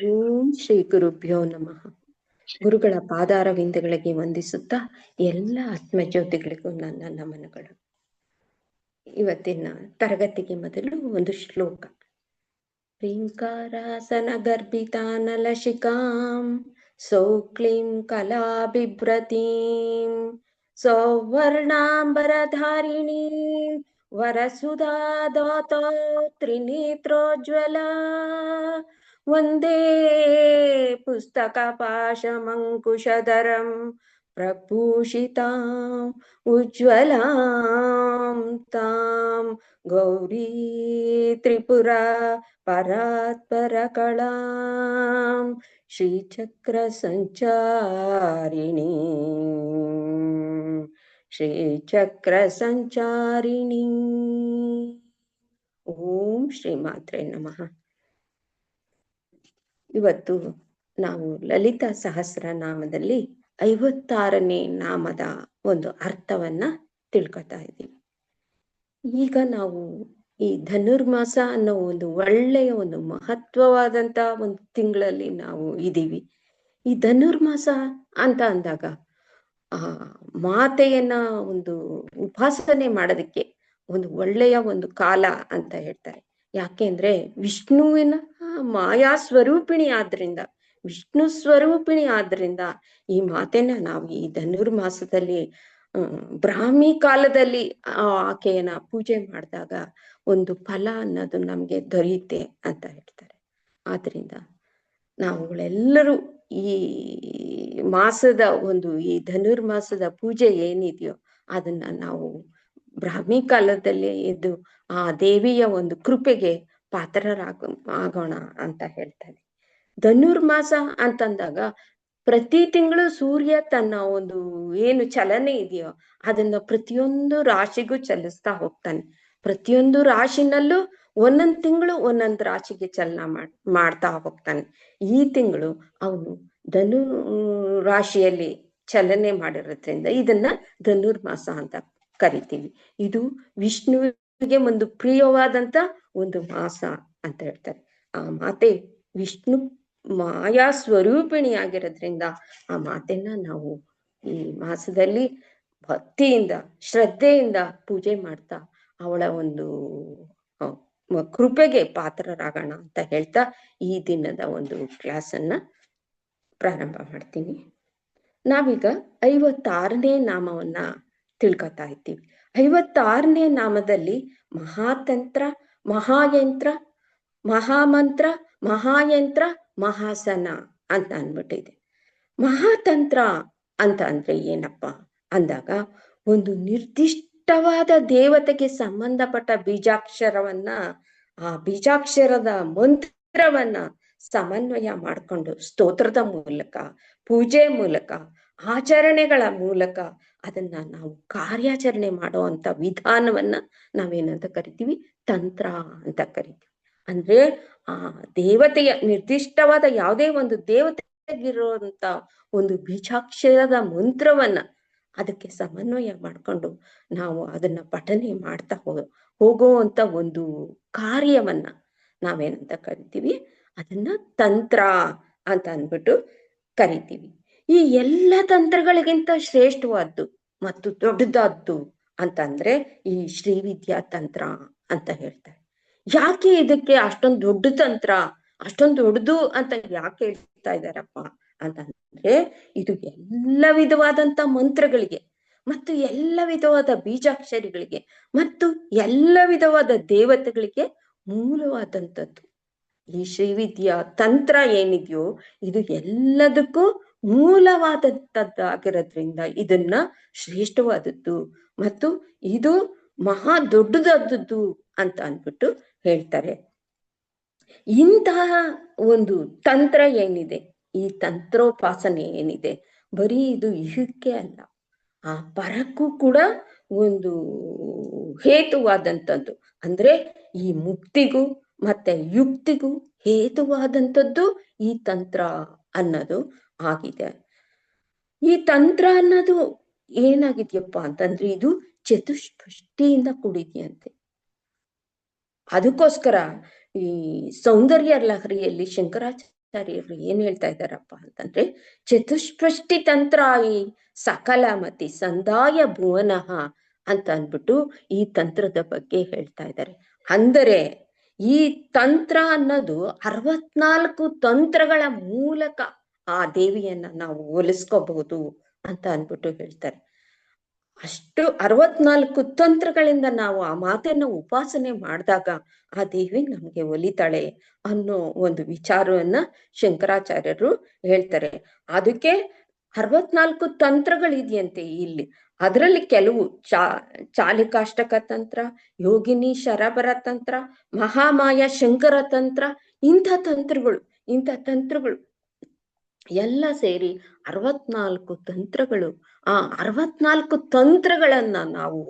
ಓಂ ಶ್ರೀ ಗುರುಭ್ಯೋ ನಮಃ. ಗುರುಗಳ ಪಾದಾರವಿಂದಗಳಿಗೆ ವಂದಿಸುತ್ತಾ ಎಲ್ಲ ಆತ್ಮಜ್ಯೋತಿಗಳಿಗೂ ನನ್ನ ನಮನಗಳು. ಇವತ್ತಿನ ತರಗತಿಗೆ ಮೊದಲು ಒಂದು ಶ್ಲೋಕ. ಶ್ರೀಂಕಾರಾಸನ ಗರ್ಭಿತಾನಲಶಿಕಾಂ ಸೌಕ್ಲೀಂ ಕಲಾಬಿಭ್ರತೀಂ ಸೌವರ್ಣಾಂಬರಧಾರಿಣೀಂ ವರಸುಧಾದಾತಾ ತ್ರಿನೇತ್ರೋಜ್ವಲಾ ವಂದೇ ಪುಸ್ತಕಪಾಶಮಂಕುಶಧರಂ ಪ್ರಭೂಷಿತಾಂ ಉಜ್ವಲಾಂ ತಾಂ ಗೌರೀ ತ್ರಿಪುರ ಪರಾತ್ಪರಕಳಾಂ ಶ್ರೀಚಕ್ರ ಸಂಚಾರಿಣೀ ಶ್ರೀಚಕ್ರ ಸಂಚಾರಿಣೀ. ಓಂ ಶ್ರೀಮಾತ್ರೇ ನಮಃ. ಇವತ್ತು ನಾವು ಲಲಿತಾ ಸಹಸ್ರನಾಮದಲ್ಲಿ 56ನೇ ನಾಮದ ಒಂದು ಅರ್ಥವನ್ನ ತಿಳ್ಕೊತಾ ಇದ್ದೀವಿ. ಈಗ ನಾವು ಈ ಧನುರ್ಮಾಸ ಅನ್ನೋ ಒಂದು ಒಳ್ಳೆಯ ಒಂದು ಮಹತ್ವವಾದಂತ ಒಂದು ತಿಂಗಳಲ್ಲಿ ನಾವು ಇದ್ದೀವಿ. ಈ ಧನುರ್ಮಾಸ ಅಂತ ಅಂದಾಗ ಮಾತೆಯನ್ನ ಒಂದು ಉಪಾಸನೆ ಮಾಡೋದಕ್ಕೆ ಒಂದು ಒಳ್ಳೆಯ ಒಂದು ಕಾಲ ಅಂತ ಹೇಳ್ತಾರೆ. ಯಾಕೆಂದ್ರೆ ವಿಷ್ಣುವಿನ ಮಾಯಾ ಸ್ವರೂಪಿಣಿ ಆದ್ರಿಂದ, ವಿಷ್ಣು ಸ್ವರೂಪಿಣಿ ಆದ್ರಿಂದ ಈ ಮಾತೆನ ನಾವು ಈ ಧನುರ್ಮಾಸದಲ್ಲಿ ಬ್ರಾಹ್ಮಿ ಕಾಲದಲ್ಲಿ ಆಕೆಯನ್ನ ಪೂಜೆ ಮಾಡಿದಾಗ ಒಂದು ಫಲ ಅನ್ನೋದು ನಮ್ಗೆ ದೊರೆಯುತ್ತೆ ಅಂತ ಹೇಳ್ತಾರೆ. ಆದ್ರಿಂದ ನಾವುಗಳೆಲ್ಲರೂ ಈ ಮಾಸದ ಒಂದು ಈ ಧನುರ್ಮಾಸದ ಪೂಜೆ ಏನಿದೆಯೋ ಅದನ್ನ ನಾವು ಬ್ರಾಹ್ಮಿ ಕಾಲದಲ್ಲಿ ಎದ್ದು ಆ ದೇವಿಯ ಒಂದು ಕೃಪೆಗೆ ಆಗೋಣ ಅಂತ ಹೇಳ್ತಾರೆ. ಧನುರ್ಮಾಸ ಅಂತಂದಾಗ ಪ್ರತಿ ತಿಂಗಳು ಸೂರ್ಯ ತನ್ನ ಒಂದು ಏನು ಚಲನೆ ಇದೆಯೋ ಅದನ್ನ ಪ್ರತಿಯೊಂದು ರಾಶಿಗೂ ಚಲಿಸ್ತಾ ಹೋಗ್ತಾನೆ. ಪ್ರತಿಯೊಂದು ರಾಶಿನಲ್ಲೂ ಒಂದೊಂದು ತಿಂಗಳು ಒಂದೊಂದು ರಾಶಿಗೆ ಚಲನ ಮಾಡ್ತಾ ಹೋಗ್ತಾನೆ. ಈ ತಿಂಗಳು ಅವನು ಧನು ರಾಶಿಯಲ್ಲಿ ಚಲನೆ ಮಾಡಿರೋದ್ರಿಂದ ಇದನ್ನ ಧನುರ್ಮಾಸ ಅಂತ ಕರಿತೀವಿ. ಇದು ವಿಷ್ಣುವಿಗೆ ಒಂದು ಪ್ರಿಯವಾದಂತ ಒಂದು ಮಾಸ ಅಂತ ಹೇಳ್ತಾರೆ. ಆ ಮಾತೆ ವಿಷ್ಣು ಮಾಯಾ ಸ್ವರೂಪಿಣಿ ಆಗಿರೋದ್ರಿಂದ ಆ ಮಾತೆನ್ನ ನಾವು ಈ ಮಾಸದಲ್ಲಿ ಭಕ್ತಿಯಿಂದ ಶ್ರದ್ಧೆಯಿಂದ ಪೂಜೆ ಮಾಡ್ತಾ ಅವಳ ಒಂದು ಕೃಪೆಗೆ ಪಾತ್ರರಾಗೋಣ ಅಂತ ಹೇಳ್ತಾ ಈ ದಿನದ ಒಂದು ಕ್ಲಾಸನ್ನ ಪ್ರಾರಂಭ ಮಾಡ್ತೀನಿ. ನಾವೀಗ 56ನೇ ನಾಮವನ್ನ ತಿಳ್ಕೊತಾ ಇದ್ದೀವಿ. 56ನೇ ನಾಮದಲ್ಲಿ ಮಹಾತಂತ್ರ, ಮಹಾಯಂತ್ರ, ಮಹಾಮಂತ್ರ, ಮಹಾಯಂತ್ರ, ಮಹಾಸನ ಅಂತ ಅಂದ್ಬಿಟ್ಟಿದೆ. ಮಹಾತಂತ್ರ ಅಂತ ಅಂದ್ರೆ ಏನಪ್ಪ ಅಂದಾಗ ಒಂದು ನಿರ್ದಿಷ್ಟವಾದ ದೇವತೆಗೆ ಸಂಬಂಧಪಟ್ಟ ಬೀಜಾಕ್ಷರವನ್ನ, ಆ ಬೀಜಾಕ್ಷರದ ಮಂತ್ರವನ್ನ ಸಮನ್ವಯ ಮಾಡಿಕೊಂಡು ಸ್ತೋತ್ರದ ಮೂಲಕ, ಪೂಜೆ ಮೂಲಕ, ಆಚರಣೆಗಳ ಮೂಲಕ ಅದನ್ನ ನಾವು ಕಾರ್ಯಾಚರಣೆ ಮಾಡುವಂತ ವಿಧಾನವನ್ನ ನಾವೇನಂತ ಕರಿತೀವಿ? ತಂತ್ರ ಅಂತ ಕರಿತೀವಿ. ಅಂದ್ರೆ ಆ ದೇವತೆಯ ನಿರ್ದಿಷ್ಟವಾದ ಯಾವುದೇ ಒಂದು ದೇವತೆಗಿರುವಂತ ಒಂದು ಬೀಜಾಕ್ಷರದ ಮಂತ್ರವನ್ನ ಅದಕ್ಕೆ ಸಮನ್ವಯ ಮಾಡ್ಕೊಂಡು ನಾವು ಅದನ್ನ ಪಠನೆ ಮಾಡ್ತಾ ಹೋಗುವಂತ ಒಂದು ಕಾರ್ಯವನ್ನ ನಾವೇನಂತ ಕರಿತೀವಿ? ಅದನ್ನ ತಂತ್ರ ಅಂತ ಅಂದ್ಬಿಟ್ಟು ಕರಿತೀವಿ. ಈ ಎಲ್ಲ ತಂತ್ರಗಳಿಗಿಂತ ಶ್ರೇಷ್ಠವಾದ್ದು ಮತ್ತು ದೊಡ್ಡದಾದ್ದು ಅಂತಂದ್ರೆ ಈ ಶ್ರೀವಿದ್ಯಾ ತಂತ್ರ ಅಂತ ಹೇಳ್ತಾರೆ. ಯಾಕೆ ಇದಕ್ಕೆ ಅಷ್ಟೊಂದು ದೊಡ್ಡ ತಂತ್ರ, ಅಷ್ಟೊಂದು ದೊಡ್ಡದು ಅಂತ ಯಾಕೆ ಹೇಳ್ತಾ ಇದ್ದಾರಪ್ಪ ಅಂತಂದ್ರೆ, ಇದು ಎಲ್ಲ ವಿಧವಾದಂತ ಮಂತ್ರಗಳಿಗೆ ಮತ್ತು ಎಲ್ಲ ವಿಧವಾದ ಬೀಜಾಕ್ಷರಿಗಳಿಗೆ ಮತ್ತು ಎಲ್ಲ ವಿಧವಾದ ದೇವತೆಗಳಿಗೆ ಮೂಲವಾದಂಥದ್ದು. ಈ ಶ್ರೀವಿದ್ಯಾ ತಂತ್ರ ಏನಿದೆಯೋ ಇದು ಎಲ್ಲದಕ್ಕೂ ಮೂಲವಾದಂಥದ್ದಾಗಿರೋದ್ರಿಂದ ಇದನ್ನ ಶ್ರೇಷ್ಠವಾದದ್ದು ಮತ್ತು ಇದು ಮಹಾ ದೊಡ್ಡದಾದದ್ದು ಅಂತ ಅಂದ್ಬಿಟ್ಟು ಹೇಳ್ತಾರೆ. ಇಂತಹ ಒಂದು ತಂತ್ರ ಏನಿದೆ, ಈ ತಂತ್ರೋಪಾಸನೆ ಏನಿದೆ, ಬರೀ ಇದು ಇಹಕ್ಕೆ ಅಲ್ಲ, ಆ ಪರಕ್ಕೂ ಕೂಡ ಒಂದು ಹೇತುವಾದಂಥದ್ದು. ಅಂದ್ರೆ ಈ ಮುಕ್ತಿಗೂ ಮತ್ತೆ ಯುಕ್ತಿಗೂ ಹೇತುವಾದಂಥದ್ದು ಈ ತಂತ್ರ ಅನ್ನೋದು ಆಗಿದೆ. ಈ ತಂತ್ರ ಅನ್ನೋದು ಏನಾಗಿದ್ಯಪ್ಪ ಅಂತಂದ್ರೆ ಇದು ಚತುಷ್ಪಷ್ಟಿಯಿಂದ ಕೂಡಿದೆಯಂತೆ. ಅದಕ್ಕೋಸ್ಕರ ಈ ಸೌಂದರ್ಯ ಲಹರಿಯಲ್ಲಿ ಶಂಕರಾಚಾರ್ಯರು ಏನ್ ಹೇಳ್ತಾ ಇದ್ದಾರಪ್ಪ ಅಂತಂದ್ರೆ, ಚತುಷ್ಪಷ್ಟಿ ತಂತ್ರ ಈ ಸಕಲಮತಿ ಸಂದಾಯ ಭುವನಃ ಅಂತ ಅಂದ್ಬಿಟ್ಟು ಈ ತಂತ್ರದ ಬಗ್ಗೆ ಹೇಳ್ತಾ ಇದ್ದಾರೆ. ಅಂದರೆ ಈ ತಂತ್ರ ಅನ್ನೋದು 64 ತಂತ್ರಗಳ ಮೂಲಕ ಆ ದೇವಿಯನ್ನ ನಾವು ಹೋಲಿಸ್ಕೋಬಹುದು ಅಂತ ಅಂದ್ಬಿಟ್ಟು ಹೇಳ್ತಾರೆ. ಅಷ್ಟು 64 ತಂತ್ರಗಳಿಂದ ನಾವು ಆ ಮಾತನ್ನ ಉಪಾಸನೆ ಮಾಡಿದಾಗ ಆ ದೇವಿ ನಮ್ಗೆ ಒಲಿತಾಳೆ ಅನ್ನೋ ಒಂದು ವಿಚಾರವನ್ನ ಶಂಕರಾಚಾರ್ಯರು ಹೇಳ್ತಾರೆ. ಅದಕ್ಕೆ 64 ತಂತ್ರಗಳಿದೆಯಂತೆ ಇಲ್ಲಿ. ಅದರಲ್ಲಿ ಕೆಲವು ಚಾಲಿಕಾಷ್ಟಕ ತಂತ್ರ, ಯೋಗಿನಿ ಶರಬರ ತಂತ್ರ, ಮಹಾಮಾಯ ಶಂಕರ ತಂತ್ರ, ಇಂಥ ತಂತ್ರಗಳು ಎಲ್ಲ ಸೇರಿ 64 ತಂತ್ರಗಳು. ಆ 64 ತಂತ್ರಗಳನ್ನ ನಾವು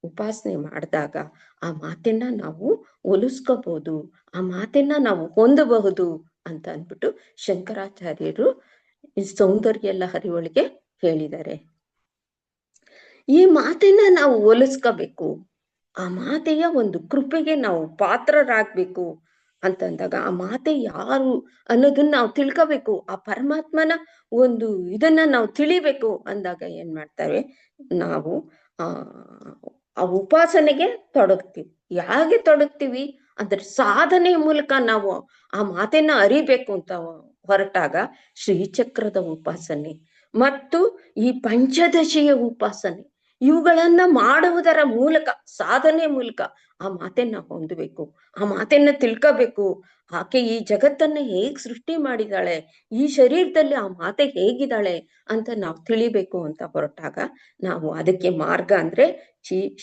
ಉಪಾಸನೆ ಮಾಡಿದಾಗ ಆ ಮಾತನ್ನ ನಾವು ಒಲಿಸ್ಕೋಬಹುದು, ಆ ಮಾತನ್ನ ನಾವು ಹೊಂದಬಹುದು ಅಂತ ಅಂದ್ಬಿಟ್ಟು ಶಂಕರಾಚಾರ್ಯರು ಸೌಂದರ್ಯ ಲಹರಿ ಒಳಗೆ ಹೇಳಿದ್ದಾರೆ. ಈ ಮಾತನ್ನ ನಾವು ಹೋಲಿಸ್ಕೋಬೇಕು, ಆ ಮಾತೆಯ ಒಂದು ಕೃಪೆಗೆ ನಾವು ಪಾತ್ರರಾಗ್ಬೇಕು ಅಂತಂದಾಗ ಆ ಮಾತೆ ಯಾರು ಅನ್ನೋದನ್ನ ನಾವು ತಿಳ್ಕೋಬೇಕು, ಆ ಪರಮಾತ್ಮನ ಒಂದು ಇದನ್ನ ನಾವು ತಿಳಿಬೇಕು ಅಂದಾಗ ಏನ್ ಮಾಡ್ತಾರೆ, ನಾವು ಆ ಉಪಾಸನೆಗೆ ತೊಡಗ್ತೀವಿ. ಹೇಗೆ ತೊಡಗ್ತೀವಿ ಅಂದ್ರೆ ಸಾಧನೆಯ ಮೂಲಕ ನಾವು ಆ ಮಾತನ್ನ ಅರಿಬೇಕು ಅಂತ ಹೊರಟಾಗ ಶ್ರೀಚಕ್ರದ ಉಪಾಸನೆ ಮತ್ತು ಈ ಪಂಚದಶಿಯ ಉಪಾಸನೆ ಇವುಗಳನ್ನ ಮಾಡುವುದರ ಮೂಲಕ, ಸಾಧನೆ ಮೂಲಕ ಆ ಮಾತನ್ನ ಹೊಂದಬೇಕು, ಆ ಮಾತನ್ನ ತಿಳ್ಕೋಬೇಕು. ಆಕೆ ಈ ಜಗತ್ತನ್ನ ಹೇಗ್ ಸೃಷ್ಟಿ ಮಾಡಿದಾಳೆ, ಈ ಶರೀರದಲ್ಲಿ ಆ ಮಾತೆ ಹೇಗಿದ್ದಾಳೆ ಅಂತ ನಾವು ತಿಳಿಬೇಕು ಅಂತ ಹೊರಟಾಗ ನಾವು ಅದಕ್ಕೆ ಮಾರ್ಗ ಅಂದ್ರೆ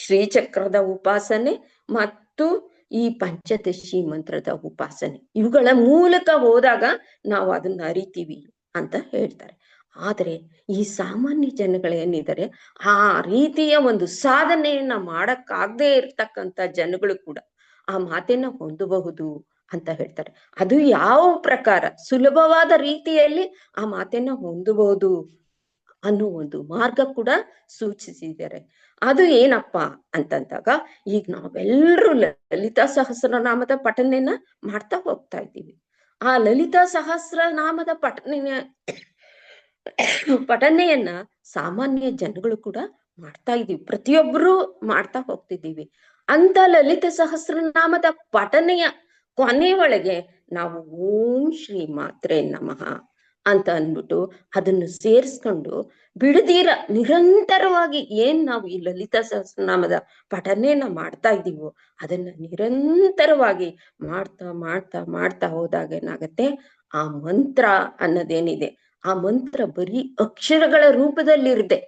ಶ್ರೀಚಕ್ರದ ಉಪಾಸನೆ ಮತ್ತು ಈ ಪಂಚದಶಿ ಮಂತ್ರದ ಉಪಾಸನೆ, ಇವುಗಳ ಮೂಲಕ ಹೋದಾಗ ನಾವು ಅದನ್ನ ಅರಿತೀವಿ ಅಂತ ಹೇಳ್ತಾರೆ. ಆದ್ರೆ ಈ ಸಾಮಾನ್ಯ ಜನಗಳೇನಿದ್ದಾರೆ ಆ ರೀತಿಯ ಒಂದು ಸಾಧನೆಯನ್ನ ಮಾಡಕ್ಕಾಗದೇ ಇರ್ತಕ್ಕಂಥ ಜನಗಳು ಕೂಡ ಆ ಮಾತನ್ನ ಹೊಂದಬಹುದು ಅಂತ ಹೇಳ್ತಾರೆ. ಅದು ಯಾವ ಪ್ರಕಾರ ಸುಲಭವಾದ ರೀತಿಯಲ್ಲಿ ಆ ಮಾತನ್ನ ಹೊಂದಬಹುದು ಅನ್ನೋ ಒಂದು ಮಾರ್ಗ ಕೂಡ ಸೂಚಿಸಿದ್ದಾರೆ. ಅದು ಏನಪ್ಪಾ ಅಂತಂದಾಗ, ಈಗ ನಾವೆಲ್ಲರೂ ಲಲಿತಾ ಸಹಸ್ರನಾಮದ ಪಠಣೆನ ಮಾಡ್ತಾ ಹೋಗ್ತಾ ಇದ್ದೀವಿ. ಆ ಲಲಿತಾ ಸಹಸ್ರನಾಮದ ಪಠಣೆಯನ್ನ ಸಾಮಾನ್ಯ ಜನಗಳು ಕೂಡ ಮಾಡ್ತಾ ಇದೀವಿ, ಪ್ರತಿಯೊಬ್ಬರು ಮಾಡ್ತಾ ಹೋಗ್ತಿದ್ದೀವಿ. ಅಂತ ಲಲಿತ ಸಹಸ್ರನಾಮದ ಪಠಣೆಯ ಕೊನೆಯೊಳಗೆ ನಾವು ಓಂ ಶ್ರೀ ಮಾತ್ರೇ ನಮಃ ಅಂತ ಅಂದ್ಬಿಟ್ಟು ಅದನ್ನು ಸೇರಿಸ್ಕೊಂಡು ಬಿಡದಿರ ನಿರಂತರವಾಗಿ ಏನ್ ನಾವು ಈ ಲಲಿತಾ ಸಹಸ್ರನಾಮದ ಪಠಣೆನ ಮಾಡ್ತಾ ಇದ್ದೀವೋ ಅದನ್ನ ನಿರಂತರವಾಗಿ ಮಾಡ್ತಾ ಮಾಡ್ತಾ ಮಾಡ್ತಾ ಹೋದಾಗ ಏನಾಗತ್ತೆ, ಆ ಮಂತ್ರ ಅನ್ನೋದೇನಿದೆ ಆ ಮಂತ್ರ ಬರೀ ಅಕ್ಷರಗಳ ರೂಪದಲ್ಲಿರದೆ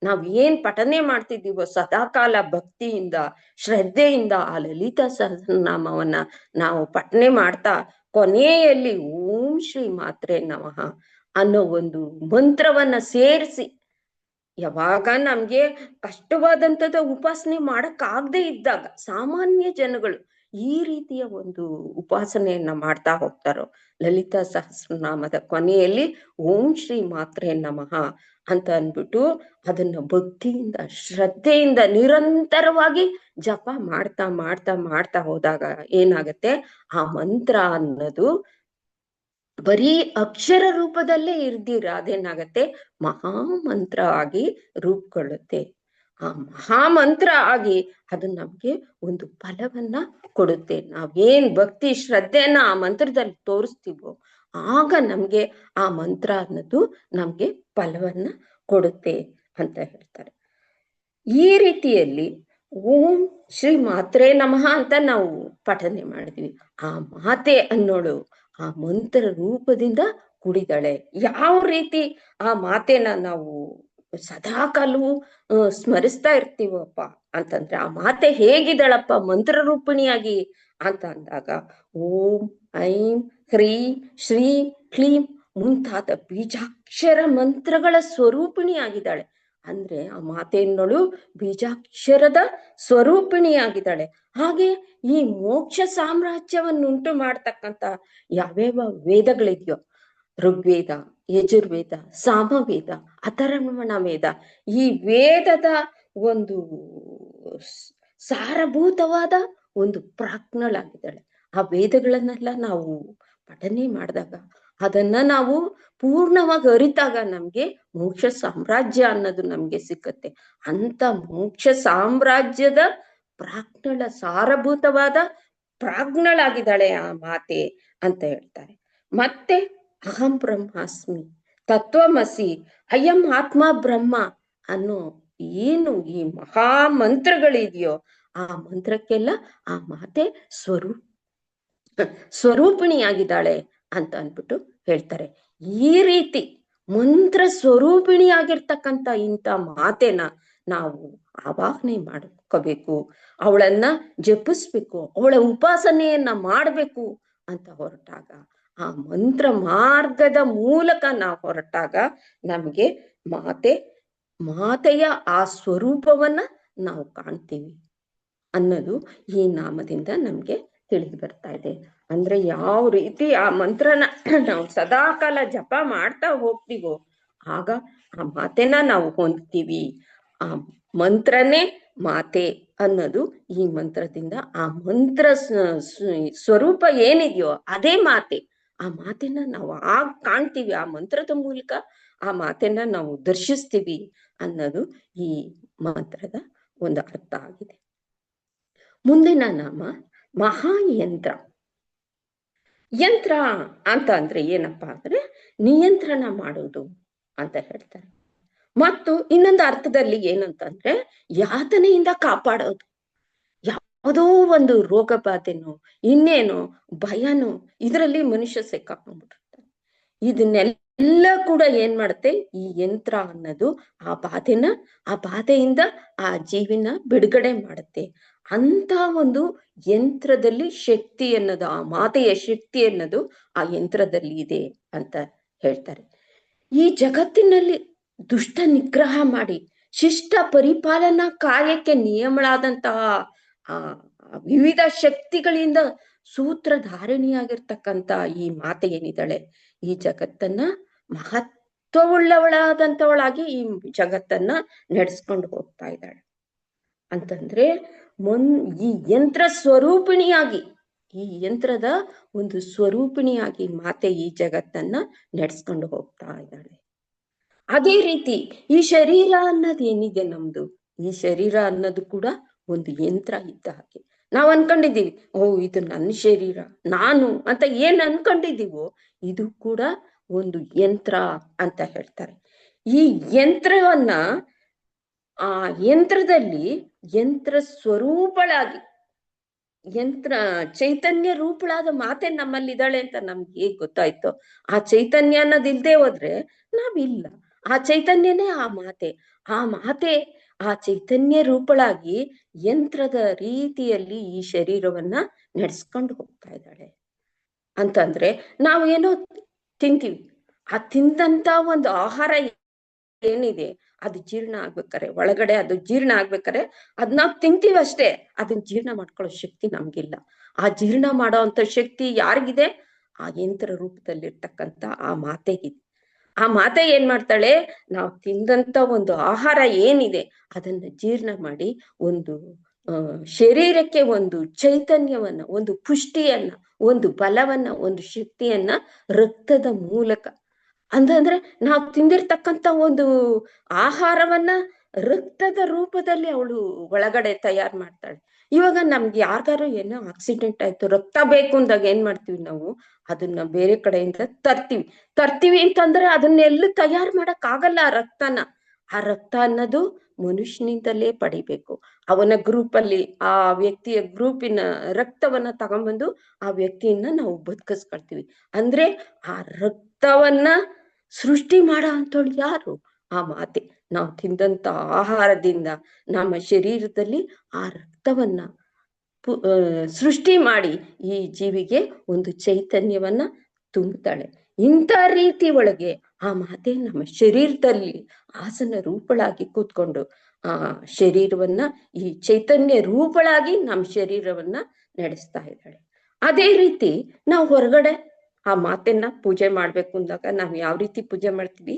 ನಾವ್ ಏನ್ ಪಠನೆ ಮಾಡ್ತಿದ್ದೀವೋ ಸದಾಕಾಲ ಭಕ್ತಿಯಿಂದ ಶ್ರದ್ಧೆಯಿಂದ ಆ ಲಲಿತಾ ಸಹಸ್ರನಾಮವನ್ನ ನಾವು ಪಠನೆ ಮಾಡ್ತಾ ಕೊನೆಯಲ್ಲಿ ಓಂ ಶ್ರೀ ಮಾತ್ರೇ ನಮಃ ಅನ್ನೋ ಒಂದು ಮಂತ್ರವನ್ನ ಸೇರಿಸಿ, ಯಾವಾಗ ನಮ್ಗೆ ಕಷ್ಟವಾದಂಥದ ಉಪಾಸನೆ ಮಾಡಕ್ ಆಗದೆ ಇದ್ದಾಗ ಸಾಮಾನ್ಯ ಜನಗಳು ಈ ರೀತಿಯ ಒಂದು ಉಪಾಸನೆಯನ್ನ ಮಾಡ್ತಾ ಹೋಗ್ತಾರೋ, ಲಲಿತಾ ಸಹಸ್ರನಾಮದ ಕೊನೆಯಲ್ಲಿ ಓಂ ಶ್ರೀ ಮಾತ್ರೇ ನಮಃ ಅಂತ ಅಂದ್ಬಿಟ್ಟು ಅದನ್ನ ಭಕ್ತಿಯಿಂದ ಶ್ರದ್ಧೆಯಿಂದ ನಿರಂತರವಾಗಿ ಜಪ ಮಾಡ್ತಾ ಮಾಡ್ತಾ ಮಾಡ್ತಾ ಹೋದಾಗ ಏನಾಗತ್ತೆ, ಆ ಮಂತ್ರ ಅನ್ನೋದು ಬರೀ ಅಕ್ಷರ ರೂಪದಲ್ಲೇ ಇರ್ದಿರ ಅದೇನಾಗತ್ತೆ ಮಹಾಮಂತ್ರ ಆಗಿ ರೂಪುಗೊಳ್ಳುತ್ತೆ. ಆ ಮಹಾಮಂತ್ರ ಆಗಿ ಅದು ನಮ್ಗೆ ಒಂದು ಫಲವನ್ನ ಕೊಡುತ್ತೆ. ನಾವೇನ್ ಭಕ್ತಿ ಶ್ರದ್ಧೆಯನ್ನ ಆ ಮಂತ್ರದಲ್ಲಿ ತೋರಿಸ್ತೀವೋ ಆಗ ನಮ್ಗೆ ಆ ಮಂತ್ರ ಅನ್ನೋದು ನಮ್ಗೆ ಫಲವನ್ನ ಕೊಡುತ್ತೆ ಅಂತ ಹೇಳ್ತಾರೆ. ಈ ರೀತಿಯಲ್ಲಿ ಓಂ ಶ್ರೀ ಮಾತ್ರೇ ನಮಃ ಅಂತ ನಾವು ಪಠನೆ ಮಾಡಿದ್ವಿ. ಆ ಮಾತೆ ಅನ್ನೋಳು ಆ ಮಂತ್ರ ರೂಪದಿಂದ ಕೂಡಿದಾಳೆ. ಯಾವ ರೀತಿ ಆ ಮಾತೆನ ನಾವು ಸದಾಕಾಲವೂ ಸ್ಮರಿಸ್ತಾ ಇರ್ತೀವಪ್ಪ ಅಂತಂದ್ರೆ ಆ ಮಾತೆ ಹೇಗಿದ್ದಾಳಪ್ಪ ಮಂತ್ರ ರೂಪಿಣಿಯಾಗಿ ಅಂತ ಅಂದಾಗ ಓಂ ಐಂ ಹ್ರೀಂ ಶ್ರೀ ಕ್ಲೀಂ ಮುಂತಾದ ಬೀಜಾಕ್ಷರ ಮಂತ್ರಗಳ ಸ್ವರೂಪಿಣಿಯಾಗಿದ್ದಾಳೆ. ಅಂದ್ರೆ ಆ ಮಾತೆಯನ್ನೋಳು ಬೀಜಾಕ್ಷರದ ಸ್ವರೂಪಿಣಿಯಾಗಿದ್ದಾಳೆ. ಹಾಗೆ ಈ ಮೋಕ್ಷ ಸಾಮ್ರಾಜ್ಯವನ್ನುಂಟು ಮಾಡ್ತಕ್ಕಂಥ ಯಾವ್ಯಾವ ವೇದಗಳಿದೆಯೋ ಋಗ್ವೇದ, ಯಜುರ್ವೇದ, ಸಾಮವೇದ, ಅಥರ್ವಣ ವೇದ, ಈ ವೇದದ ಒಂದು ಸಾರಭೂತವಾದ ಒಂದು ಪ್ರಾಜ್ಞಳಾಗಿದ್ದಾಳೆ. ಆ ವೇದಗಳನ್ನೆಲ್ಲ ನಾವು ಪಠನೆ ಮಾಡಿದಾಗ, ಅದನ್ನ ನಾವು ಪೂರ್ಣವಾಗಿ ಅರಿತಾಗ ನಮ್ಗೆ ಮೋಕ್ಷ ಸಾಮ್ರಾಜ್ಯ ಅನ್ನೋದು ನಮ್ಗೆ ಸಿಕ್ಕತ್ತೆ. ಅಂತ ಮೋಕ್ಷ ಸಾಮ್ರಾಜ್ಯದ ಪ್ರಾಜ್ಞಳ ಸಾರಭೂತವಾದ ಪ್ರಾಜ್ಞಳಾಗಿದ್ದಾಳೆ ಆ ಮಾತೆ ಅಂತ ಹೇಳ್ತಾರೆ. ಮತ್ತೆ ಅಹಂ ಬ್ರಹ್ಮಾಸ್ಮಿ, ತತ್ವಮಸಿ, ಅಯಂ ಆತ್ಮ ಬ್ರಹ್ಮ ಅನ್ನೋ ಏನು ಈ ಮಹಾ ಮಂತ್ರಗಳಿದೆಯೋ ಆ ಮಂತ್ರಕ್ಕೆಲ್ಲ ಆ ಮಾತೆ ಸ್ವರೂಪಿಣಿಯಾಗಿದ್ದಾಳೆ ಅಂತ ಅಂದ್ಬಿಟ್ಟು ಹೇಳ್ತಾರೆ. ಈ ರೀತಿ ಮಂತ್ರ ಸ್ವರೂಪಿಣಿಯಾಗಿರ್ತಕ್ಕಂಥ ಇಂಥ ಮಾತೆನ ನಾವು ಆವಾಹನೆ ಮಾಡ್ಕೋಬೇಕು, ಅವಳನ್ನ ಜಪಿಸ್ಬೇಕು, ಅವಳ ಉಪಾಸನೆಯನ್ನ ಮಾಡಬೇಕು ಅಂತ ಹೊರಟಾಗ, ಆ ಮಂತ್ರ ಮಾರ್ಗದ ಮೂಲಕ ನಾವು ಹೊರಟಾಗ ನಮ್ಗೆ ಮಾತೆಯ ಆ ಸ್ವರೂಪವನ್ನ ನಾವು ಕಾಣ್ತೀವಿ ಅನ್ನೋದು ಈ ನಾಮದಿಂದ ನಮ್ಗೆ ತಿಳಿದು ಬರ್ತಾ ಇದೆ. ಅಂದ್ರೆ ಯಾವ ರೀತಿ ಆ ಮಂತ್ರನ ನಾವು ಸದಾಕಾಲ ಜಪ ಮಾಡ್ತಾ ಹೋಗ್ತೀವೋ ಆಗ ಆ ಮಾತೆನ ನಾವು ಹೊಂದ್ತೀವಿ. ಆ ಮಂತ್ರನೇ ಮಾತೆ ಅನ್ನೋದು ಈ ಮಂತ್ರದಿಂದ, ಆ ಮಂತ್ರ ಸ್ವರೂಪ ಏನಿದೆಯೋ ಅದೇ ಮಾತೆ. ಆ ಮಾತೆನ ನಾವು ಕಾಣ್ತೀವಿ, ಆ ಮಂತ್ರದ ಮೂಲಕ ಆ ಮಾತೆನ ನಾವು ದರ್ಶಿಸ್ತೀವಿ ಅನ್ನೋದು ಈ ಮಂತ್ರದ ಒಂದು ಅರ್ಥ ಆಗಿದೆ. ಮುಂದಿನ ನಾಮ ಮಹಾಯಂತ್ರ. ಯಂತ್ರ ಅಂತ ಅಂದ್ರೆ ಏನಪ್ಪಾ ಅಂದ್ರೆ ನಿಯಂತ್ರಣ ಮಾಡೋದು ಅಂತ ಹೇಳ್ತಾರೆ. ಮತ್ತು ಇನ್ನೊಂದು ಅರ್ಥದಲ್ಲಿ ಏನಂತಂದ್ರೆ ಯಾತನೆಯಿಂದ ಕಾಪಾಡೋದು. ಯಾವುದೋ ಒಂದು ರೋಗ ಬಾಧೆನೋ ಇನ್ನೇನೋ ಭಯನೋ ಇದರಲ್ಲಿ ಮನುಷ್ಯ ಸಿಕ್ಕಾಕೊಂಡ್ಬಿಟ್ಟಿರ್ತಾನೆ. ಇದನ್ನೆಲ್ಲ ಕೂಡ ಏನ್ ಮಾಡುತ್ತೆ ಈ ಯಂತ್ರ ಅನ್ನೋದು, ಆ ಬಾಧೆಯಿಂದ ಆ ಜೀವಿನ ಬಿಡುಗಡೆ ಮಾಡುತ್ತೆ. ಅಂತ ಒಂದು ಯಂತ್ರದಲ್ಲಿ ಶಕ್ತಿ ಅನ್ನೋದು, ಆ ಮಾತೆಯ ಶಕ್ತಿ ಅನ್ನೋದು ಆ ಯಂತ್ರದಲ್ಲಿ ಇದೆ ಅಂತ ಹೇಳ್ತಾರೆ. ಈ ಜಗತ್ತಿನಲ್ಲಿ ದುಷ್ಟ ನಿಗ್ರಹ ಮಾಡಿ ಶಿಷ್ಟ ಪರಿಪಾಲನಾ ಕಾರ್ಯಕ್ಕೆ ನಿಯಮಳಾದಂತಹ ಆ ವಿವಿಧ ಶಕ್ತಿಗಳಿಂದ ಸೂತ್ರಧಾರಣಿಯಾಗಿರ್ತಕ್ಕಂಥ ಈ ಮಾತೆ ಏನಿದ್ದಾಳೆ, ಈ ಜಗತ್ತನ್ನ ಮಹತ್ವವುಳ್ಳವಳಾದಂಥವಳಾಗಿ ಈ ಜಗತ್ತನ್ನ ನಡೆಸ್ಕೊಂಡು ಹೋಗ್ತಾ ಇದ್ದಾಳೆ. ಅಂತಂದ್ರೆ ಈ ಯಂತ್ರ ಸ್ವರೂಪಿಣಿಯಾಗಿ, ಈ ಯಂತ್ರದ ಒಂದು ಸ್ವರೂಪಿಣಿಯಾಗಿ ಮಾತೆ ಈ ಜಗತ್ತನ್ನ ನಡೆಸ್ಕೊಂಡು ಹೋಗ್ತಾ ಇದ್ದಾಳೆ. ಅದೇ ರೀತಿ ಈ ಶರೀರ ಅನ್ನೋದು ಏನಿದೆ ನಮ್ದು, ಈ ಶರೀರ ಅನ್ನೋದು ಕೂಡ ಒಂದು ಯಂತ್ರ ಇದ್ದ ಹಾಗೆ. ನಾವ್ ಅನ್ಕೊಂಡಿದೀವಿ, ಇದು ನನ್ನ ಶರೀರ, ನಾನು ಅಂತ ಏನ್ ಅನ್ಕೊಂಡಿದೀವೋ ಇದು ಕೂಡ ಒಂದು ಯಂತ್ರ ಅಂತ ಹೇಳ್ತಾರೆ. ಈ ಯಂತ್ರವನ್ನ, ಆ ಯಂತ್ರದಲ್ಲಿ ಯಂತ್ರ ಸ್ವರೂಪಳಾಗಿ, ಯಂತ್ರ ಚೈತನ್ಯ ರೂಪಳಾದ ಮಾತೆ ನಮ್ಮಲ್ಲಿದ್ದಾಳೆ ಅಂತ ನಮ್ಗೆ ಹೇಗ್ ಗೊತ್ತಾಯ್ತೋ, ಆ ಚೈತನ್ಯ ಅನ್ನೋದಿಲ್ದೆ ಹೋದ್ರೆ ನಾವಿಲ್ಲ. ಆ ಚೈತನ್ಯನೇ ಆ ಮಾತೆ. ಆ ಮಾತೆ ಆ ಚೈತನ್ಯ ರೂಪಳಾಗಿ ಯಂತ್ರದ ರೀತಿಯಲ್ಲಿ ಈ ಶರೀರವನ್ನ ನಡೆಸ್ಕೊಂಡು ಹೋಗ್ತಾ ಇದ್ದಾಳೆ. ಅಂತಂದ್ರೆ ನಾವು ಏನೋ ತಿಂತೀವಿ, ಆ ತಿಂದಂತ ಒಂದು ಆಹಾರ ಏನಿದೆ ಅದು ಜೀರ್ಣ ಆಗ್ಬೇಕಾರೆ, ಒಳಗಡೆ ಅದು ಜೀರ್ಣ ಆಗ್ಬೇಕಾರೆ ಅದ್ ನಾವ್ ತಿಂತೀವಿ ಅಷ್ಟೇ, ಅದನ್ನ ಜೀರ್ಣ ಮಾಡ್ಕೊಳ್ಳೋ ಶಕ್ತಿ ನಮ್ಗಿಲ್ಲ. ಆ ಜೀರ್ಣ ಮಾಡೋ ಅಂತ ಶಕ್ತಿ ಯಾರಿಗಿದೆ? ಆ ಯಂತ್ರ ರೂಪದಲ್ಲಿರ್ತಕ್ಕಂಥ ಆ ಮಾತೆಗಿದೆ. ಆ ಮಾತೆ ಏನ್ ಮಾಡ್ತಾಳೆ, ನಾವು ತಿಂದಂತ ಒಂದು ಆಹಾರ ಏನಿದೆ ಅದನ್ನ ಜೀರ್ಣ ಮಾಡಿ ಒಂದು ಶರೀರಕ್ಕೆ ಒಂದು ಚೈತನ್ಯವನ್ನ, ಒಂದು ಪುಷ್ಟಿಯನ್ನ, ಒಂದು ಬಲವನ್ನ, ಒಂದು ಶಕ್ತಿಯನ್ನ ರಕ್ತದ ಮೂಲಕ, ಅಂತಂದ್ರೆ ನಾವು ತಿಂದಿರ್ತಕ್ಕಂಥ ಒಂದು ಆಹಾರವನ್ನ ರಕ್ತದ ರೂಪದಲ್ಲಿ ಅವಳು ಒಳಗಡೆ ತಯಾರು ಮಾಡ್ತಾಳೆ. ಇವಾಗ ನಮ್ಗೆ ಯಾರಿಗಾರು ಏನೋ ಆಕ್ಸಿಡೆಂಟ್ ಆಯ್ತು, ರಕ್ತ ಬೇಕು ಅಂದಾಗ ಏನ್ ಮಾಡ್ತೀವಿ ನಾವು, ಅದನ್ನ ಬೇರೆ ಕಡೆಯಿಂದ ತರ್ತೀವಿ ಅಂತಂದ್ರೆ ಅದನ್ನೆಲ್ಲೂ ತಯಾರು ಮಾಡಕ್ ಆಗಲ್ಲ. ಆ ರಕ್ತ ಅನ್ನೋದು ಮನುಷ್ಯನಿಂದಲೇ ಪಡಿಬೇಕು. ಅವನ ಗ್ರೂಪಲ್ಲಿ ಆ ವ್ಯಕ್ತಿಯ ಗ್ರೂಪಿನ ರಕ್ತವನ್ನ ತಗೊಂಡ್ಬಂದು ಆ ವ್ಯಕ್ತಿಯನ್ನ ನಾವು ಬದುಕಿಸ್ಕೊಳ್ತೀವಿ. ಅಂದ್ರೆ ಆ ರಕ್ತವನ್ನ ಸೃಷ್ಟಿ ಮಾಡೋ ಅಂತವಳು ಯಾರು? ಆ ಮಾತೆ. ನಾವು ತಿಂದಂತ ಆಹಾರದಿಂದ ನಮ್ಮ ಶರೀರದಲ್ಲಿ ಆ ರಕ್ತವನ್ನ ಸೃಷ್ಟಿ ಮಾಡಿ ಈ ಜೀವಿಗೆ ಒಂದು ಚೈತನ್ಯವನ್ನ ತುಂಬುತ್ತಾಳೆ. ಇಂಥ ರೀತಿ ಒಳಗೆ ಆ ಮಾತೆ ನಮ್ಮ ಶರೀರದಲ್ಲಿ ಆಸನ ರೂಪಳಾಗಿ ಕೂತ್ಕೊಂಡು ಆ ಶರೀರವನ್ನ, ಈ ಚೈತನ್ಯ ರೂಪಳಾಗಿ ನಮ್ಮ ಶರೀರವನ್ನ ನಡೆಸ್ತಾ ಇದ್ದಾಳೆ. ಅದೇ ರೀತಿ ನಾವು ಹೊರಗಡೆ ಆ ಮಾತೆನ್ನ ಪೂಜೆ ಮಾಡ್ಬೇಕು ಅಂದಾಗ ನಾವ್ ಯಾವ ರೀತಿ ಪೂಜೆ ಮಾಡ್ತೀವಿ?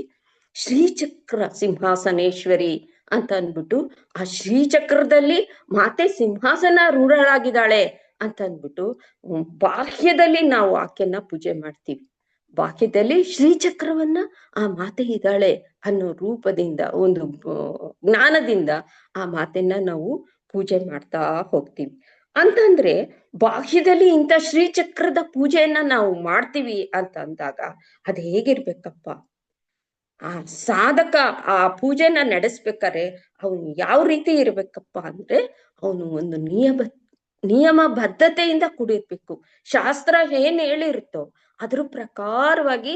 ಶ್ರೀಚಕ್ರ ಸಿಂಹಾಸನೇಶ್ವರಿ ಅಂತ ಅಂದ್ಬಿಟ್ಟು, ಆ ಶ್ರೀಚಕ್ರದಲ್ಲಿ ಮಾತೆ ಸಿಂಹಾಸನ ರೂಢಳಾಗಿದ್ದಾಳೆ ಅಂತ ಅಂದ್ಬಿಟ್ಟು ಬಾಹ್ಯದಲ್ಲಿ ನಾವು ಆಕೆನ ಪೂಜೆ ಮಾಡ್ತೀವಿ. ಬಾಹ್ಯದಲ್ಲಿ ಶ್ರೀಚಕ್ರವನ್ನ ಆ ಮಾತೆ ಇದ್ದಾಳೆ ಅನ್ನೋ ರೂಪದಿಂದ, ಒಂದು ಜ್ಞಾನದಿಂದ ಆ ಮಾತೆನ್ನ ನಾವು ಪೂಜೆ ಮಾಡ್ತಾ ಹೋಗ್ತೀವಿ. ಅಂತಂದ್ರೆ ಬಾಹ್ಯದಲ್ಲಿ ಇಂಥ ಶ್ರೀಚಕ್ರದ ಪೂಜೆಯನ್ನ ನಾವು ಮಾಡ್ತೀವಿ ಅಂತ ಅಂದಾಗ ಅದ್ ಹೇಗಿರ್ಬೇಕಪ್ಪ? ಆ ಸಾಧಕ ಆ ಪೂಜೆನ ನಡೆಸ್ಬೇಕಾರೆ ಅವನು ಯಾವ ರೀತಿ ಇರ್ಬೇಕಪ್ಪ ಅಂದ್ರೆ, ಅವನು ಒಂದು ನಿಯಮ ಬದ್ಧತೆಯಿಂದ ಕೂಡಿರ್ಬೇಕು. ಶಾಸ್ತ್ರ ಏನ್ ಹೇಳಿರುತ್ತೋ ಅದ್ರ ಪ್ರಕಾರವಾಗಿ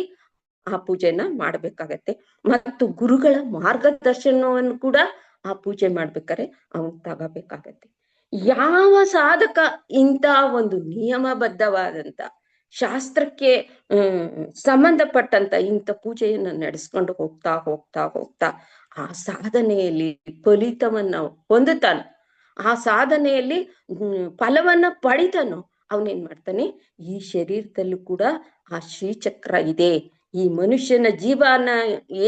ಆ ಪೂಜೆನ ಮಾಡ್ಬೇಕಾಗತ್ತೆ. ಮತ್ತು ಗುರುಗಳ ಮಾರ್ಗದರ್ಶನವನ್ನು ಕೂಡ ಆ ಪೂಜೆ ಮಾಡ್ಬೇಕಾರೆ ಅವನ್ ತಗೋಬೇಕಾಗತ್ತೆ. ಯಾವ ಸಾಧಕ ಇಂಥ ಒಂದು ನಿಯಮಬದ್ಧವಾದಂತ ಶಾಸ್ತ್ರಕ್ಕೆ ಸಂಬಂಧಪಟ್ಟಂತ ಇಂಥ ಪೂಜೆಯನ್ನ ನಡೆಸ್ಕೊಂಡು ಹೋಗ್ತಾ ಹೋಗ್ತಾ ಹೋಗ್ತಾ ಆ ಸಾಧನೆಯಲ್ಲಿ ಫಲಿತವನ್ನ ಹೊಂದುತ್ತಾನೋ, ಆ ಸಾಧನೆಯಲ್ಲಿ ಫಲವನ್ನ ಪಡಿತಾನೋ, ಅವನೇನ್ ಮಾಡ್ತಾನೆ, ಈ ಶರೀರದಲ್ಲೂ ಕೂಡ ಆ ಶ್ರೀಚಕ್ರ ಇದೆ, ಈ ಮನುಷ್ಯನ ಜೀವನ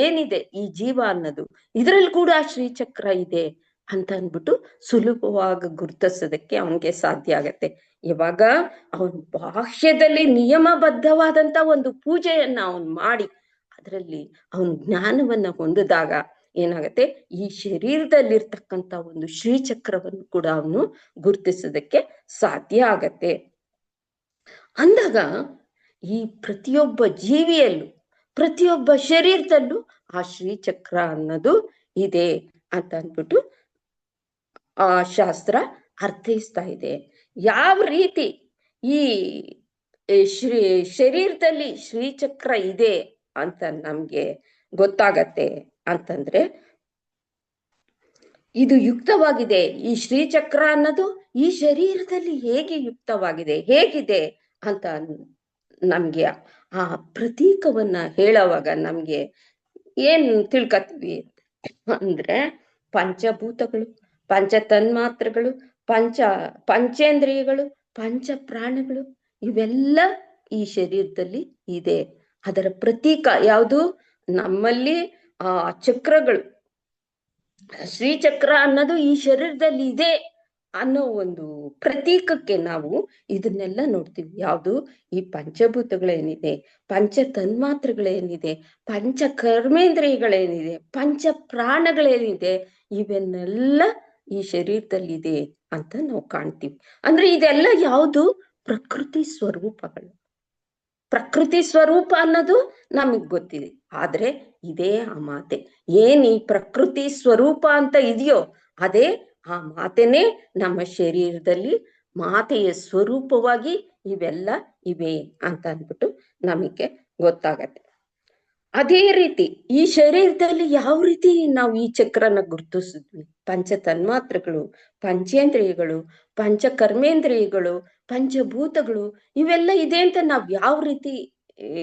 ಏನಿದೆ, ಈ ಜೀವ ಅನ್ನೋದು ಇದ್ರಲ್ಲಿ ಕೂಡ ಶ್ರೀಚಕ್ರ ಇದೆ ಅಂತ ಅಂದ್ಬಿಟ್ಟು ಸುಲಭವಾಗಿ ಗುರುತಿಸೋದಕ್ಕೆ ಅವನಿಗೆ ಸಾಧ್ಯ ಆಗತ್ತೆ. ಇವಾಗ ಅವನ್ ಬಾಹ್ಯದಲ್ಲಿ ನಿಯಮಬದ್ಧವಾದಂತ ಒಂದು ಪೂಜೆಯನ್ನ ಅವನ್ ಮಾಡಿ ಅದರಲ್ಲಿ ಅವನ್ ಜ್ಞಾನವನ್ನ ಹೊಂದಿದಾಗ ಏನಾಗತ್ತೆ, ಈ ಶರೀರದಲ್ಲಿರ್ತಕ್ಕಂಥ ಒಂದು ಶ್ರೀಚಕ್ರವನ್ನು ಕೂಡ ಅವನು ಗುರುತಿಸೋದಕ್ಕೆ ಸಾಧ್ಯ ಆಗತ್ತೆ. ಅಂದಾಗ ಈ ಪ್ರತಿಯೊಬ್ಬ ಜೀವಿಯಲ್ಲೂ ಪ್ರತಿಯೊಬ್ಬ ಶರೀರದಲ್ಲೂ ಆ ಶ್ರೀಚಕ್ರ ಅನ್ನೋದು ಇದೆ ಅಂತ ಅಂದ್ಬಿಟ್ಟು ಆ ಶಾಸ್ತ್ರ ಅರ್ಥೈಸ್ತಾ ಇದೆ. ಯಾವ ರೀತಿ ಈ ಶರೀರದಲ್ಲಿ ಶ್ರೀಚಕ್ರ ಇದೆ ಅಂತ ನಮ್ಗೆ ಗೊತ್ತಾಗತ್ತೆ ಅಂತಂದ್ರೆ, ಇದು ಯುಕ್ತವಾಗಿದೆ, ಈ ಶ್ರೀಚಕ್ರ ಅನ್ನೋದು ಈ ಶರೀರದಲ್ಲಿ ಹೇಗೆ ಯುಕ್ತವಾಗಿದೆ, ಹೇಗಿದೆ ಅಂತ ನಮ್ಗೆ ಆ ಪ್ರತೀಕವನ್ನ ಹೇಳುವಾಗ ನಮ್ಗೆ ಏನ್ ತಿಳ್ಕತ್ತೀವಿ ಅಂದ್ರೆ, ಪಂಚಭೂತಗಳು, ಪಂಚ ತನ್ಮಾತ್ರಗಳು, ಪಂಚೇಂದ್ರಿಯಗಳು, ಪಂಚ ಪ್ರಾಣಗಳು ಇವೆಲ್ಲ ಈ ಶರೀರದಲ್ಲಿ ಇದೆ. ಅದರ ಪ್ರತೀಕ ಯಾವುದು? ನಮ್ಮಲ್ಲಿ ಆ ಚಕ್ರಗಳು, ಶ್ರೀಚಕ್ರ ಅನ್ನೋದು ಈ ಶರೀರದಲ್ಲಿ ಇದೆ ಅನ್ನೋ ಒಂದು ಪ್ರತೀಕಕ್ಕೆ ನಾವು ಇದನ್ನೆಲ್ಲ ನೋಡ್ತೀವಿ. ಯಾವುದು? ಈ ಪಂಚಭೂತಗಳೇನಿದೆ, ಪಂಚ ತನ್ಮಾತ್ರಗಳೇನಿದೆ, ಪಂಚ ಕರ್ಮೇಂದ್ರಿಯಗಳೇನಿದೆ, ಪಂಚ ಪ್ರಾಣಗಳೇನಿದೆ, ಇವನ್ನೆಲ್ಲ ಈ ಶರೀರದಲ್ಲಿದೆ ಅಂತ ನಾವು ಕಾಣ್ತೀವಿ. ಅಂದ್ರೆ ಇದೆಲ್ಲ ಯಾವುದು? ಪ್ರಕೃತಿ ಸ್ವರೂಪಗಳು. ಪ್ರಕೃತಿ ಸ್ವರೂಪ ಅನ್ನೋದು ನಮಗ್ ಗೊತ್ತಿದೆ. ಆದ್ರೆ ಇದೇ ಆ ಮಾತೆ ಏನ್ ಈ ಪ್ರಕೃತಿ ಸ್ವರೂಪ ಅಂತ ಇದೆಯೋ ಅದೇ ಆ ಮಾತೆನೇ ನಮ್ಮ ಶರೀರದಲ್ಲಿ ಮಾತೆಯ ಸ್ವರೂಪವಾಗಿ ಇವೆಲ್ಲ ಇವೆ ಅಂತ ಅಂದ್ಬಿಟ್ಟು ನಮಗೆ ಗೊತ್ತಾಗತ್ತೆ. ಅದೇ ರೀತಿ ಈ ಶರೀರದಲ್ಲಿ ಯಾವ ರೀತಿ ನಾವು ಈ ಚಕ್ರನ ಗುರುತಿಸಿದ್ವಿ? ಪಂಚ ತನ್ಮಾತ್ರಗಳು, ಪಂಚೇಂದ್ರಿಯಗಳು, ಪಂಚ ಕರ್ಮೇಂದ್ರಿಯಗಳು, ಪಂಚಭೂತಗಳು ಇವೆಲ್ಲ ಇದೆ ಅಂತ ನಾವ್ ಯಾವ ರೀತಿ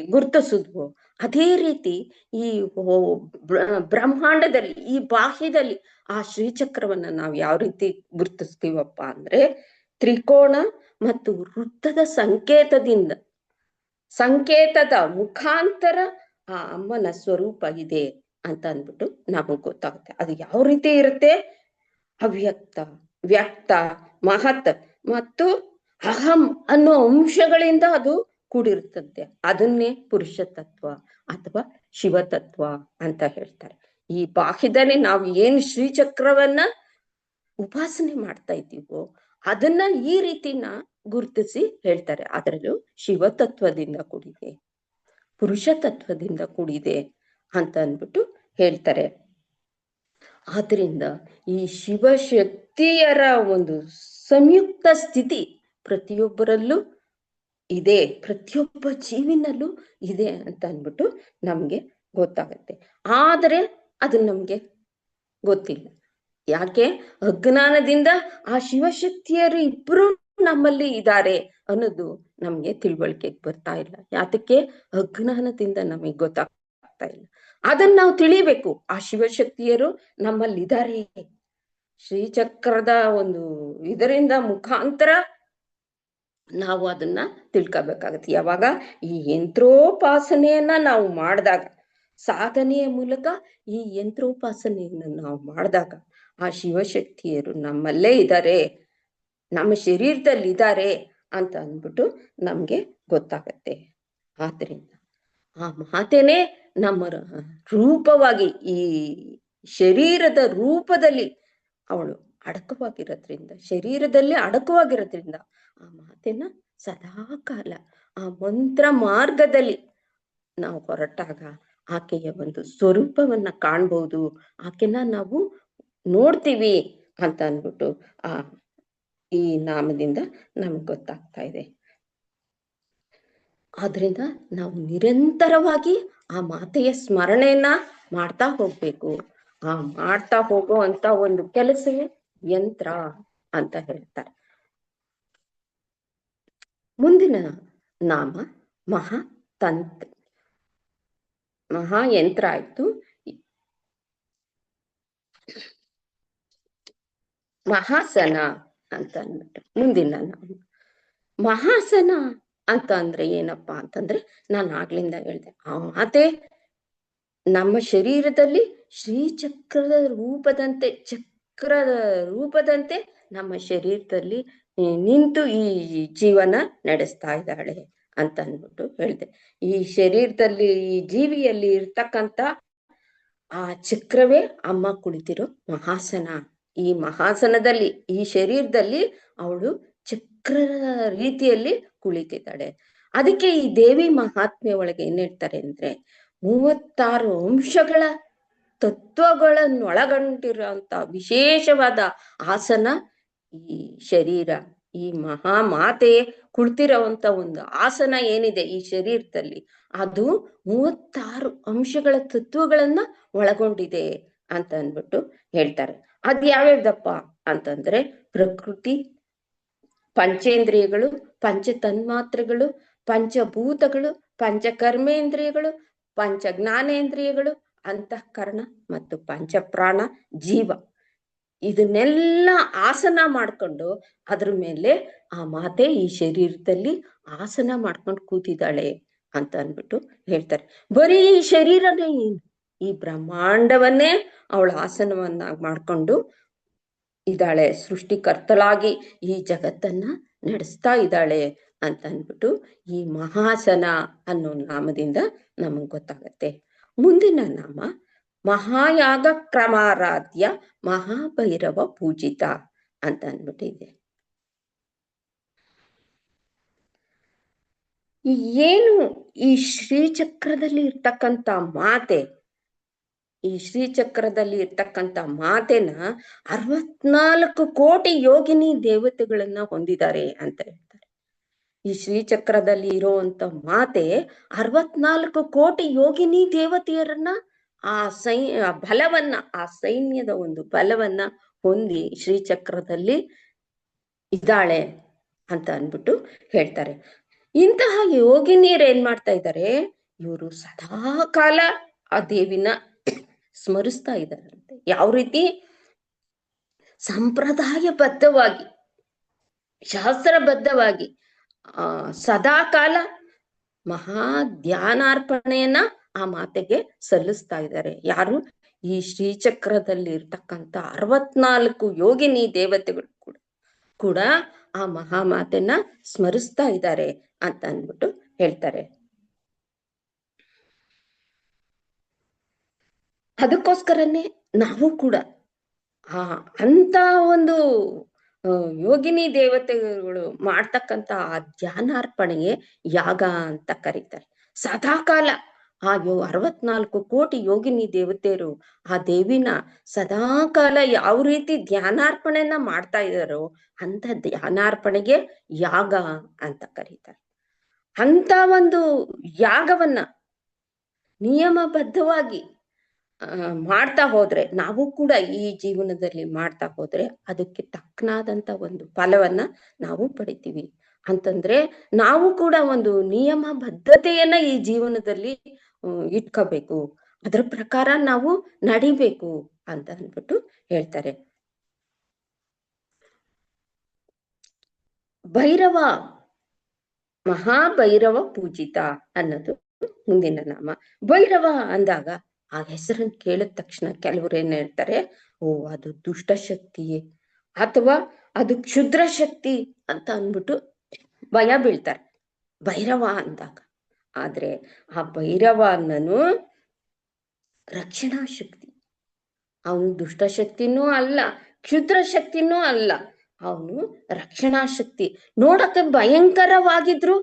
ಗುರುತಿಸಿದ್ವೋ ಅದೇ ರೀತಿ ಈ ಬ್ರಹ್ಮಾಂಡದಲ್ಲಿ, ಈ ಬಾಹ್ಯದಲ್ಲಿ ಆ ಶ್ರೀಚಕ್ರವನ್ನ ನಾವು ಯಾವ ರೀತಿ ಗುರುತಿಸ್ತೀವಪ್ಪ ಅಂದ್ರೆ, ತ್ರಿಕೋಣ ಮತ್ತು ವೃತ್ತದ ಸಂಕೇತದ ಮುಖಾಂತರ ಆ ಅಮ್ಮನ ಸ್ವರೂಪ ಇದೆ ಅಂತ ಅಂದ್ಬಿಟ್ಟು ನಮಗ್ ಗೊತ್ತಾಗುತ್ತೆ. ಅದು ಯಾವ ರೀತಿ ಇರುತ್ತೆ? ಅವ್ಯಕ್ತ, ವ್ಯಕ್ತ, ಮಹತ್ ಮತ್ತು ಅಹಂ ಅನ್ನೋ ಅಂಶಗಳಿಂದ ಅದು ಕೂಡಿರುತ್ತಂತೆ. ಅದನ್ನೇ ಪುರುಷ ತತ್ವ ಅಥವಾ ಶಿವತತ್ವ ಅಂತ ಹೇಳ್ತಾರೆ. ಈ ಬಾಹ್ಯದಲ್ಲಿ ನಾವು ಏನು ಶ್ರೀಚಕ್ರವನ್ನ ಉಪಾಸನೆ ಮಾಡ್ತಾ ಇದ್ದೀವೋ ಅದನ್ನ ಈ ರೀತಿನ ಗುರುತಿಸಿ ಹೇಳ್ತಾರೆ. ಅದರಲ್ಲೂ ಶಿವತತ್ವದಿಂದ ಕೂಡಿದೆ, ಪುರುಷ ತತ್ವದಿಂದ ಕೂಡಿದೆ ಅಂತ ಅಂದ್ಬಿಟ್ಟು ಹೇಳ್ತಾರೆ. ಆದ್ರಿಂದ ಈ ಶಿವಶಕ್ತಿಯರ ಒಂದು ಸಂಯುಕ್ತ ಸ್ಥಿತಿ ಪ್ರತಿಯೊಬ್ಬರಲ್ಲೂ ಇದೆ, ಪ್ರತಿಯೊಬ್ಬ ಜೀವಿನಲ್ಲೂ ಇದೆ ಅಂತ ಅಂದ್ಬಿಟ್ಟು ನಮ್ಗೆ ಗೊತ್ತಾಗತ್ತೆ. ಆದರೆ ಅದು ನಮ್ಗೆ ಗೊತ್ತಿಲ್ಲ. ಯಾಕೆ? ಅಜ್ಞಾನದಿಂದ ಆ ಶಿವಶಕ್ತಿಯರು ಇಬ್ರು ನಮ್ಮಲ್ಲಿ ಇದ್ದಾರೆ ಅನ್ನೋದು ನಮ್ಗೆ ತಿಳುವಳಿಕೆಗೆ ಬರ್ತಾ ಇಲ್ಲ. ಯಾತಕ್ಕೆ? ಅಜ್ಞಾನದಿಂದ ನಮಗೆ ಗೊತ್ತಾಗ್ತಾ ಇಲ್ಲ. ಅದನ್ನ ನಾವು ತಿಳಿಬೇಕು. ಆ ಶಿವಶಕ್ತಿಯರು ನಮ್ಮಲ್ಲಿ ಇದ್ದಾರೆ. ಶ್ರೀಚಕ್ರದ ಒಂದು ಇದರಿಂದ ಮುಖಾಂತರ ನಾವು ಅದನ್ನ ತಿಳ್ಕೋಬೇಕಾಗತ್ತೆ. ಯಾವಾಗ ಈ ಯಂತ್ರೋಪಾಸನೆಯನ್ನ ನಾವು ಮಾಡಿದಾಗ, ಸಾಧನೆಯ ಮೂಲಕ ಈ ಯಂತ್ರೋಪಾಸನೆಯನ್ನು ನಾವು ಮಾಡಿದಾಗ ಆ ಶಿವಶಕ್ತಿಯರು ನಮ್ಮಲ್ಲೇ ಇದ್ದಾರೆ, ನಮ್ಮ ಶರೀರದಲ್ಲಿ ಇದ್ದಾರೆ ಅಂತ ಅಂದ್ಬಿಟ್ಟು ನಮ್ಗೆ ಗೊತ್ತಾಗತ್ತೆ. ಆದ್ರಿಂದ ಆ ಮಾತೇನೆ ನಮ್ಮ ರೂಪವಾಗಿ, ಈ ಶರೀರದ ರೂಪದಲ್ಲಿ ಅವಳು ಅಡಕವಾಗಿರೋದ್ರಿಂದ, ಶರೀರದಲ್ಲಿ ಅಡಕವಾಗಿರೋದ್ರಿಂದ ಆ ಮಾತನ್ನ ಸದಾ ಕಾಲ ಆ ಮಂತ್ರ ಮಾರ್ಗದಲ್ಲಿ ನಾವು ಹೊರಟಾಗ ಆಕೆಯ ಒಂದು ಸ್ವರೂಪವನ್ನ ಕಾಣ್ಬಹುದು, ಆಕೆನ ನಾವು ನೋಡ್ತೀವಿ ಅಂತ ಅಂದ್ಬಿಟ್ಟು ಆ ಈ ನಾಮದಿಂದ ನಮ್ಗೆ ಗೊತ್ತಾಗ್ತಾ ಇದೆ. ಆದ್ರಿಂದ ನಾವು ನಿರಂತರವಾಗಿ ಆ ಮಾತೆಯ ಸ್ಮರಣೆಯನ್ನ ಮಾಡ್ತಾ ಹೋಗ್ಬೇಕು. ಆ ಮಾಡ್ತಾ ಹೋಗೋ ಅಂತ ಒಂದು ಕೆಲಸವೇ ಯಂತ್ರ ಅಂತ ಹೇಳ್ತಾರೆ. ಮುಂದಿನ ನಾಮ ಮಹಾತಂತ್ರ. ಮಹಾಯಂತ್ರ ಆಯ್ತು. ಮಹಾಸನ ಅಂತ ಅಂದ್ಬಿಟ್ಟು ಮುಂದಿನ ನಾಮ ಮಹಾಸನ ಅಂತ ಅಂದ್ರೆ ಏನಪ್ಪಾ ಅಂತಂದ್ರೆ, ನಾನು ಆಗ್ಲಿಂದ ಹೇಳ್ದೆ, ಆ ಮಾತೆ ನಮ್ಮ ಶರೀರದಲ್ಲಿ ಶ್ರೀಚಕ್ರದ ರೂಪದಂತೆ, ಚಕ್ರದ ರೂಪದಂತೆ ನಮ್ಮ ಶರೀರದಲ್ಲಿ ನಿಂತು ಈ ಜೀವನ ನಡೆಸ್ತಾ ಇದ್ದಾಳೆ ಅಂತ ಅಂದ್ಬಿಟ್ಟು ಹೇಳ್ದೆ. ಈ ಶರೀರದಲ್ಲಿ, ಈ ಜೀವಿಯಲ್ಲಿ ಇರ್ತಕ್ಕಂಥ ಆ ಚಕ್ರವೇ ಅಮ್ಮ ಕುಳಿತಿರೋ ಮಹಾಸನ. ಈ ಮಹಾಸನದಲ್ಲಿ, ಈ ಶರೀರದಲ್ಲಿ ಅವಳು ಚಕ್ರ ರೀತಿಯಲ್ಲಿ ಕುಳಿತಿದ್ದಾಳೆ. ಅದಕ್ಕೆ ಈ ದೇವಿ ಮಹಾತ್ಮೆ ಒಳಗೆ ಏನ್ ಹೇಳ್ತಾರೆ ಅಂದ್ರೆ, 36 ಅಂಶಗಳ ತತ್ವಗಳನ್ನು ಒಳಗೊಂಡಿರುವಂತ ವಿಶೇಷವಾದ ಆಸನ ಈ ಶರೀರ. ಈ ಮಹಾಮಾತೆ ಕುಳಿತಿರೋಂತ ಒಂದು ಆಸನ ಏನಿದೆ ಈ ಶರೀರದಲ್ಲಿ, ಅದು 36 ಅಂಶಗಳ ತತ್ವಗಳನ್ನ ಒಳಗೊಂಡಿದೆ ಅಂತ ಅಂದ್ಬಿಟ್ಟು ಹೇಳ್ತಾರೆ. ಅದ್ ಯಾವ್ಯಾವ್ದಪ್ಪ ಅಂತಂದ್ರೆ, ಪ್ರಕೃತಿ, ಪಂಚೇಂದ್ರಿಯಗಳು, ಪಂಚ ತನ್ಮಾತ್ರೆಗಳು, ಪಂಚಭೂತಗಳು, ಪಂಚ ಕರ್ಮೇಂದ್ರಿಯಗಳು, ಪಂಚ ಜ್ಞಾನೇಂದ್ರಿಯಗಳು, ಅಂತಃಕರಣ ಮತ್ತು ಪಂಚಪ್ರಾಣ, ಜೀವ. ಇದನ್ನೆಲ್ಲ ಆಸನ ಮಾಡ್ಕೊಂಡು ಅದ್ರ ಮೇಲೆ ಆ ಮಾತೆ ಈ ಶರೀರದಲ್ಲಿ ಆಸನ ಮಾಡ್ಕೊಂಡು ಕೂತಿದ್ದಾಳೆ ಅಂತ ಅಂದ್ಬಿಟ್ಟು ಹೇಳ್ತಾರೆ. ಬರೀ ಈ ಶರೀರನೇ ಏನು, ಈ ಬ್ರಹ್ಮಾಂಡವನ್ನೇ ಅವಳ ಆಸನವನ್ನ ಮಾಡ್ಕೊಂಡು ಇದ್ದಾಳೆ, ಸೃಷ್ಟಿಕರ್ತಳಾಗಿ ಈ ಜಗತ್ತನ್ನ ನಡೆಸ್ತಾ ಇದ್ದಾಳೆ ಅಂತ ಅಂದ್ಬಿಟ್ಟು ಈ ಮಹಾಸನ ಅನ್ನೋ ನಾಮದಿಂದ ನಮಗ್ ಗೊತ್ತಾಗತ್ತೆ. ಮುಂದಿನ ನಾಮ ಮಹಾಯಾಗ ಕ್ರಮಾರಾಧ್ಯ ಮಹಾಭೈರವ ಪೂಜಿತ ಅಂತ ಅಂದ್ಬಿಟ್ಟಿದೆ. ಏನು ಈ ಶ್ರೀಚಕ್ರದಲ್ಲಿ ಇರ್ತಕ್ಕಂಥ ಮಾತೆ, ಈ ಶ್ರೀಚಕ್ರದಲ್ಲಿ ಇರ್ತಕ್ಕಂಥ ಮಾತೆನ 64 ಕೋಟಿ ಯೋಗಿನಿ ದೇವತೆಗಳನ್ನ ಹೊಂದಿದ್ದಾರೆ ಅಂತ ಹೇಳ್ತಾರೆ. ಈ ಶ್ರೀಚಕ್ರದಲ್ಲಿ ಇರುವಂತ ಮಾತೆ 64 ಕೋಟಿ ಯೋಗಿನಿ ದೇವತೆಯರನ್ನ ಆ ಬಲವನ್ನ, ಆ ಸೈನ್ಯದ ಒಂದು ಬಲವನ್ನ ಹೊಂದಿ ಶ್ರೀಚಕ್ರದಲ್ಲಿ ಇದ್ದಾಳೆ ಅಂತ ಅಂದ್ಬಿಟ್ಟು ಹೇಳ್ತಾರೆ. ಇಂತಹ ಯೋಗಿನಿಯರು ಏನ್ ಮಾಡ್ತಾ ಇದ್ದಾರೆ, ಇವರು ಸದಾ ಕಾಲ ಆ ದೇವಿನ ಸ್ಮರಿಸ್ತಾ ಇದ್ದಾರಂತೆ. ಯಾವ ರೀತಿ? ಸಂಪ್ರದಾಯಬದ್ಧವಾಗಿ, ಶಾಸ್ತ್ರಬದ್ಧವಾಗಿ ಸದಾ ಕಾಲ ಮಹಾ ಧ್ಯಾನಾರ್ಪಣೆಯನ್ನ ಆ ಮಾತೆಗೆ ಸಲ್ಲಿಸ್ತಾ ಇದ್ದಾರೆ. ಯಾರು? ಈ ಶ್ರೀಚಕ್ರದಲ್ಲಿ ಇರ್ತಕ್ಕಂಥ 64 ಯೋಗಿನಿ ದೇವತೆಗಳು ಕೂಡ ಆ ಮಹಾಮಾತೆನ ಸ್ಮರಿಸ್ತಾ ಇದ್ದಾರೆ ಅಂತ ಅಂದ್ಬಿಟ್ಟು ಹೇಳ್ತಾರೆ. ಅದಕ್ಕೋಸ್ಕರನೇ ನಾವು ಕೂಡ ಅಂತ ಒಂದು ಯೋಗಿನಿ ದೇವತೆಗಳು ಮಾಡ್ತಕ್ಕಂಥ ಆ ಧ್ಯಾನಾರ್ಪಣೆಗೆ ಯಾಗ ಅಂತ ಕರೀತಾರೆ. ಸದಾಕಾಲ ಆ 64 ಕೋಟಿ ಯೋಗಿನಿ ದೇವತೆಯರು ಆ ದೇವಿನ ಸದಾಕಾಲ ಯಾವ ರೀತಿ ಧ್ಯಾನಾರ್ಪಣೆನ ಮಾಡ್ತಾ ಇದ್ದಾರೋ ಅಂತ ಧ್ಯಾನಾರ್ಪಣೆಗೆ ಯಾಗ ಅಂತ ಕರೀತಾರೆ. ಅಂತ ಒಂದು ಯಾಗವನ್ನ ನಿಯಮಬದ್ಧವಾಗಿ ಮಾಡ್ತಾ ಹೋದ್ರೆ, ನಾವು ಕೂಡ ಈ ಜೀವನದಲ್ಲಿ ಮಾಡ್ತಾ ಹೋದ್ರೆ ಅದಕ್ಕೆ ತಕ್ಕನಾದಂತ ಒಂದು ಫಲವನ್ನ ನಾವು ಪಡಿತೀವಿ. ಅಂತಂದ್ರೆ ನಾವು ಕೂಡ ಒಂದು ನಿಯಮ ಬದ್ಧತೆಯನ್ನ ಈ ಜೀವನದಲ್ಲಿ ಇಟ್ಕೋಬೇಕು, ಅದ್ರ ಪ್ರಕಾರ ನಾವು ನಡಿಬೇಕು ಅಂತ ಅಂದ್ಬಿಟ್ಟು ಹೇಳ್ತಾರೆ. ಭೈರವ ಮಹಾಭೈರವ ಪೂಜಿತ ಅನ್ನೋದು ಮುಂದಿನ ನಾಮ. ಭೈರವ ಅಂದಾಗ ಆ ಹೆಸರನ್ನು ಕೇಳಿದ ತಕ್ಷಣ ಕೆಲವರು ಏನ್ ಹೇಳ್ತಾರೆ, ಓ ಅದು ದುಷ್ಟಶಕ್ತಿಯೇ ಅಥವಾ ಅದು ಕ್ಷುದ್ರ ಶಕ್ತಿ ಅಂತ ಅಂದ್ಬಿಟ್ಟು ಭಯ ಬೀಳ್ತಾರೆ ಭೈರವ ಅಂದಾಗ. ಆದ್ರೆ ಆ ಭೈರವ ಅನ್ನನು ರಕ್ಷಣಾ ಶಕ್ತಿ. ಅವನು ದುಷ್ಟಶಕ್ತಿನೂ ಅಲ್ಲ, ಕ್ಷುದ್ರ ಶಕ್ತಿನೂ ಅಲ್ಲ, ಅವನು ರಕ್ಷಣಾ ಶಕ್ತಿ. ನೋಡಕ್ಕೆ ಭಯಂಕರವಾಗಿದ್ರು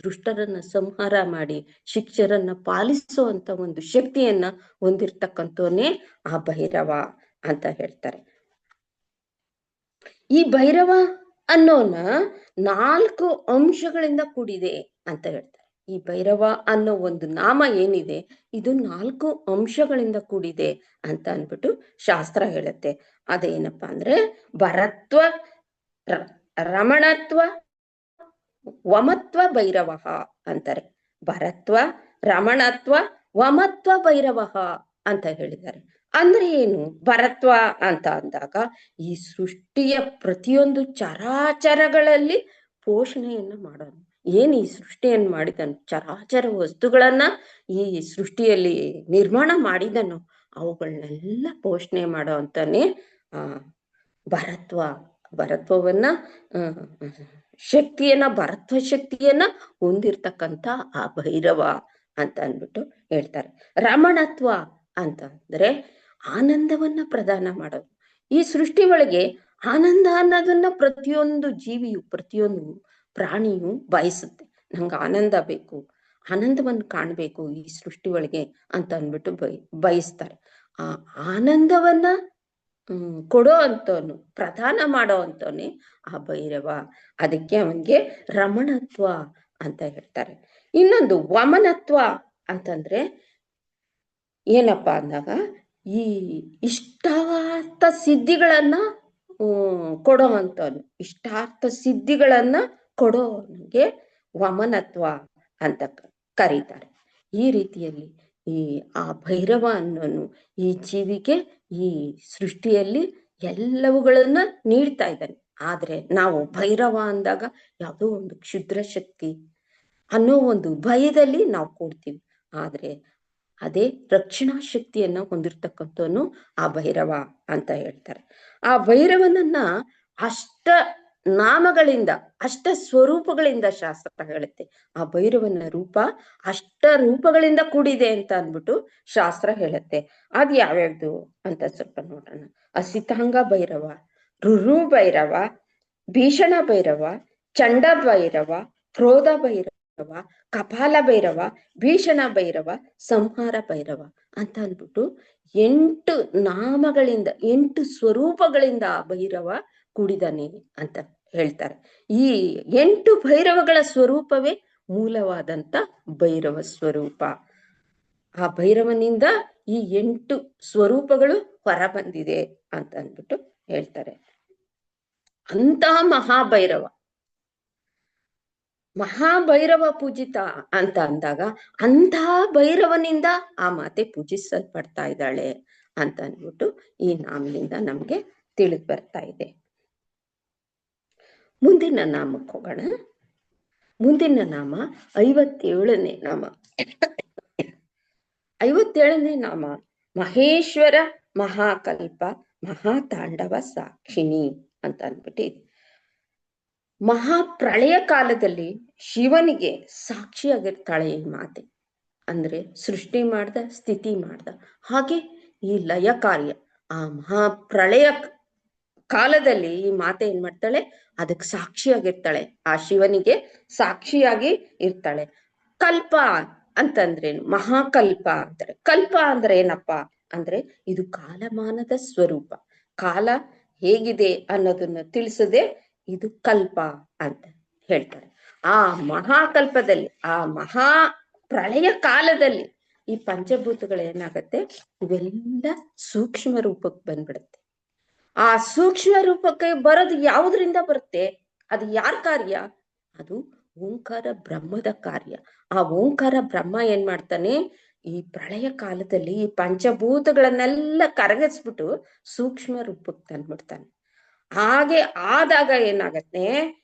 ದುಷ್ಟರನ್ನ ಸಂಹಾರ ಮಾಡಿ ಶಿಕ್ಷರನ್ನ ಪಾಲಿಸುವಂತ ಒಂದು ಶಕ್ತಿಯನ್ನ ಹೊಂದಿರ್ತಕ್ಕಂಥವನೇ ಆ ಭೈರವ ಅಂತ ಹೇಳ್ತಾರೆ. ಈ ಭೈರವ ಅನ್ನೋನ 4 ಅಂಶಗಳಿಂದ ಕೂಡಿದೆ ಅಂತ ಹೇಳ್ತಾರೆ. ಈ ಭೈರವ ಅನ್ನೋ ಒಂದು ನಾಮ ಏನಿದೆ ಇದು 4 ಅಂಶಗಳಿಂದ ಕೂಡಿದೆ ಅಂತ ಅನ್ಬಿಟ್ಟು ಶಾಸ್ತ್ರ ಹೇಳುತ್ತೆ. ಅದೇನಪ್ಪಾ ಅಂದ್ರೆ ಭರತ್ವ, ರಮಣತ್ವ, ವಮತ್ವ ಭೈರವ ಅಂತಾರೆ. ಭರತ್ವ, ರಮಣತ್ವ, ವಮತ್ವ ಭೈರವ ಅಂತ ಹೇಳಿದ್ದಾರೆ. ಅಂದ್ರೆ ಏನು ಭರತ್ವ ಅಂತ ಅಂದಾಗ ಈ ಸೃಷ್ಟಿಯ ಪ್ರತಿಯೊಂದು ಚರಾಚರಗಳಲ್ಲಿ ಪೋಷಣೆಯನ್ನ ಮಾಡೋನು. ಏನ್ ಈ ಸೃಷ್ಟಿಯನ್ನು ಮಾಡಿದನು, ಚರಾಚರ ವಸ್ತುಗಳನ್ನ ಈ ಸೃಷ್ಟಿಯಲ್ಲಿ ನಿರ್ಮಾಣ ಮಾಡಿದನು, ಅವುಗಳನ್ನೆಲ್ಲ ಪೋಷಣೆ ಮಾಡೋ ಅಂತಾನೆ ಭರತ್ವ. ಭರತ್ವವನ್ನ ಶಕ್ತಿಯನ್ನ, ಭರತ್ವ ಶಕ್ತಿಯನ್ನ ಹೊಂದಿರ್ತಕ್ಕಂಥ ಆ ಭೈರವ ಅಂತ ಅಂದ್ಬಿಟ್ಟು ಹೇಳ್ತಾರೆ. ರಮಣತ್ವ ಅಂತ ಅಂದ್ರೆ ಆನಂದವನ್ನ ಪ್ರದಾನ ಮಾಡೋದು. ಈ ಸೃಷ್ಟಿ ಒಳಗೆ ಆನಂದ ಅನ್ನೋದನ್ನ ಪ್ರತಿಯೊಂದು ಜೀವಿಯು, ಪ್ರತಿಯೊಂದು ಪ್ರಾಣಿಯು ಬಯಸುತ್ತೆ. ನಂಗೆ ಆನಂದ ಬೇಕು, ಆನಂದವನ್ನು ಕಾಣ್ಬೇಕು ಈ ಸೃಷ್ಟಿ ಒಳಗೆ ಅಂತ ಅಂದ್ಬಿಟ್ಟು ಬಯಸ್ತಾರೆ. ಆ ಆನಂದವನ್ನ ಕೊಡೋ ಅಂತವನು, ಪ್ರದಾನ ಮಾಡೋ ಅಂತವನೇ ಆ ಭೈರವ. ಅದಕ್ಕೆ ಅವನಿಗೆ ರಮಣತ್ವ ಅಂತ ಹೇಳ್ತಾರೆ. ಇನ್ನೊಂದು ವಮನತ್ವ ಅಂತಂದ್ರೆ ಏನಪ್ಪಾ ಅಂದಾಗ ಈ ಇಷ್ಟಾರ್ಥ ಸಿದ್ಧಿಗಳನ್ನ ಕೊಡೋ ಅಂತವನು, ಇಷ್ಟಾರ್ಥ ಸಿದ್ಧಿಗಳನ್ನ ಕೊಡೋನಿಗೆ ವಮನತ್ವ ಅಂತ ಕರೀತಾರೆ. ಈ ರೀತಿಯಲ್ಲಿ ಈ ಆ ಭೈರವ ಅನ್ನೋನು ಈ ಜೀವಿಗೆ ಈ ಸೃಷ್ಟಿಯಲ್ಲಿ ಎಲ್ಲವುಗಳನ್ನ ನೀಡ್ತಾ ಇದ್ದಾನೆ. ಆದ್ರೆ ನಾವು ಭೈರವ ಅಂದಾಗ ಯಾವುದೋ ಒಂದು ಕ್ಷುದ್ರ ಶಕ್ತಿ ಅನ್ನೋ ಒಂದು ಭಯದಲ್ಲಿ ನಾವು ಕೂಡ್ತೀವಿ. ಆದ್ರೆ ಅದೇ ರಕ್ಷಣಾ ಶಕ್ತಿಯನ್ನ ಹೊಂದಿರ್ತಕ್ಕಂಥವನು ಆ ಭೈರವ ಅಂತ ಹೇಳ್ತಾರೆ. ಆ ಭೈರವನನ್ನ ಅಷ್ಟ ನಾಮಗಳಿಂದ, ಅಷ್ಟ ಸ್ವರೂಪಗಳಿಂದ ಶಾಸ್ತ್ರ ಹೇಳುತ್ತೆ. ಆ ಭೈರವನ ರೂಪ ಅಷ್ಟ ರೂಪಗಳಿಂದ ಕೂಡಿದೆ ಅಂತ ಅಂದ್ಬಿಟ್ಟು ಶಾಸ್ತ್ರ ಹೇಳುತ್ತೆ. ಅದ್ ಯಾವ್ಯಾವ್ದು ಅಂತ ಸ್ವಲ್ಪ ನೋಡೋಣ. ಅಸಿತಾಂಗ ಭೈರವ, ರುರು ಭೈರವ, ಭೀಷಣ ಭೈರವ, ಚಂಡ ಭೈರವ, ಕ್ರೋಧ ಭೈರವ, ಕಪಾಲ ಭೈರವ, ಭೀಷಣ ಭೈರವ, ಸಂಹಾರ ಭೈರವ ಅಂತ ಅಂದ್ಬಿಟ್ಟು 8 ನಾಮಗಳಿಂದ, 8 ಸ್ವರೂಪಗಳಿಂದ ಆ ಭೈರವ ಕೂಡಿದಾನೆ ಅಂತ ಹೇಳ್ತಾರೆ. ಈ 8 ಭೈರವಗಳ ಸ್ವರೂಪವೇ ಮೂಲವಾದಂತ ಭೈರವ ಸ್ವರೂಪ. ಆ ಭೈರವನಿಂದ ಈ 8 ಸ್ವರೂಪಗಳು ಹೊರ ಬಂದಿದೆ ಅಂತ ಅಂದ್ಬಿಟ್ಟು ಹೇಳ್ತಾರೆ. ಅಂತಹ ಮಹಾಭೈರವ, ಮಹಾಭೈರವ ಪೂಜಿತ ಅಂತ ಅಂದಾಗ ಅಂತಹ ಭೈರವನಿಂದ ಆ ಮಾತೆ ಪೂಜಿಸಲ್ಪಡ್ತಾ ಇದ್ದಾಳೆ ಅಂತ ಅಂದ್ಬಿಟ್ಟು ಈ ನಾಮದಿಂದ ನಮ್ಗೆ ತಿಳಿದು ಬರ್ತಾ ಇದೆ. ಮುಂದಿನ ನಾಮಕ್ಕೆ ಹೋಗೋಣ. ಮುಂದಿನ ನಾಮ 57ನೇ ನಾಮ. 57ನೇ ನಾಮ ಮಹೇಶ್ವರ ಮಹಾಕಲ್ಪ ಮಹಾತಾಂಡವ ಸಾಕ್ಷಿಣಿ ಅಂತ ಅಂದ್ಬಿಟ್ಟು ಮಹಾಪ್ರಳಯ ಕಾಲದಲ್ಲಿ ಶಿವನಿಗೆ ಸಾಕ್ಷಿಯಾಗಿರ್ತಾಳೆ ಈ ಮಾತೆ. ಅಂದ್ರೆ ಸೃಷ್ಟಿ ಮಾಡ್ದ, ಸ್ಥಿತಿ ಮಾಡ್ದ, ಹಾಗೆ ಈ ಲಯ ಕಾರ್ಯ, ಆ ಮಹಾಪ್ರಳಯ ಕಾಲದಲ್ಲಿ ಈ ಮಾತೆ ಏನ್ ಮಾಡ್ತಾಳೆ, ಅದಕ್ಕೆ ಸಾಕ್ಷಿಯಾಗಿರ್ತಾಳೆ, ಆ ಶಿವನಿಗೆ ಸಾಕ್ಷಿಯಾಗಿ ಇರ್ತಾಳೆ. ಕಲ್ಪ ಅಂತಂದ್ರೇನು, ಮಹಾಕಲ್ಪ ಅಂತಾರೆ. ಕಲ್ಪ ಅಂದ್ರೆ ಏನಪ್ಪಾ ಅಂದ್ರೆ ಇದು ಕಾಲಮಾನದ ಸ್ವರೂಪ. ಕಾಲ ಹೇಗಿದೆ ಅನ್ನೋದನ್ನ ತಿಳಿಸದೆ ಇದು ಕಲ್ಪ ಅಂತ ಹೇಳ್ತಾರೆ. ಆ ಮಹಾಕಲ್ಪದಲ್ಲಿ, ಆ ಮಹಾ ಪ್ರಳಯ ಕಾಲದಲ್ಲಿ ಈ ಪಂಚಭೂತಗಳೇನಾಗತ್ತೆ, ಇವೆಲ್ಲ ಸೂಕ್ಷ್ಮ ರೂಪಕ್ಕೆ ಬಂದ್ಬಿಡುತ್ತೆ. ಆ ಸೂಕ್ಷ್ಮ ರೂಪಕ್ಕೆ ಬರೋದು ಯಾವುದರಿಂದ ಬರುತ್ತೆ, ಅದು ಯಾರ ಕಾರ್ಯ, ಅದು ಓಂಕಾರ ಬ್ರಹ್ಮದ ಕಾರ್ಯ. ಆ ಓಂಕಾರ ಬ್ರಹ್ಮ ಏನ್ ಮಾಡ್ತಾನೆ, ಈ ಪ್ರಳಯ ಕಾಲದಲ್ಲಿ ಈ ಪಂಚಭೂತಗಳನ್ನೆಲ್ಲ ಕರಗಿಸ್ಬಿಟ್ಟು ಸೂಕ್ಷ್ಮ ರೂಪಕ್ಕೆ ತಂದ್ಬಿಡ್ತಾನೆ. ಹಾಗೆ ಆದಾಗ ಏನಾಗತ್ತೆ,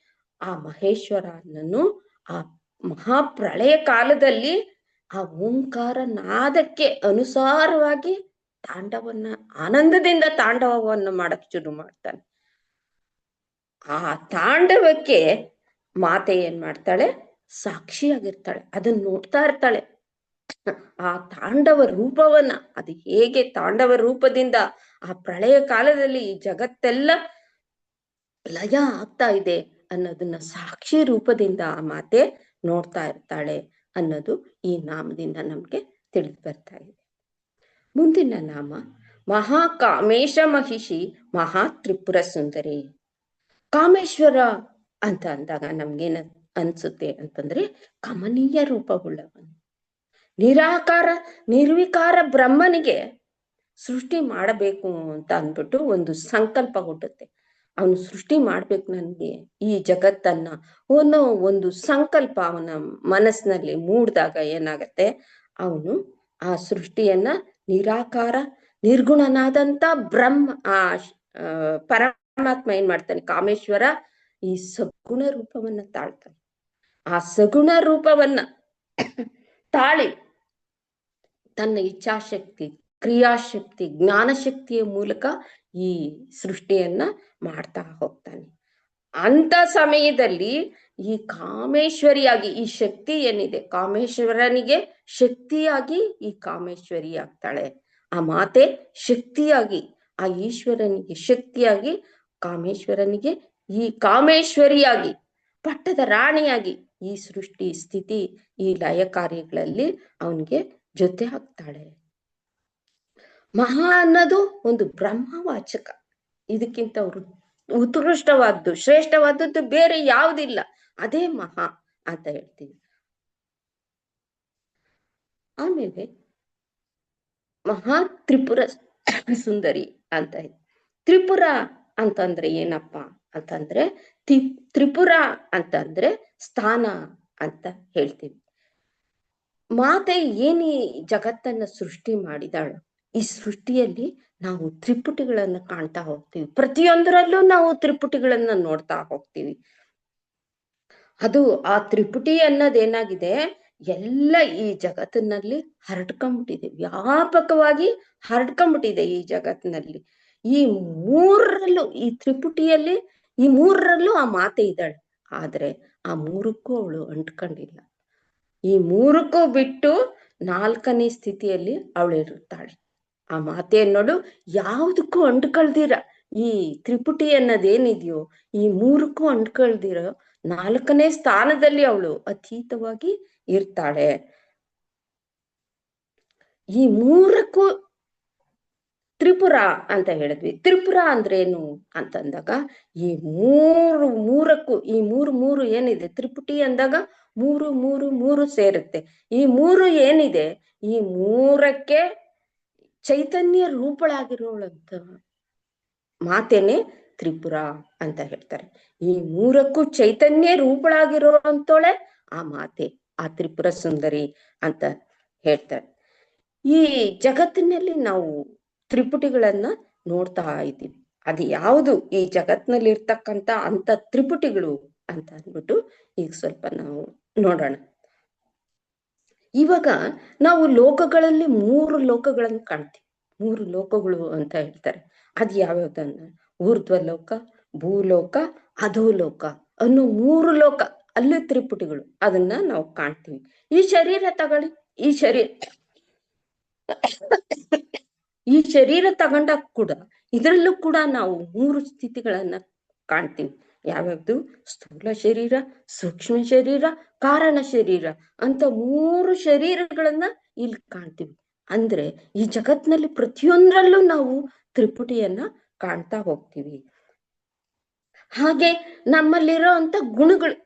ಆ ಮಹೇಶ್ವರನನ್ನು ಆ ಮಹಾಪ್ರಳಯ ಕಾಲದಲ್ಲಿ ಆ ಓಂಕಾರ ನಾದಕ್ಕೆ ಅನುಸಾರವಾಗಿ ತಾಂಡವನ್ನ ಆನಂದದಿಂದ ತಾಂಡವವನ್ನು ಮಾಡಕ್ ಶುರು ಮಾಡ್ತಾನೆ. ಆ ತಾಂಡವಕ್ಕೆ ಮಾತೆ ಏನ್ ಮಾಡ್ತಾಳೆ, ಸಾಕ್ಷಿಯಾಗಿರ್ತಾಳೆ, ಅದನ್ನ ನೋಡ್ತಾ ಇರ್ತಾಳೆ. ಆ ತಾಂಡವ ರೂಪವನ್ನ, ಅದು ಹೇಗೆ ತಾಂಡವ ರೂಪದಿಂದ ಆ ಪ್ರಳಯ ಕಾಲದಲ್ಲಿ ಈ ಜಗತ್ತೆಲ್ಲ ಲಯ ಆಗ್ತಾ ಇದೆ ಅನ್ನೋದನ್ನ ಸಾಕ್ಷಿ ರೂಪದಿಂದ ಆ ಮಾತೆ ನೋಡ್ತಾ ಇರ್ತಾಳೆ ಅನ್ನೋದು ಈ ನಾಮದಿಂದ ನಮ್ಗೆ ತಿಳಿದು ಬರ್ತಾ ಇದೆ. ಮುಂದಿನ ನಾಮ ಮಹಾಕಾಮೇಶ ಮಹಿಷಿ ಮಹಾ ತ್ರಿಪುರ ಸುಂದರಿ. ಕಾಮೇಶ್ವರ ಅಂತ ಅಂದಾಗ ನಮ್ಗೇನ ಅನ್ಸುತ್ತೆ ಅಂತಂದ್ರೆ ಕಮನೀಯ ರೂಪವುಳ್ಳವನು, ನಿರಾಕಾರ ನಿರ್ವಿಕಾರ ಬ್ರಹ್ಮನಿಗೆ ಸೃಷ್ಟಿ ಮಾಡಬೇಕು ಅಂತ ಅಂದ್ಬಿಟ್ಟು ಒಂದು ಸಂಕಲ್ಪ ಹುಟ್ಟುತ್ತೆ. ಅವನು ಸೃಷ್ಟಿ ಮಾಡ್ಬೇಕು, ನನ್ಗೆ ಈ ಜಗತ್ತನ್ನ ಅನ್ನೋ ಒಂದು ಸಂಕಲ್ಪ ಅವನ ಮನಸ್ಸಿನಲ್ಲಿ ಮೂಡ್ದಾಗ ಏನಾಗತ್ತೆ, ಅವನು ಆ ಸೃಷ್ಟಿಯನ್ನ ನಿರಾಕಾರ ನಿರ್ಗುಣನಾದಂತ ಬ್ರಹ್ಮ ಆ ಪರಮಾತ್ಮ ಏನ್ ಮಾಡ್ತಾನೆ, ಕಾಮೇಶ್ವರ ಈ ಸಗುಣ ರೂಪವನ್ನ ತಾಳ್ತಾನೆ. ಆ ಸಗುಣ ರೂಪವನ್ನ ತಾಳಿ ತನ್ನ ಇಚ್ಛಾಶಕ್ತಿ, ಕ್ರಿಯಾಶಕ್ತಿ, ಜ್ಞಾನಶಕ್ತಿಯ ಮೂಲಕ ಈ ಸೃಷ್ಟಿಯನ್ನ ಮಾಡ್ತಾ ಹೋಗ್ತಾನೆ. ಅಂತ ಸಮಯದಲ್ಲಿ ಈ ಕಾಮೇಶ್ವರಿಯಾಗಿ ಈ ಶಕ್ತಿ ಏನಿದೆ, ಕಾಮೇಶ್ವರನಿಗೆ ಶಕ್ತಿಯಾಗಿ ಈ ಕಾಮೇಶ್ವರಿ ಆಗ್ತಾಳೆ. ಆ ಮಾತೆ ಶಕ್ತಿಯಾಗಿ ಆ ಈಶ್ವರನಿಗೆ ಶಕ್ತಿಯಾಗಿ ಕಾಮೇಶ್ವರನಿಗೆ ಈ ಕಾಮೇಶ್ವರಿಯಾಗಿ ಪಟ್ಟದ ರಾಣಿಯಾಗಿ ಈ ಸೃಷ್ಟಿ ಸ್ಥಿತಿ ಈ ಲಯ ಕಾರ್ಯಗಳಲ್ಲಿ ಅವನಿಗೆ ಜೊತೆ ಆಗ್ತಾಳೆ. ಮಹಾ ಅನ್ನೋದು ಒಂದು ಬ್ರಹ್ಮವಾಚಕ, ಇದಕ್ಕಿಂತ ಉತ್ಕೃಷ್ಟವಾದ್ದು ಶ್ರೇಷ್ಠವಾದದ್ದು ಬೇರೆ ಯಾವುದಿಲ್ಲ, ಅದೇ ಮಹಾ ಅಂತ ಹೇಳ್ತೀವಿ. ಆಮೇಲೆ ಮಹಾ ತ್ರಿಪುರ ಸುಂದರಿ ಅಂತ ಇದೆ. ತ್ರಿಪುರ ಅಂತಂದ್ರೆ ಏನಪ್ಪಾ ಅಂತಂದ್ರೆ ತ್ರಿಪುರ ಅಂತಂದ್ರೆ ಸ್ಥಾನ ಅಂತ ಹೇಳ್ತೀವಿ. ಮಾತೆ ಏನಿ ಜಗತ್ತನ್ನ ಸೃಷ್ಟಿ ಮಾಡಿದಾಳು, ಈ ಸೃಷ್ಟಿಯಲ್ಲಿ ನಾವು ತ್ರಿಪುಟಿಗಳನ್ನ ಕಾಣ್ತಾ ಹೋಗ್ತೀವಿ, ಪ್ರತಿಯೊಂದರಲ್ಲೂ ನಾವು ತ್ರಿಪುಟಿಗಳನ್ನ ನೋಡ್ತಾ ಹೋಗ್ತೀವಿ. ಅದು ಆ ತ್ರಿಪುಟಿ ಅನ್ನೋದೇನಾಗಿದೆ, ಎಲ್ಲ ಈ ಜಗತ್ತಿನಲ್ಲಿ ಹರಡ್ಕೊಂಡ್ಬಿಟ್ಟಿದೆ, ವ್ಯಾಪಕವಾಗಿ ಹರಡ್ಕೊಂಡ್ಬಿಟ್ಟಿದೆ ಈ ಜಗತ್ತಿನಲ್ಲಿ. ಈ ಮೂರರಲ್ಲೂ ಈ ತ್ರಿಪುಟಿಯಲ್ಲಿ ಈ ಮೂರರಲ್ಲೂ ಆ ಮಾತೆ ಇದ್ದಾಳೆ, ಆದ್ರೆ ಆ ಮೂರಕ್ಕೂ ಅವಳು ಅಂಟ್ಕೊಂಡಿಲ್ಲ. ಈ ಮೂರಕ್ಕೂ ಬಿಟ್ಟು ನಾಲ್ಕನೇ ಸ್ಥಿತಿಯಲ್ಲಿ ಅವಳು ಇರುತ್ತಾಳೆ. ಆ ಮಾತೆ ಅನ್ನೋಳು ಯಾವುದಕ್ಕೂ ಅಂಟ್ಕೊಳ್ದಿರ, ಈ ತ್ರಿಪುಟಿ ಅನ್ನೋದೇನಿದೆಯೋ ಈ ಮೂರಕ್ಕೂ ಅಂಟ್ಕೊಳ್ದಿರ ನಾಲ್ಕನೇ ಸ್ಥಾನದಲ್ಲಿ ಅವಳು ಅತೀತವಾಗಿ ಇರ್ತಾಳೆ. ಈ ಮೂರಕ್ಕೂ ತ್ರಿಪುರ ಅಂತ ಹೇಳಿದ್ವಿ. ತ್ರಿಪುರ ಅಂದ್ರೇನು ಅಂತಂದಾಗ ಈ ಮೂರಕ್ಕೂ ಈ ಮೂರು ಏನಿದೆ, ತ್ರಿಪುಟಿ ಅಂದಾಗ ಮೂರು ಸೇರುತ್ತೆ. ಈ ಮೂರು ಏನಿದೆ, ಈ ಮೂರಕ್ಕೆ ಚೈತನ್ಯ ರೂಪಳಾಗಿರೋಳಂತ ಮಾತೇನೆ ತ್ರಿಪುರ ಅಂತ ಹೇಳ್ತಾರೆ. ಈ ಮೂರಕ್ಕೂ ಚೈತನ್ಯ ರೂಪಳಾಗಿರೋಂತೋಳೆ ಆ ಮಾತೆ, ಆ ತ್ರಿಪುರ ಸುಂದರಿ ಅಂತ ಹೇಳ್ತಾರೆ. ಈ ಜಗತ್ತಿನಲ್ಲಿ ನಾವು ತ್ರಿಪುಟಿಗಳನ್ನ ನೋಡ್ತಾ ಇದ್ದೀವಿ. ಅದು ಯಾವುದು ಈ ಜಗತ್ತಿನಲ್ಲಿ ಇರ್ತಕ್ಕಂಥ ಅಂತ ತ್ರಿಪುಟಿಗಳು ಅಂತ ಅಂದ್ಬಿಟ್ಟು ಈಗ ಸ್ವಲ್ಪ ನಾವು ನೋಡೋಣ. ಇವಾಗ ನಾವು ಲೋಕಗಳಲ್ಲಿ 3 ಲೋಕಗಳನ್ನು ಕಾಣ್ತೀವಿ. 3 ಲೋಕಗಳು ಅಂತ ಹೇಳ್ತಾರೆ. ಅದು ಯಾವ್ಯಾವ್ದನ್ನ, ಊರ್ಧ್ವಲೋಕ, ಭೂಲೋಕ, ಅಧೋಲೋಕ ಅನ್ನೋ 3 ಲೋಕ, ಅಲ್ಲಿ ತ್ರಿಪುಟಿಗಳು, ಅದನ್ನ ನಾವು ಕಾಣ್ತೀವಿ. ಈ ಶರೀರ ತಗೊಳ್ಳಿ, ಈ ಶರೀರ ತಗೊಂಡಾಗ ಕೂಡ ಇದರಲ್ಲೂ ಕೂಡ ನಾವು 3 ಸ್ಥಿತಿಗಳನ್ನ ಕಾಣ್ತೀವಿ. ಯಾವ್ಯಾವ್ದು, ಸ್ಥೂಲ ಶರೀರ, ಸೂಕ್ಷ್ಮ ಶರೀರ, ಕಾರಣ ಶರೀರ ಅಂತ 3 ಶರೀರಗಳನ್ನ ಇಲ್ಲಿ ಕಾಣ್ತೀವಿ. ಅಂದ್ರೆ ಈ ಜಗತ್ನಲ್ಲಿ ಪ್ರತಿಯೊಂದರಲ್ಲೂ ನಾವು ತ್ರಿಪುಟಿಯನ್ನ ಕಾಣ್ತಾ ಹೋಗ್ತೀವಿ. ಹಾಗೆ ನಮ್ಮಲ್ಲಿರೋ ಅಂತ ಗುಣಗಳು,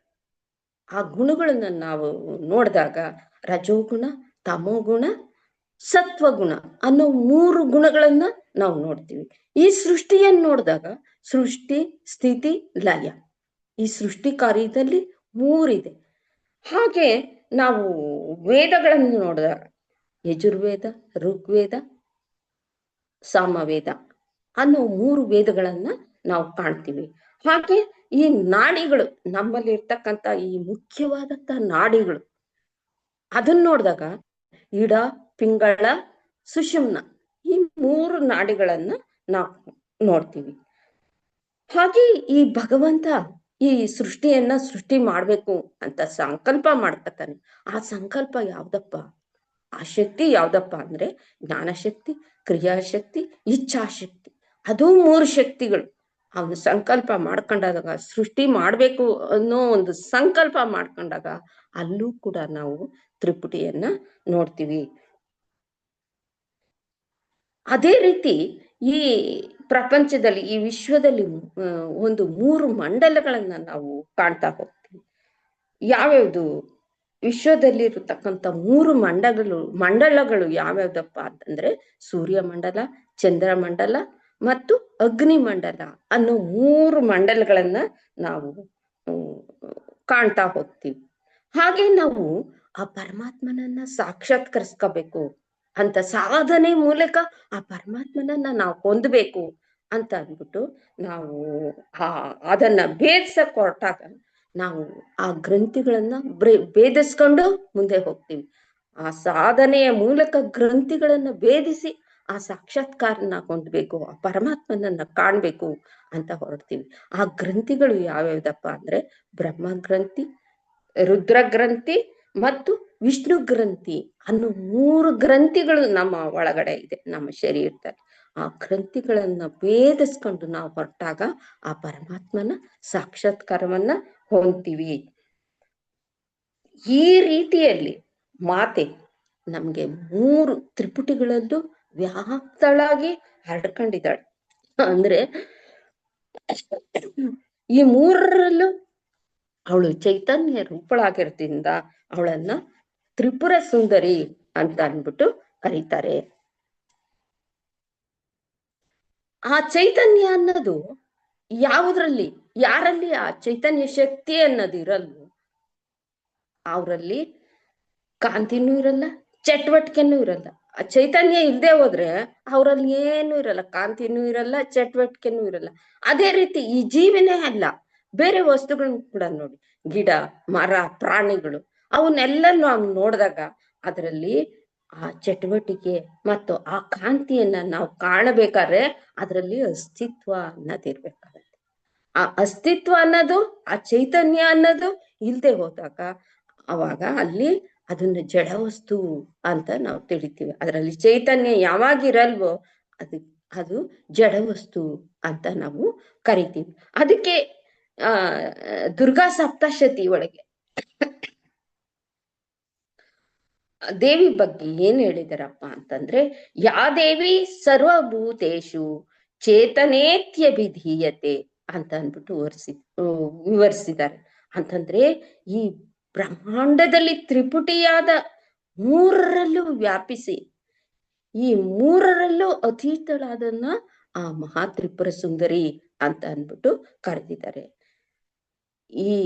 ಆ ಗುಣಗಳನ್ನ ನಾವು ನೋಡಿದಾಗ ರಜೋಗುಣ, ತಮೋಗುಣ, ಸತ್ವಗುಣ ಅನ್ನೋ 3 ಗುಣಗಳನ್ನ ನಾವು ನೋಡ್ತೀವಿ. ಈ ಸೃಷ್ಟಿಯನ್ನು ನೋಡಿದಾಗ ಸೃಷ್ಟಿ, ಸ್ಥಿತಿ, ಲಯ, ಈ ಸೃಷ್ಟಿ ಕಾರ್ಯದಲ್ಲಿ 3 ಇದೆ. ಹಾಗೆ ನಾವು ವೇದಗಳನ್ನು ನೋಡಿದಾಗ ಯಜುರ್ವೇದ, ಋಗ್ವೇದ, ಸಾಮವೇದ ಅನ್ನೋ 3 ವೇದಗಳನ್ನ ನಾವು ಕಾಣ್ತೀವಿ. ಹಾಗೆ ಈ ನಾಡಿಗಳು, ನಮ್ಮಲ್ಲಿ ಇರ್ತಕ್ಕಂಥ ಈ ಮುಖ್ಯವಾದಂತ ನಾಡಿಗಳು, ಅದನ್ನ ನೋಡಿದಾಗ ಇಡ, ಪಿಂಗಳ, ಸುಷುಮ್ನ, ಈ 3 ನಾಡಿಗಳನ್ನ ನಾವು ನೋಡ್ತೀವಿ. ಹಾಗೆ ಈ ಭಗವಂತ ಈ ಸೃಷ್ಟಿಯನ್ನ ಸೃಷ್ಟಿ ಮಾಡ್ಬೇಕು ಅಂತ ಸಂಕಲ್ಪ ಮಾಡ್ಕತಾನೆ. ಆ ಸಂಕಲ್ಪ ಯಾವ್ದಪ್ಪ, ಆ ಶಕ್ತಿ ಯಾವ್ದಪ್ಪ ಅಂದ್ರೆ ಜ್ಞಾನಶಕ್ತಿ, ಕ್ರಿಯಾಶಕ್ತಿ, ಇಚ್ಛಾಶಕ್ತಿ. ಅದು 3 ಶಕ್ತಿಗಳು. ಅವನು ಸಂಕಲ್ಪ ಮಾಡ್ಕೊಂಡಾಗ, ಸೃಷ್ಟಿ ಮಾಡ್ಬೇಕು ಅನ್ನೋ ಒಂದು ಸಂಕಲ್ಪ ಮಾಡ್ಕೊಂಡಾಗ, ಅಲ್ಲೂ ಕೂಡ ನಾವು ತ್ರಿಪುಟಿಯನ್ನ ನೋಡ್ತೀವಿ. ಅದೇ ರೀತಿ ಈ ಪ್ರಪಂಚದಲ್ಲಿ, ಈ ವಿಶ್ವದಲ್ಲಿ ಒಂದು 3 ಮಂಡಲಗಳನ್ನ ನಾವು ಕಾಣ್ತಾ ಹೋಗ್ತೀವಿ. ಯಾವ್ಯಾವ್ದು ವಿಶ್ವದಲ್ಲಿರತಕ್ಕಂಥ 3 ಮಂಡಲಗಳು ಯಾವ್ಯಾವ್ದಪ್ಪ ಅಂತಂದ್ರೆ ಸೂರ್ಯ ಮಂಡಲ, ಚಂದ್ರ ಮಂಡಲ ಮತ್ತು ಅಗ್ನಿ ಮಂಡಲ ಅನ್ನೋ 3 ಮಂಡಲಗಳನ್ನ ನಾವು ಕಾಣ್ತಾ ಹೋಗ್ತೀವಿ. ಹಾಗೆ ನಾವು ಆ ಪರಮಾತ್ಮನನ್ನ ಸಾಕ್ಷಾತ್ಕರಿಸ್ಕೋಬೇಕು ಅಂತ ಸಾಧನೆ ಮೂಲಕ ಆ ಪರಮಾತ್ಮನನ್ನ ನಾವು ಹೊಂದಬೇಕು ಅಂತ ಅಂದ್ಬಿಟ್ಟು ನಾವು ಅದನ್ನ ಭೇದಿಸಕ್ ಹೊರಟಾಗ ನಾವು ಆ ಗ್ರಂಥಿಗಳನ್ನ ಭೇದಿಸ್ಕೊಂಡು ಮುಂದೆ ಹೋಗ್ತೀವಿ. ಆ ಸಾಧನೆಯ ಮೂಲಕ ಗ್ರಂಥಿಗಳನ್ನ ಭೇದಿಸಿ ಆ ಸಾಕ್ಷಾತ್ಕಾರನ ಹೊಂದ್ಬೇಕು, ಆ ಪರಮಾತ್ಮನನ್ನ ಕಾಣ್ಬೇಕು ಅಂತ ಹೊರಡ್ತೀವಿ. ಆ ಗ್ರಂಥಿಗಳು ಯಾವ್ಯಾವ್ದಪ್ಪ ಅಂದ್ರೆ ಬ್ರಹ್ಮ ಗ್ರಂಥಿ, ರುದ್ರ ಗ್ರಂಥಿ ಮತ್ತು ವಿಷ್ಣು ಗ್ರಂಥಿ ಅನ್ನೋ 3 ಗ್ರಂಥಿಗಳು ನಮ್ಮ ಒಳಗಡೆ ಇದೆ, ನಮ್ಮ ಶರೀರದಲ್ಲಿ. ಆ ಗ್ರಂಥಿಗಳನ್ನ ಭೇದಿಸ್ಕೊಂಡು ನಾವು ಹೊರಟಾಗ ಆ ಪರಮಾತ್ಮನ ಸಾಕ್ಷಾತ್ಕಾರವನ್ನ ಹೊಂದ್ತೀವಿ. ಈ ರೀತಿಯಲ್ಲಿ ಮಾತೆ ನಮ್ಗೆ 3 ತ್ರಿಪುಟಿಗಳಲ್ಲೂ ವ್ಯಾಪ್ತಳಾಗಿ ಹರಡ್ಕೊಂಡಿದ್ದಾಳೆ. ಅಂದ್ರೆ ಈ 3ರಲ್ಲೂ ಅವಳು ಚೈತನ್ಯ ರೂಪಳಾಗಿರೋದ್ರಿಂದ ಅವಳನ್ನ ತ್ರಿಪುರ ಸುಂದರಿ ಅಂತ ಅಂದ್ಬಿಟ್ಟು ಕರೀತಾರೆ. ಆ ಚೈತನ್ಯ ಅನ್ನೋದು ಯಾವುದ್ರಲ್ಲಿ, ಯಾರಲ್ಲಿ ಆ ಚೈತನ್ಯ ಶಕ್ತಿ ಅನ್ನೋದು ಇರಲ್ವೋ ಅವರಲ್ಲಿ ಕಾಂತಿನೂ ಇರಲ್ಲ, ಚಟುವಟಿಕೆನೂ ಇರಲ್ಲ. ಆ ಚೈತನ್ಯ ಇಲ್ದೆ ಹೋದ್ರೆ ಅವರಲ್ಲಿ ಏನು ಇರಲ್ಲ, ಕಾಂತಿನೂ ಇರಲ್ಲ, ಚಟುವಟಿಕೆನೂ ಇರಲ್ಲ. ಅದೇ ರೀತಿ ಈ ಜೀವನೇ ಅಲ್ಲ, ಬೇರೆ ವಸ್ತುಗಳನ್ನ ಕೂಡ ನೋಡಿ, ಗಿಡ, ಮರ, ಪ್ರಾಣಿಗಳು, ಅವನ್ನೆಲ್ಲ ನಾವು ನೋಡಿದಾಗ ಅದರಲ್ಲಿ ಆ ಚಟುವಟಿಕೆ ಮತ್ತು ಆ ಕಾಂತಿಯನ್ನ ನಾವು ಕಾಣಬೇಕಾದ್ರೆ ಅದರಲ್ಲಿ ಅಸ್ತಿತ್ವ ಅನ್ನೋದಿರ್ಬೇಕಾಗತ್ತೆ. ಆ ಅಸ್ತಿತ್ವ ಅನ್ನೋದು, ಆ ಚೈತನ್ಯ ಅನ್ನೋದು ಇಲ್ದೆ ಹೋದಾಗ ಅವಾಗ ಅಲ್ಲಿ ಅದನ್ನ ಜಡ ವಸ್ತು ಅಂತ ನಾವು ತಿಳಿತೀವಿ. ಅದರಲ್ಲಿ ಚೈತನ್ಯ ಯಾವಾಗಿರಲ್ವೋ ಅದು ಜಡ ವಸ್ತು ಅಂತ ನಾವು ಕರಿತೀವಿ. ಅದಕ್ಕೆ ದುರ್ಗಾ ಸಪ್ತಶತಿ ಒಳಗೆ ದೇವಿ ಬಗ್ಗೆ ಏನ್ ಹೇಳಿದಾರಪ್ಪ ಅಂತಂದ್ರೆ, ಯಾ ದೇವಿ ಸರ್ವಭೂತೇಶು ಚೇತನೇತ್ಯಭಿಧೀಯತೆ ಅಂತ ಅಂದ್ಬಿಟ್ಟು ವಿವರಿಸಿದ್ದಾರೆ. ಅಂತಂದ್ರೆ ಈ ಬ್ರಹ್ಮಾಂಡದಲ್ಲಿ ತ್ರಿಪುಟಿಯಾದ 3ರಲ್ಲೂ ವ್ಯಾಪಿಸಿ, ಈ 3ರಲ್ಲೂ ಅತೀತಳಾದನ್ನ ಆ ಮಹಾ ತ್ರಿಪುರ ಸುಂದರಿ ಅಂತ ಅಂದ್ಬಿಟ್ಟು ಕರೆದಿದ್ದಾರೆ. ಈ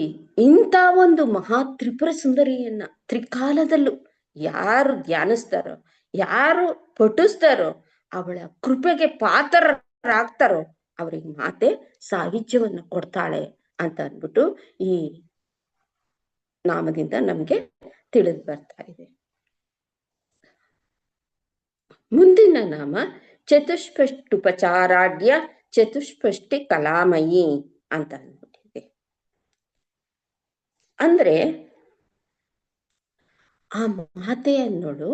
ಇಂಥ ಒಂದು ಮಹಾ ತ್ರಿಪುರ ಸುಂದರಿಯನ್ನ ತ್ರಿಕಾಲದಲ್ಲೂ ಯಾರು ಧ್ಯಾನಿಸ್ತಾರೋ, ಯಾರು ಪಠಿಸ್ತಾರೋ, ಅವಳ ಕೃಪೆಗೆ ಪಾತ್ರರಾಗ್ತಾರೋ ಅವ್ರಿಗೆ ಮಾತೆ ಸಾಹಿತ್ಯವನ್ನ ಕೊಡ್ತಾಳೆ ಅಂತ ಅಂದ್ಬಿಟ್ಟು ಈ ನಾಮದಿಂದ ನಮ್ಗೆ ತಿಳಿದು ಬರ್ತಾ ಇದೆ. ಮುಂದಿನ ನಾಮ ಚತುಷ್ಪಷ್ಟುಪಚಾರಾಢ್ಯ ಚತುಷ್ಪಷ್ಟಿ ಕಲಾಮಯಿ ಅಂತ ಅಂದ್ಬಿಟ್ಟಿದೆ. ಅಂದ್ರೆ ಆ ಮಾತೆ ಅನ್ನೋಳು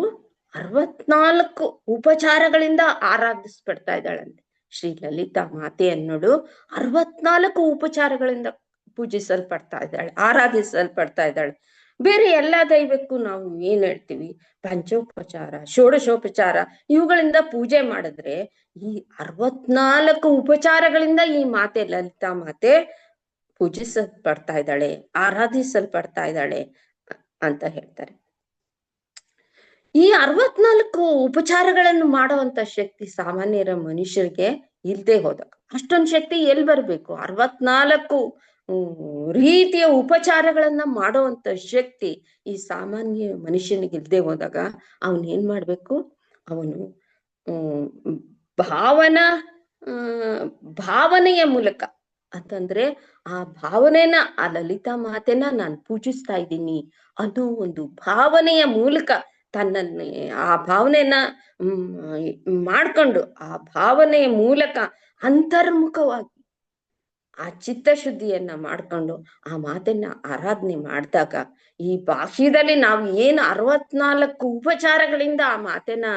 64 ಉಪಚಾರಗಳಿಂದ ಆರಾಧಿಸ್ಪಡ್ತಾ ಇದ್ದಾಳಂತೆ. ಶ್ರೀ ಲಲಿತಾ ಮಾತೆ ಅನ್ನೋಳು 64 ಉಪಚಾರಗಳಿಂದ ಪೂಜಿಸಲ್ಪಡ್ತಾ ಇದ್ದಾಳೆ, ಆರಾಧಿಸಲ್ಪಡ್ತಾ ಇದ್ದಾಳೆ. ಬೇರೆ ಎಲ್ಲಾ ದೈವಕ್ಕೂ ನಾವು ಏನ್ ಹೇಳ್ತೀವಿ, ಪಂಚೋಪಚಾರ, ಷೋಡಶೋಪಚಾರ ಇವುಗಳಿಂದ ಪೂಜೆ ಮಾಡಿದ್ರೆ, ಈ 64 ಉಪಚಾರಗಳಿಂದ ಈ ಮಾತೆ ಲಲಿತಾ ಮಾತೆ ಪೂಜಿಸಲ್ಪಡ್ತಾ ಇದ್ದಾಳೆ, ಆರಾಧಿಸಲ್ಪಡ್ತಾ ಇದ್ದಾಳೆ ಅಂತ ಹೇಳ್ತಾರೆ. ಈ 64 ಉಪಚಾರಗಳನ್ನು ಮಾಡುವಂತ ಶಕ್ತಿ ಸಾಮಾನ್ಯರ ಮನುಷ್ಯರಿಗೆ ಇಲ್ದೆ ಹೋದಾಗ ಅಷ್ಟೊಂದು ಶಕ್ತಿ ಎಲ್ಲಿ ಬರ್ಬೇಕು? 64 ರೀತಿಯ ಉಪಚಾರಗಳನ್ನ ಮಾಡುವಂತ ಶಕ್ತಿ ಈ ಸಾಮಾನ್ಯ ಮನುಷ್ಯನಿಗೆ ಇಲ್ದೆ ಹೋದಾಗ ಅವನ್ ಏನ್ ಮಾಡ್ಬೇಕು? ಅವನು ಭಾವನಾ ಆ ಭಾವನೆಯ ಮೂಲಕ ಅಂತಂದ್ರೆ ಆ ಭಾವನೆನ, ಆ ಲಲಿತಾ ಮಾತೆನ ನಾನು ಪೂಜಿಸ್ತಾ ಇದ್ದೀನಿ ಅನ್ನೋ ಒಂದು ಭಾವನೆಯ ಮೂಲಕ ತನ್ನನ್ನು ಆ ಭಾವನೆನ ಮಾಡ್ಕೊಂಡು ಆ ಭಾವನೆಯ ಮೂಲಕ ಅಂತರ್ಮುಖವಾಗಿ ಆ ಚಿತ್ತಶುದ್ಧಿಯನ್ನ ಮಾಡ್ಕೊಂಡು ಆ ಮಾತನ್ನ ಆರಾಧನೆ ಮಾಡಿದಾಗ, ಈ ಬಾಹ್ಯದಲ್ಲಿ ನಾವು ಏನು 64 ಉಪಚಾರಗಳಿಂದ ಆ ಮಾತನ್ನ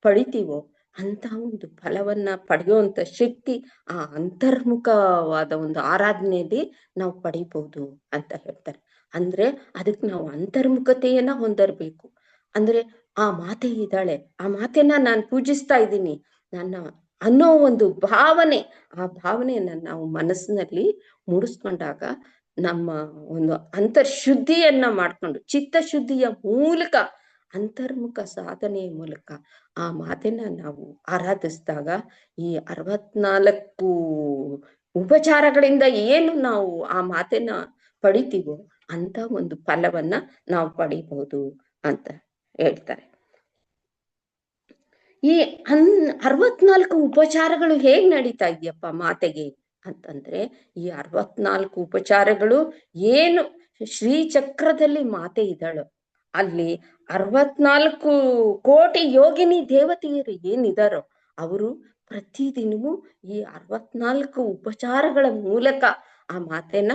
ಪಡಿತೀವೋ ಅಂತ ಒಂದು ಫಲವನ್ನ ಪಡೆಯುವಂತ ಶಕ್ತಿ ಆ ಅಂತರ್ಮುಖವಾದ ಒಂದು ಆರಾಧನೆಯಲ್ಲಿ ನಾವು ಪಡಿಬಹುದು ಅಂತ ಹೇಳ್ತಾರೆ. ಅಂದ್ರೆ ಅದಕ್ಕೆ ನಾವು ಅಂತರ್ಮುಖತೆಯನ್ನ ಹೊಂದಿರ್ಬೇಕು. ಅಂದ್ರೆ ಆ ಮಾತೆ ಇದ್ದಾಳೆ, ಆ ಮಾತೆನ ನಾನು ಪೂಜಿಸ್ತಾ ಇದ್ದೀನಿ ನನ್ನ ಅನ್ನೋ ಒಂದು ಭಾವನೆ, ಆ ಭಾವನೆಯನ್ನ ನಾವು ಮನಸ್ಸಿನಲ್ಲಿ ಮೂಡಿಸ್ಕೊಂಡಾಗ ನಮ್ಮ ಒಂದು ಅಂತರ್ಶುದ್ಧಿಯನ್ನ ಮಾಡ್ಕೊಂಡು ಚಿತ್ತಶುದ್ಧಿಯ ಮೂಲಕ ಅಂತರ್ಮುಖ ಸಾಧನೆಯ ಮೂಲಕ ಆ ಮಾತನ್ನ ನಾವು ಆರಾಧಿಸಿದಾಗ ಈ 64 ಉಪಚಾರಗಳಿಂದ ಏನು ನಾವು ಆ ಮಾತನ್ನ ಪಡಿತೀವೋ ಅಂತ ಒಂದು ಫಲವನ್ನ ನಾವು ಪಡಿಬಹುದು ಅಂತ ಹೇಳ್ತಾರೆ. ಈ 64 ಉಪಚಾರಗಳು ಹೇಗ್ ನಡೀತಾ ಇದೆಯಪ್ಪ ಮಾತೆಗೆ ಅಂತಂದ್ರೆ, ಈ 64 ಉಪಚಾರಗಳು ಏನು ಶ್ರೀಚಕ್ರದಲ್ಲಿ ಮಾತೆ ಇದ್ದಾಳು, ಅಲ್ಲಿ 64 ಕೋಟಿ ಯೋಗಿನಿ ದೇವತೆಯರು ಏನಿದಾರೋ ಅವರು ಪ್ರತಿದಿನವೂ ಈ 64 ಉಪಚಾರಗಳ ಮೂಲಕ ಆ ಮಾತೆನ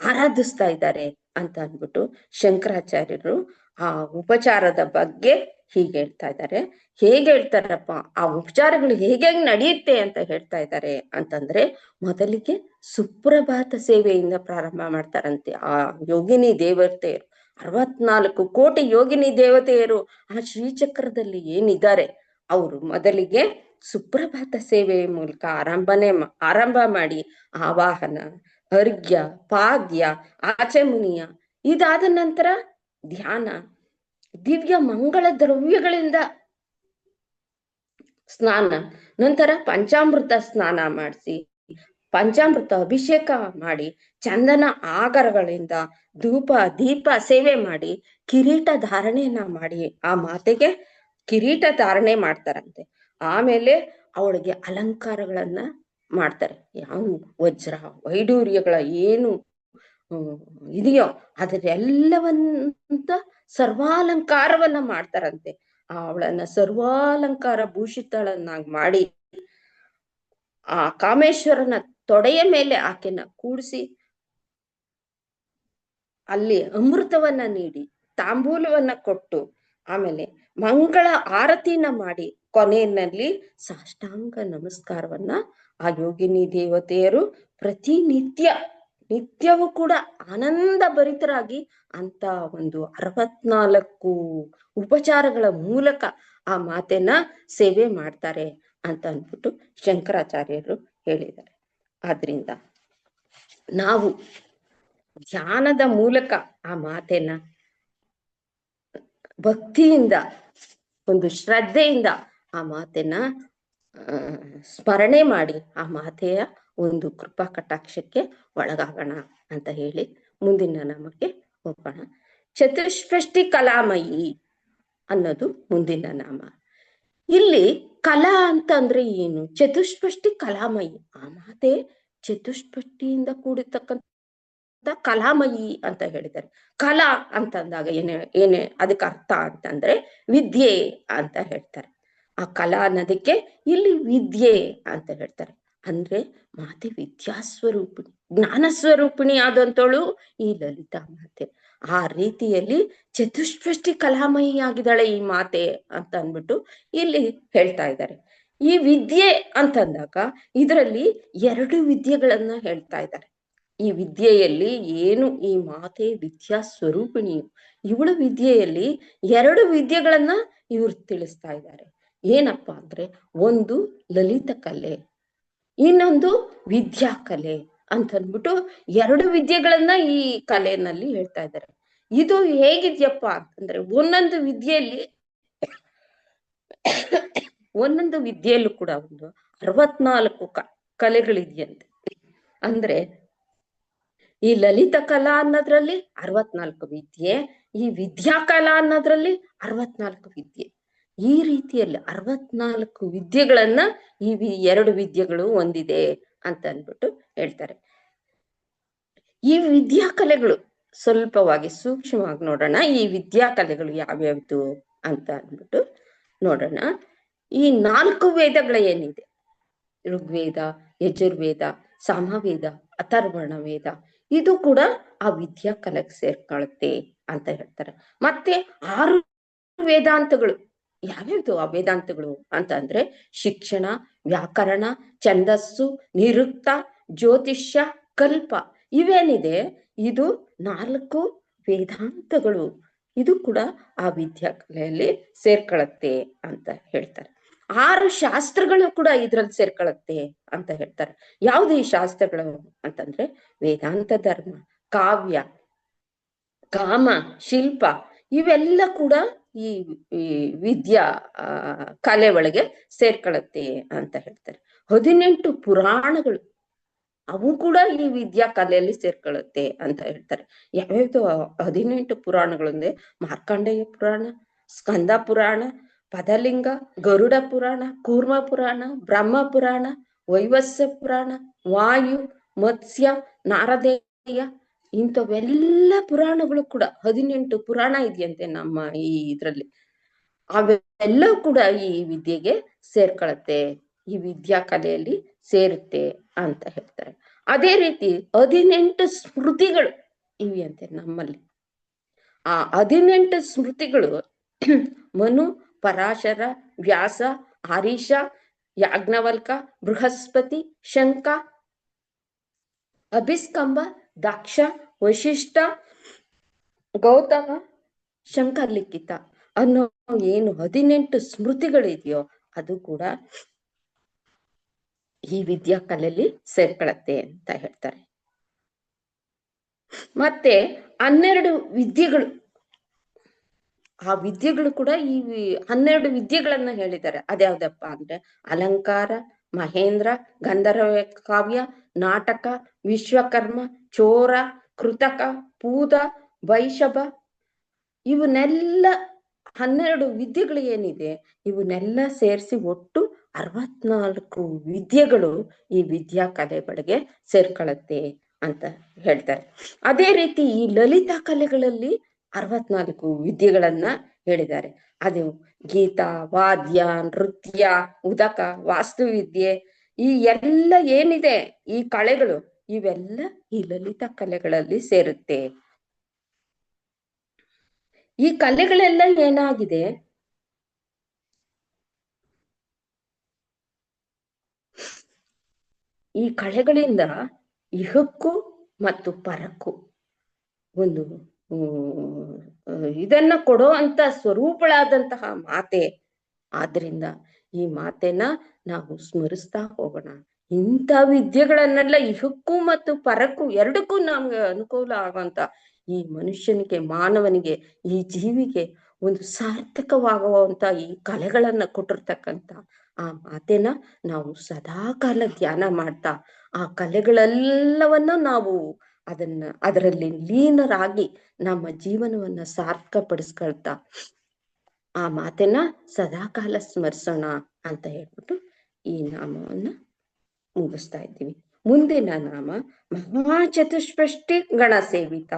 ಆರಾಧಿಸ್ತಾ ಇದ್ದಾರೆ ಅಂತ ಅಂದ್ಬಿಟ್ಟು ಶಂಕರಾಚಾರ್ಯರು ಆ ಉಪಚಾರದ ಬಗ್ಗೆ ಹೀಗೆ ಹೇಳ್ತಾ ಇದ್ದಾರೆ. ಹೇಗೆ ಹೇಳ್ತಾರಪ್ಪ ಆ ಉಪಚಾರಗಳು ಹೇಗೆ ನಡೆಯುತ್ತೆ ಅಂತ ಹೇಳ್ತಾ ಇದ್ದಾರೆ ಅಂತಂದ್ರೆ, ಮೊದಲಿಗೆ ಸುಪ್ರಭಾತ ಸೇವೆಯಿಂದ ಪ್ರಾರಂಭ ಮಾಡ್ತಾರಂತೆ ಆ ಯೋಗಿನಿ ದೇವತೆಯರು. 64 ಕೋಟಿ ಯೋಗಿನಿ ದೇವತೆಯರು ಆ ಶ್ರೀಚಕ್ರದಲ್ಲಿ ಏನಿದ್ದಾರೆ ಅವರು ಮೊದಲಿಗೆ ಸುಪ್ರಭಾತ ಸೇವೆಯ ಮೂಲಕ ಆರಂಭ ಮಾಡಿ ಆವಾಹನ, ಅರ್ಘ್ಯ, ಪಾದ್ಯ, ಆಚಮನೀಯ, ಇದಾದ ನಂತರ ಧ್ಯಾನ, ದಿವ್ಯ ಮಂಗಳ ದ್ರವ್ಯಗಳಿಂದ ಸ್ನಾನ, ನಂತರ ಪಂಚಾಮೃತ ಸ್ನಾನ ಮಾಡಿಸಿ ಪಂಚಾಮೃತ ಅಭಿಷೇಕ ಮಾಡಿ ಚಂದನ ಆಗರಗಳಿಂದ ಧೂಪ ದೀಪ ಸೇವೆ ಮಾಡಿ ಕಿರೀಟ ಧಾರಣೆಯನ್ನ ಮಾಡಿ ಆ ಮಾತೆಗೆ ಕಿರೀಟ ಧಾರಣೆ ಮಾಡ್ತಾರಂತೆ. ಆಮೇಲೆ ಅವಳಿಗೆ ಅಲಂಕಾರಗಳನ್ನ ಮಾಡ್ತಾರೆ. ಯಾವ ವಜ್ರ ವೈಡೂರ್ಯಗಳ ಏನು ಇದೆಯೋ ಅದರೆಲ್ಲವಂತ ಸರ್ವಾಲಂಕಾರವನ್ನ ಮಾಡ್ತಾರಂತೆ. ಅವಳನ್ನ ಸರ್ವಾಲಂಕಾರ ಭೂಷಿತಳನ್ನಾಗಿ ಮಾಡಿ ಆ ಕಾಮೇಶ್ವರನ ತೊಡೆಯ ಮೇಲೆ ಆಕೆನ ಕೂಡಿಸಿ ಅಲ್ಲಿ ಅಮೃತವನ್ನ ನೀಡಿ ತಾಂಬೂಲವನ್ನ ಕೊಟ್ಟು ಆಮೇಲೆ ಮಂಗಳ ಆರತಿನ ಮಾಡಿ ಕೊನೆಯಲ್ಲಿ ಸಾಷ್ಟಾಂಗ ನಮಸ್ಕಾರವನ್ನ ಆ ಯೋಗಿನಿ ದೇವತೆಯರು ನಿತ್ಯವೂ ಕೂಡ ಆನಂದ ಭರಿತರಾಗಿ ಅಂತ ಒಂದು 64 ಉಪಚಾರಗಳ ಮೂಲಕ ಆ ಮಾತೆನ ಸೇವೆ ಮಾಡ್ತಾರೆ ಅಂತ ಅಂದ್ಬಿಟ್ಟು ಶಂಕರಾಚಾರ್ಯರು ಹೇಳಿದ್ದಾರೆ. ಆದ್ರಿಂದ ನಾವು ಧ್ಯಾನದ ಮೂಲಕ ಆ ಮಾತೆನ ಭಕ್ತಿಯಿಂದ ಒಂದು ಶ್ರದ್ಧೆಯಿಂದ ಆ ಮಾತೆನ ಸ್ಮರಣೆ ಮಾಡಿ ಆ ಮಾತೆಯ ಒಂದು ಕೃಪಾ ಕಟಾಕ್ಷಕ್ಕೆ ಒಳಗಾಗೋಣ ಅಂತ ಹೇಳಿ ಮುಂದಿನ ನಾಮಕ್ಕೆ ಹೋಗೋಣ. ಚತುಷ್ಪಷ್ಟಿ ಕಲಾಮಯಿ ಅನ್ನೋದು ಮುಂದಿನ ನಾಮ. ಇಲ್ಲಿ ಕಲಾ ಅಂತ ಅಂದ್ರೆ ಏನು? ಚತುಷ್ಪಷ್ಟಿ ಕಲಾಮಯಿ, ಆ ಮಾತೆ ಚತುಷ್ಪಷ್ಟಿಯಿಂದ ಕೂಡಿರ್ತಕ್ಕಂಥ ಕಲಾಮಯಿ ಅಂತ ಹೇಳಿದ್ದಾರೆ. ಕಲಾ ಅಂತಂದಾಗ ಏನೇ ಅದಕ್ಕೆ ಅರ್ಥ ಅಂತಂದ್ರೆ ವಿದ್ಯೆ ಅಂತ ಹೇಳ್ತಾರೆ. ಆ ಕಲಾ ಅನ್ನೋದಕ್ಕೆ ಇಲ್ಲಿ ವಿದ್ಯೆ ಅಂತ ಹೇಳ್ತಾರೆ. ಅಂದ್ರೆ ಮಾತೆ ವಿದ್ಯಾಸ್ವರೂಪಿಣಿ, ಜ್ಞಾನ ಸ್ವರೂಪಿಣಿ ಆದಂತವಳು ಈ ಲಲಿತಾ ಮಾತೆ. ಆ ರೀತಿಯಲ್ಲಿ ಚತುಷ್ಪಷ್ಟಿ ಕಲಾಮಯಿ ಆಗಿದ್ದಾಳೆ ಈ ಮಾತೆ ಅಂತ ಅಂದ್ಬಿಟ್ಟು ಇಲ್ಲಿ ಹೇಳ್ತಾ ಇದ್ದಾರೆ. ಈ ವಿದ್ಯೆ ಅಂತಂದಾಗ ಇದರಲ್ಲಿ 2 ವಿದ್ಯೆಗಳನ್ನ ಹೇಳ್ತಾ ಇದ್ದಾರೆ. ಈ ವಿದ್ಯೆಯಲ್ಲಿ ಏನು ಈ ಮಾತೆ ವಿದ್ಯಾ ಸ್ವರೂಪಿಣಿಯು, ಇವಳು ವಿದ್ಯೆಯಲ್ಲಿ 2 ವಿದ್ಯೆಗಳನ್ನ ಇವ್ರು ತಿಳಿಸ್ತಾ ಇದ್ದಾರೆ. ಏನಪ್ಪಾ ಅಂದ್ರೆ, ಒಂದು ಲಲಿತ ಕಲೆ, ಇನ್ನೊಂದು ವಿದ್ಯಾ ಕಲೆ ಅಂತ ಅಂದ್ಬಿಟ್ಟು 2 ವಿದ್ಯೆಗಳನ್ನ ಈ ಕಲೆಯಲ್ಲಿ ಹೇಳ್ತಾ ಇದ್ದಾರೆ. ಇದು ಹೇಗಿದ್ಯಪ್ಪ ಅಂತಂದ್ರೆ, ಒಂದೊಂದು ವಿದ್ಯೆಯಲ್ಲೂ ಕೂಡ ಒಂದು 64 ಕಲೆಗಳಿದೆಯಂತೆ. ಅಂದ್ರೆ ಈ ಲಲಿತ ಕಲಾ ಅನ್ನೋದ್ರಲ್ಲಿ 64 ವಿದ್ಯೆ, ಈ ವಿದ್ಯಾ ಕಲಾ ಅನ್ನೋದ್ರಲ್ಲಿ 64 ವಿದ್ಯೆ. ಈ ರೀತಿಯಲ್ಲಿ 64 ವಿದ್ಯೆಗಳನ್ನ ಈ 2 ವಿದ್ಯೆಗಳು ಹೊಂದಿದೆ ಅಂತ ಅಂದ್ಬಿಟ್ಟು ಹೇಳ್ತಾರೆ. ಈ ವಿದ್ಯಾಕಲೆಗಳು ಸ್ವಲ್ಪವಾಗಿ ಸೂಕ್ಷ್ಮವಾಗಿ ನೋಡೋಣ. ಈ ವಿದ್ಯಾಕಲೆಗಳು ಯಾವ್ಯಾವ್ದು ಅಂತ ಅಂದ್ಬಿಟ್ಟು ನೋಡೋಣ. ಈ 4 ವೇದಗಳು ಏನಿದೆ, ಋಗ್ವೇದ, ಯಜುರ್ವೇದ, ಸಾಮವೇದ, ಅಥರ್ವಣ ವೇದ, ಇದು ಕೂಡ ಆ ವಿದ್ಯಾಕಲೆಗೆ ಸೇರ್ಕೊಳ್ಳುತ್ತೆ ಅಂತ ಹೇಳ್ತಾರೆ. ಮತ್ತೆ 6 ವೇದಾಂತಗಳು ಯಾವ್ಯಾವ್ದು ಆ ವೇದಾಂತಗಳು ಅಂತ ಅಂದ್ರೆ ಶಿಕ್ಷಣ, ವ್ಯಾಕರಣ, ಛಂದಸ್ಸು, ನಿರುಕ್ತ, ಜ್ಯೋತಿಷ್ಯ, ಕಲ್ಪ, ಇವೇನಿದೆ ಇದು 4 ವೇದಾಂತಗಳು. ಇದು ಕೂಡ ಆ ವಿದ್ಯಾಕಲೆಯಲ್ಲಿ ಸೇರ್ಕೊಳ್ಳುತ್ತೆ ಅಂತ ಹೇಳ್ತಾರೆ. 6 ಶಾಸ್ತ್ರಗಳು ಕೂಡ ಇದ್ರಲ್ಲಿ ಸೇರ್ಕೊಳ್ಳುತ್ತೆ ಅಂತ ಹೇಳ್ತಾರೆ. ಯಾವ್ದು ಈ ಶಾಸ್ತ್ರಗಳು ಅಂತಂದ್ರೆ ವೇದಾಂತ ಧರ್ಮ, ಕಾವ್ಯ, ಕಾಮ, ಶಿಲ್ಪ, ಇವೆಲ್ಲ ಕೂಡ ಈ ವಿದ್ಯಾ ಕಲೆ ಒಳಗೆ ಸೇರ್ಕೊಳ್ಳುತ್ತೆ ಅಂತ ಹೇಳ್ತಾರೆ. 18 ಪುರಾಣಗಳು ಅವು ಕೂಡ ಈ ವಿದ್ಯಾ ಕಲೆಯಲ್ಲಿ ಸೇರ್ಕೊಳ್ಳುತ್ತೆ ಅಂತ ಹೇಳ್ತಾರೆ. ಯಾವ್ಯಾವ್ದು 18 ಪುರಾಣಗಳು ಅಂದ್ರೆ ಮಾರ್ಕಂಡೇಯ ಪುರಾಣ, ಸ್ಕಂದ ಪುರಾಣ, ಪದಲಿಂಗ, ಗರುಡ ಪುರಾಣ, ಕೂರ್ಮ ಪುರಾಣ, ಬ್ರಹ್ಮ ಪುರಾಣ, ವೈವಸ್ಯ ಪುರಾಣ, ವಾಯು, ಮತ್ಸ್ಯ, ನಾರದೇಯ, ಇಂಥವೆಲ್ಲ ಪುರಾಣಗಳು ಕೂಡ 18 ಪುರಾಣ ಇದೆಯಂತೆ ನಮ್ಮ ಈ ಇದ್ರಲ್ಲಿ. ಅವೆಲ್ಲ ಕೂಡ ಈ ವಿದ್ಯೆಗೆ ಸೇರ್ಕೊಳ್ಳುತ್ತೆ, ಈ ವಿದ್ಯಾ ಕಲೆಯಲ್ಲಿ ಸೇರುತ್ತೆ ಅಂತ ಹೇಳ್ತಾರೆ. ಅದೇ ರೀತಿ 18 ಸ್ಮೃತಿಗಳು ಇವೆಯಂತೆ ನಮ್ಮಲ್ಲಿ. ಆ 18 ಸ್ಮೃತಿಗಳು ಮನು, ಪರಾಶರ, ವ್ಯಾಸ, ಹರೀಶ, ಯಾಜ್ಞವಲ್ಕ, ಬೃಹಸ್ಪತಿ, ಶಂಕ, ಅಭಿಸ್ಕಂಬ, ದಕ್ಷ, ವಶಿಷ್ಠ, ಗೌತಮ, ಶಂಕರ್ಲಿಖಿತ ಅನ್ನೋ ಏನು 18 ಸ್ಮೃತಿಗಳಿದೆಯೋ ಅದು ಕೂಡ ಈ ವಿದ್ಯಾ ಕಲೆಯಲ್ಲಿ ಸೇರ್ಕೊಳ್ಳುತ್ತೆ ಅಂತ ಹೇಳ್ತಾರೆ. ಮತ್ತೆ 12 ವಿದ್ಯೆಗಳು, ಆ ವಿದ್ಯೆಗಳು ಕೂಡ ಈ 12 ವಿದ್ಯೆಗಳನ್ನ ಹೇಳಿದ್ದಾರೆ. ಅದ್ಯಾವ್ದಪ್ಪ ಅಂದ್ರೆ ಅಲಂಕಾರ, ಮಹೇಂದ್ರ, ಗಂಧರ್ವ ಕಾವ್ಯ, ನಾಟಕ, ವಿಶ್ವಕರ್ಮ, ಚೋರ, ಕೃತಕ, ಪೂದ, ವೈಶಭ, ಇವನ್ನೆಲ್ಲ 12 ವಿದ್ಯೆಗಳು ಏನಿದೆ ಇವನ್ನೆಲ್ಲ ಸೇರಿಸಿ ಒಟ್ಟು 64 ವಿದ್ಯೆಗಳು ಈ ವಿದ್ಯಾ ಕಲೆಗಳಿಗೆ ಸೇರ್ಕೊಳ್ಳುತ್ತೆ ಅಂತ ಹೇಳ್ತಾರೆ. ಅದೇ ರೀತಿ ಈ ಲಲಿತಾ ಕಲೆಗಳಲ್ಲಿ 64 ವಿದ್ಯೆಗಳನ್ನ ಹೇಳಿದ್ದಾರೆ. ಅದು ಗೀತ, ವಾದ್ಯ, ನೃತ್ಯ, ಉದಕ, ವಾಸ್ತುವಿದ್ಯೆ, ಈ ಎಲ್ಲ ಏನಿದೆ ಈ ಕಲೆಗಳು ಇವೆಲ್ಲ ಈ ಲಲಿತಾ ಕಲೆಗಳಲ್ಲಿ ಸೇರುತ್ತೆ. ಈ ಕಲೆಗಳೆಲ್ಲ ಏನಾಗಿದೆ, ಈ ಕಲೆಗಳಿಂದ ಇಹಕ್ಕೂ ಮತ್ತು ಪರಕ್ಕೂ ಒಂದು ಇದನ್ನ ಕೊಡೋ ಅಂತ ಸ್ವರೂಪಳಾದಂತಹ ಮಾತೆ. ಆದ್ರಿಂದ ಈ ಮಾತೆನ ನಾವು ಸ್ಮರಿಸ್ತಾ ಹೋಗೋಣ. ಇಂಥ ವಿದ್ಯೆಗಳನ್ನೆಲ್ಲ ಇಹಕ್ಕೂ ಮತ್ತು ಪರಕ್ಕೂ ಎರಡಕ್ಕೂ ನಮ್ಗೆ ಅನುಕೂಲ ಆಗುವಂತ ಈ ಮನುಷ್ಯನಿಗೆ, ಮಾನವನಿಗೆ, ಈ ಜೀವಿಗೆ ಒಂದು ಸಾರ್ಥಕವಾಗುವಂತ ಈ ಕಲೆಗಳನ್ನ ಕೊಟ್ಟಿರ್ತಕ್ಕಂಥ ಆ ಮಾತೆನ ನಾವು ಸದಾ ಕಾಲ ಧ್ಯಾನ ಮಾಡ್ತಾ ಆ ಕಲೆಗಳೆಲ್ಲವನ್ನ ನಾವು ಅದರಲ್ಲಿ ಲೀನರಾಗಿ ನಮ್ಮ ಜೀವನವನ್ನ ಸಾರ್ಥಕಪಡಿಸ್ಕೊಳ್ತಾ ಆ ಮಾತೆನ ಸದಾಕಾಲ ಸ್ಮರಿಸೋಣ ಅಂತ ಹೇಳ್ಬಿಟ್ಟು ಈ ನಾಮವನ್ನ ಮುಗಿಸ್ತಾ ಇದ್ದೀವಿ. ಮುಂದಿನ ನಾಮ ಮಹಾಚತುಷ್ಪಷ್ಟಿ ಗಣ ಸೇವಿತ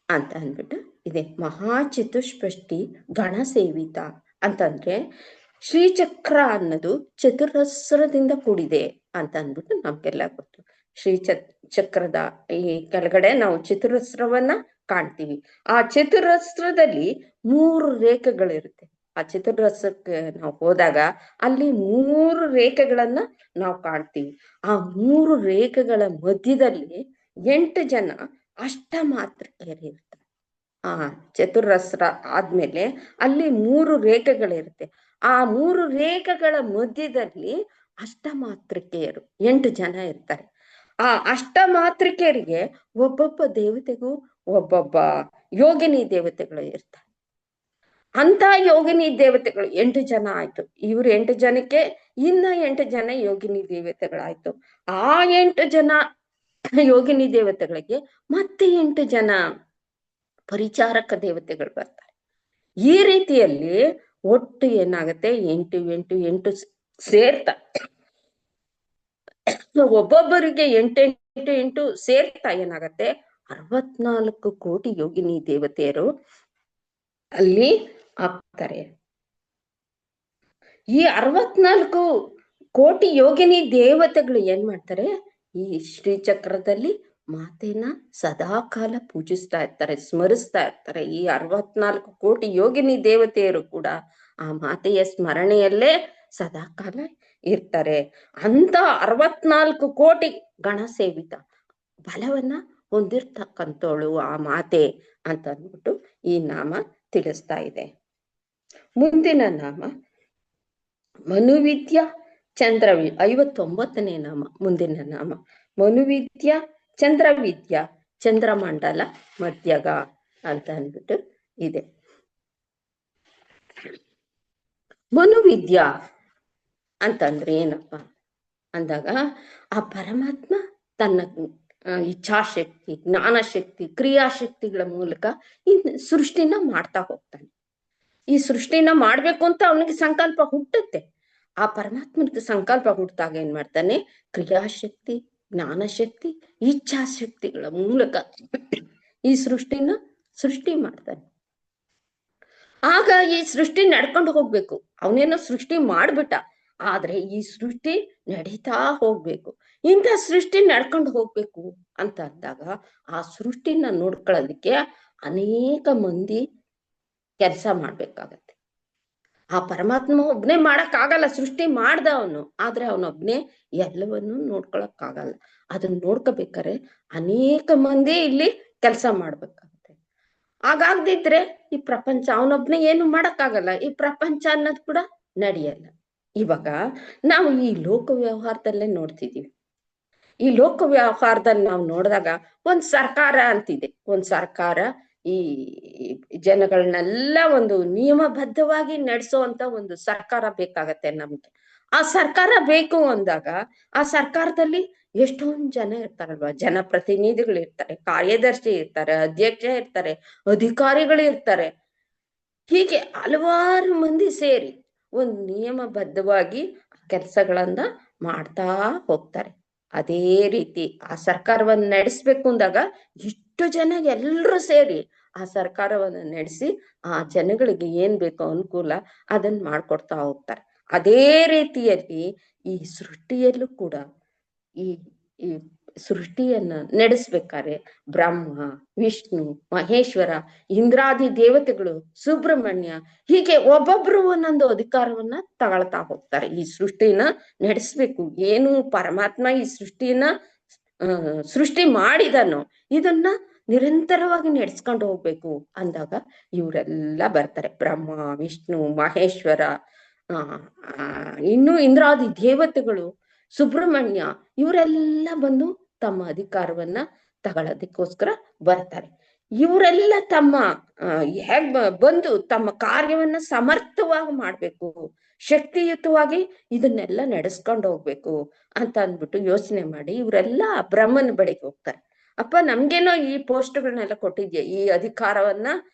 ಅಂತ ಅಂದ್ಬಿಟ್ಟು ಇದೆ. ಮಹಾಚತುಷ್ಪಷ್ಟಿ ಗಣ ಸೇವಿತ ಅಂತಂದ್ರೆ ಶ್ರೀಚಕ್ರ ಅನ್ನೋದು ಚತುರಸ್ರದಿಂದ ಕೂಡಿದೆ ಅಂತ ಅಂದ್ಬಿಟ್ಟು ನಮ್ಗೆಲ್ಲ ಗೊತ್ತು. ಚಕ್ರದ ಈ ಕೆಳಗಡೆ ನಾವು ಚತುರಸ್ರವನ್ನ ಕಾಣ್ತೀವಿ. ಆ ಚತುರಸ್ರದಲ್ಲಿ 3 ರೇಖೆಗಳಿರುತ್ತೆ. ಆ ಚತುರಸ್ರಕ್ಕೆ ನಾವು ಹೋದಾಗ ಅಲ್ಲಿ 3 ರೇಖೆಗಳನ್ನ ನಾವು ಕಾಣ್ತೀವಿ. ಆ 3 ರೇಖೆಗಳ ಮಧ್ಯದಲ್ಲಿ 8 ಜನ ಅಷ್ಟಮಾತೃಕೆಯರಿರ್ತಾರೆ. ಆ ಚತುರಸ್ರ ಆದ್ಮೇಲೆ ಅಲ್ಲಿ 3 ರೇಖೆಗಳಿರುತ್ತೆ. ಆ 3 ರೇಖೆಗಳ ಮಧ್ಯದಲ್ಲಿ ಅಷ್ಟಮಾತೃಕೆಯರು 8 ಜನ ಇರ್ತಾರೆ. ಆ ಅಷ್ಟಮಾತೃಕೆಯರಿಗೆ ಒಬ್ಬೊಬ್ಬ ದೇವತೆಗೂ ಒಬ್ಬೊಬ್ಬ ಯೋಗಿನಿ ದೇವತೆಗಳು ಇರ್ತಾರೆ. ಅಂತ ಯೋಗಿನಿ ದೇವತೆಗಳು 8 ಜನ ಆಯ್ತು. ಇವ್ರು 8 ಜನಕ್ಕೆ ಇನ್ನ 8 ಜನ ಯೋಗಿನಿ ದೇವತೆಗಳಾಯ್ತು. ಆ 8 ಜನ ಯೋಗಿನಿ ದೇವತೆಗಳಿಗೆ ಮತ್ತೆ 8 ಜನ ಪರಿಚಾರಕ ದೇವತೆಗಳು ಬರ್ತಾರೆ. ಈ ರೀತಿಯಲ್ಲಿ ಒಟ್ಟು ಏನಾಗತ್ತೆ 8 8 8 ಸೇರ್ತಾ ಒಬ್ಬೊಬ್ಬರಿಗೆ 8 8 8 ಸೇರ್ತಾ ಏನಾಗತ್ತೆ 64 ಕೋಟಿ ಯೋಗಿನಿ ದೇವತೆಯರು ಅಲ್ಲಿ ಆಗ್ತಾರೆ. ಈ 64 ಕೋಟಿ ಯೋಗಿನಿ ದೇವತೆಗಳು ಏನ್ ಮಾಡ್ತಾರೆ, ಈ ಶ್ರೀಚಕ್ರದಲ್ಲಿ ಮಾತೆನ ಸದಾ ಕಾಲ ಪೂಜಿಸ್ತಾ ಇರ್ತಾರೆ, ಸ್ಮರಿಸ್ತಾ ಇರ್ತಾರೆ. ಈ 64 ಕೋಟಿ ಯೋಗಿನಿ ದೇವತೆಯರು ಕೂಡ ಆ ಮಾತೆಯ ಸ್ಮರಣೆಯಲ್ಲೇ ಸದಾ ಕಾಲ ಇರ್ತಾರೆ. ಅಂತ 64 ಕೋಟಿ ಗಣ ಸೇವಿತ ಬಲವನ್ನ ಹೊಂದಿರ್ತಕ್ಕಂಥವಳು ಆ ಮಾತೆ ಅಂತ ಅಂದ್ಬಿಟ್ಟು ಈ ನಾಮ ತಿಳಿಸ್ತಾ ಇದೆ. ಮುಂದಿನ ನಾಮ ಮನುವಿದ್ಯ ಚಂದ್ರವಿ 59ನೇ ನಾಮ. ಮುಂದಿನ ನಾಮ ಮನುವಿದ್ಯ ಚಂದ್ರವಿದ್ಯ ಚಂದ್ರಮಂಡಲ ಮಧ್ಯಗ ಅಂತ ಅಂದ್ಬಿಟ್ಟು ಇದೆ. ಮನುವಿದ್ಯಾ ಅಂತಂದ್ರೆ ಏನಪ್ಪ ಅಂದಾಗ, ಆ ಪರಮಾತ್ಮ ತನ್ನ ಇಚ್ಛಾಶಕ್ತಿ, ಜ್ಞಾನಶಕ್ತಿ, ಕ್ರಿಯಾಶಕ್ತಿಗಳ ಮೂಲಕ ಈ ಸೃಷ್ಟಿನ ಮಾಡ್ತಾ ಹೋಗ್ತಾನೆ. ಈ ಸೃಷ್ಟಿನ ಮಾಡ್ಬೇಕು ಅಂತ ಅವನಿಗೆ ಸಂಕಲ್ಪ ಹುಟ್ಟುತ್ತೆ. ಆ ಪರಮಾತ್ಮನಿಗೆ ಸಂಕಲ್ಪ ಹುಟ್ಟಿದಾಗ ಏನ್ ಮಾಡ್ತಾನೆ, ಕ್ರಿಯಾಶಕ್ತಿ, ಜ್ಞಾನಶಕ್ತಿ, ಇಚ್ಛಾಶಕ್ತಿಗಳ ಮೂಲಕ ಈ ಸೃಷ್ಟಿನ ಸೃಷ್ಟಿ ಮಾಡ್ತಾನೆ. ಆಗ ಈ ಸೃಷ್ಟಿ ನಡ್ಕೊಂಡು ಹೋಗ್ಬೇಕು. ಅವನೇನೋ ಸೃಷ್ಟಿ ಮಾಡ್ಬಿಟ್ಟ, ಆದ್ರೆ ಈ ಸೃಷ್ಟಿ ನಡೀತಾ ಹೋಗ್ಬೇಕು. ಇಂಥ ಸೃಷ್ಟಿ ನಡ್ಕೊಂಡು ಹೋಗ್ಬೇಕು ಅಂತ ಅಂದಾಗ ಆ ಸೃಷ್ಟಿನ ನೋಡ್ಕೊಳ್ಳೋದಕ್ಕೆ ಅನೇಕ ಮಂದಿ ಕೆಲಸ ಮಾಡ್ಬೇಕಾಗತ್ತೆ. ಆ ಪರಮಾತ್ಮ ಒಬ್ನೇ ಮಾಡಕ್ ಆಗಲ್ಲ, ಸೃಷ್ಟಿ ಮಾಡ್ದ ಅವನು, ಆದ್ರೆ ಅವನೊಬ್ನೇ ಎಲ್ಲವನ್ನೂ ನೋಡ್ಕೊಳಕ್ ಆಗಲ್ಲ. ಅದನ್ನ ನೋಡ್ಕೋಬೇಕಾರೆ ಅನೇಕ ಮಂದಿ ಇಲ್ಲಿ ಕೆಲಸ ಮಾಡ್ಬೇಕಾಗತ್ತೆ. ಹಾಗಾಗ್ದಿದ್ರೆ ಈ ಪ್ರಪಂಚ, ಅವನೊಬ್ನೇ ಏನು ಮಾಡಕ್ಕಾಗಲ್ಲ, ಈ ಪ್ರಪಂಚ ಅನ್ನೋದು ಕೂಡ ನಡೆಯಲ್ಲ. ಇವಾಗ ನಾವು ಈ ಲೋಕ ವ್ಯವಹಾರದಲ್ಲೇ ನೋಡ್ತಿದೀವಿ. ಈ ಲೋಕ ವ್ಯವಹಾರದಲ್ಲಿ ನಾವು ನೋಡಿದಾಗ ಒಂದ್ ಸರ್ಕಾರ ಅಂತಿದೆ. ಒಂದ್ ಸರ್ಕಾರ ಈ ಜನಗಳನ್ನೆಲ್ಲ ಒಂದು ನಿಯಮಬದ್ಧವಾಗಿ ನಡೆಸೋಂತ ಒಂದು ಸರ್ಕಾರ ಬೇಕಾಗತ್ತೆ ನಮ್ಗೆ. ಆ ಸರ್ಕಾರ ಬೇಕು ಅಂದಾಗ ಆ ಸರ್ಕಾರದಲ್ಲಿ ಎಷ್ಟೊಂದ್ ಜನ ಇರ್ತಾರಲ್ವಾ, ಜನಪ್ರತಿನಿಧಿಗಳು ಇರ್ತಾರೆ, ಕಾರ್ಯದರ್ಶಿ ಇರ್ತಾರೆ, ಅಧ್ಯಕ್ಷ ಇರ್ತಾರೆ, ಅಧಿಕಾರಿಗಳು ಇರ್ತಾರೆ. ಹೀಗೆ ಹಲವಾರು ಮಂದಿ ಸೇರಿ ಒಂದು ನಿಯಮಬದ್ಧವಾಗಿ ಕೆಲಸಗಳನ್ನ ಮಾಡ್ತಾ ಹೋಗ್ತಾರೆ. ಅದೇ ರೀತಿ ಆ ಸರ್ಕಾರವನ್ನ ನಡೆಸ್ಬೇಕು ಅಂದಾಗ ಇಷ್ಟು ಜನ ಎಲ್ರೂ ಸೇರಿ ಆ ಸರ್ಕಾರವನ್ನ ನಡೆಸಿ ಆ ಜನಗಳಿಗೆ ಏನ್ ಬೇಕೋ ಅನುಕೂಲ ಅದನ್ನ ಮಾಡ್ಕೊಡ್ತಾ ಹೋಗ್ತಾರೆ. ಅದೇ ರೀತಿಯಲ್ಲಿ ಈ ಸೃಷ್ಟಿಯಲ್ಲೂ ಕೂಡ ಈ ಈ ಸೃಷ್ಟಿಯನ್ನ ನಡೆಸ್ಬೇಕಾದ್ರೆ ಬ್ರಹ್ಮ, ವಿಷ್ಣು, ಮಹೇಶ್ವರ, ಇಂದ್ರಾದಿ ದೇವತೆಗಳು, ಸುಬ್ರಹ್ಮಣ್ಯ, ಹೀಗೆ ಒಬ್ಬೊಬ್ರು ಒಂದೊಂದು ಅಧಿಕಾರವನ್ನ ತಗೊಳ್ತಾ ಹೋಗ್ತಾರೆ. ಈ ಸೃಷ್ಟಿನ ನಡೆಸ್ಬೇಕು. ಏನು ಪರಮಾತ್ಮ ಈ ಸೃಷ್ಟಿನ ಸೃಷ್ಟಿ ಮಾಡಿದನು, ಇದನ್ನ ನಿರಂತರವಾಗಿ ನಡೆಸ್ಕೊಂಡು ಹೋಗ್ಬೇಕು ಅಂದಾಗ ಇವರೆಲ್ಲ ಬರ್ತಾರೆ. ಬ್ರಹ್ಮ, ವಿಷ್ಣು, ಮಹೇಶ್ವರ, ಇನ್ನು ಇಂದ್ರಾದಿ ದೇವತೆಗಳು, ಸುಬ್ರಹ್ಮಣ್ಯ, ಇವರೆಲ್ಲ ಬಂದು ತಮ್ಮ ಅಧಿಕಾರವನ್ನ ತಗೊಳ್ಳೋದಕ್ಕೋಸ್ಕರ ಬರ್ತಾರೆ. ಇವರೆಲ್ಲ ತಮ್ಮ ಹೇಗ್ ಬಂದು ತಮ್ಮ ಕಾರ್ಯವನ್ನ ಸಮರ್ಥವಾಗಿ ಮಾಡ್ಬೇಕು, ಶಕ್ತಿಯುತವಾಗಿ ಇದನ್ನೆಲ್ಲ ನಡೆಸ್ಕೊಂಡು ಹೋಗ್ಬೇಕು ಅಂತ ಅಂದ್ಬಿಟ್ಟು ಯೋಚನೆ ಮಾಡಿ ಇವರೆಲ್ಲ ಬ್ರಹ್ಮನ ಬಳಿಗೆ ಹೋಗ್ತಾರೆ. ಅಪ್ಪ, ನಮ್ಗೇನೋ ಈ ಪೋಸ್ಟ್ಗಳನ್ನೆಲ್ಲ ಕೊಟ್ಟಿದ್ಯಾ, ಈ ಅಧಿಕಾರವನ್ನ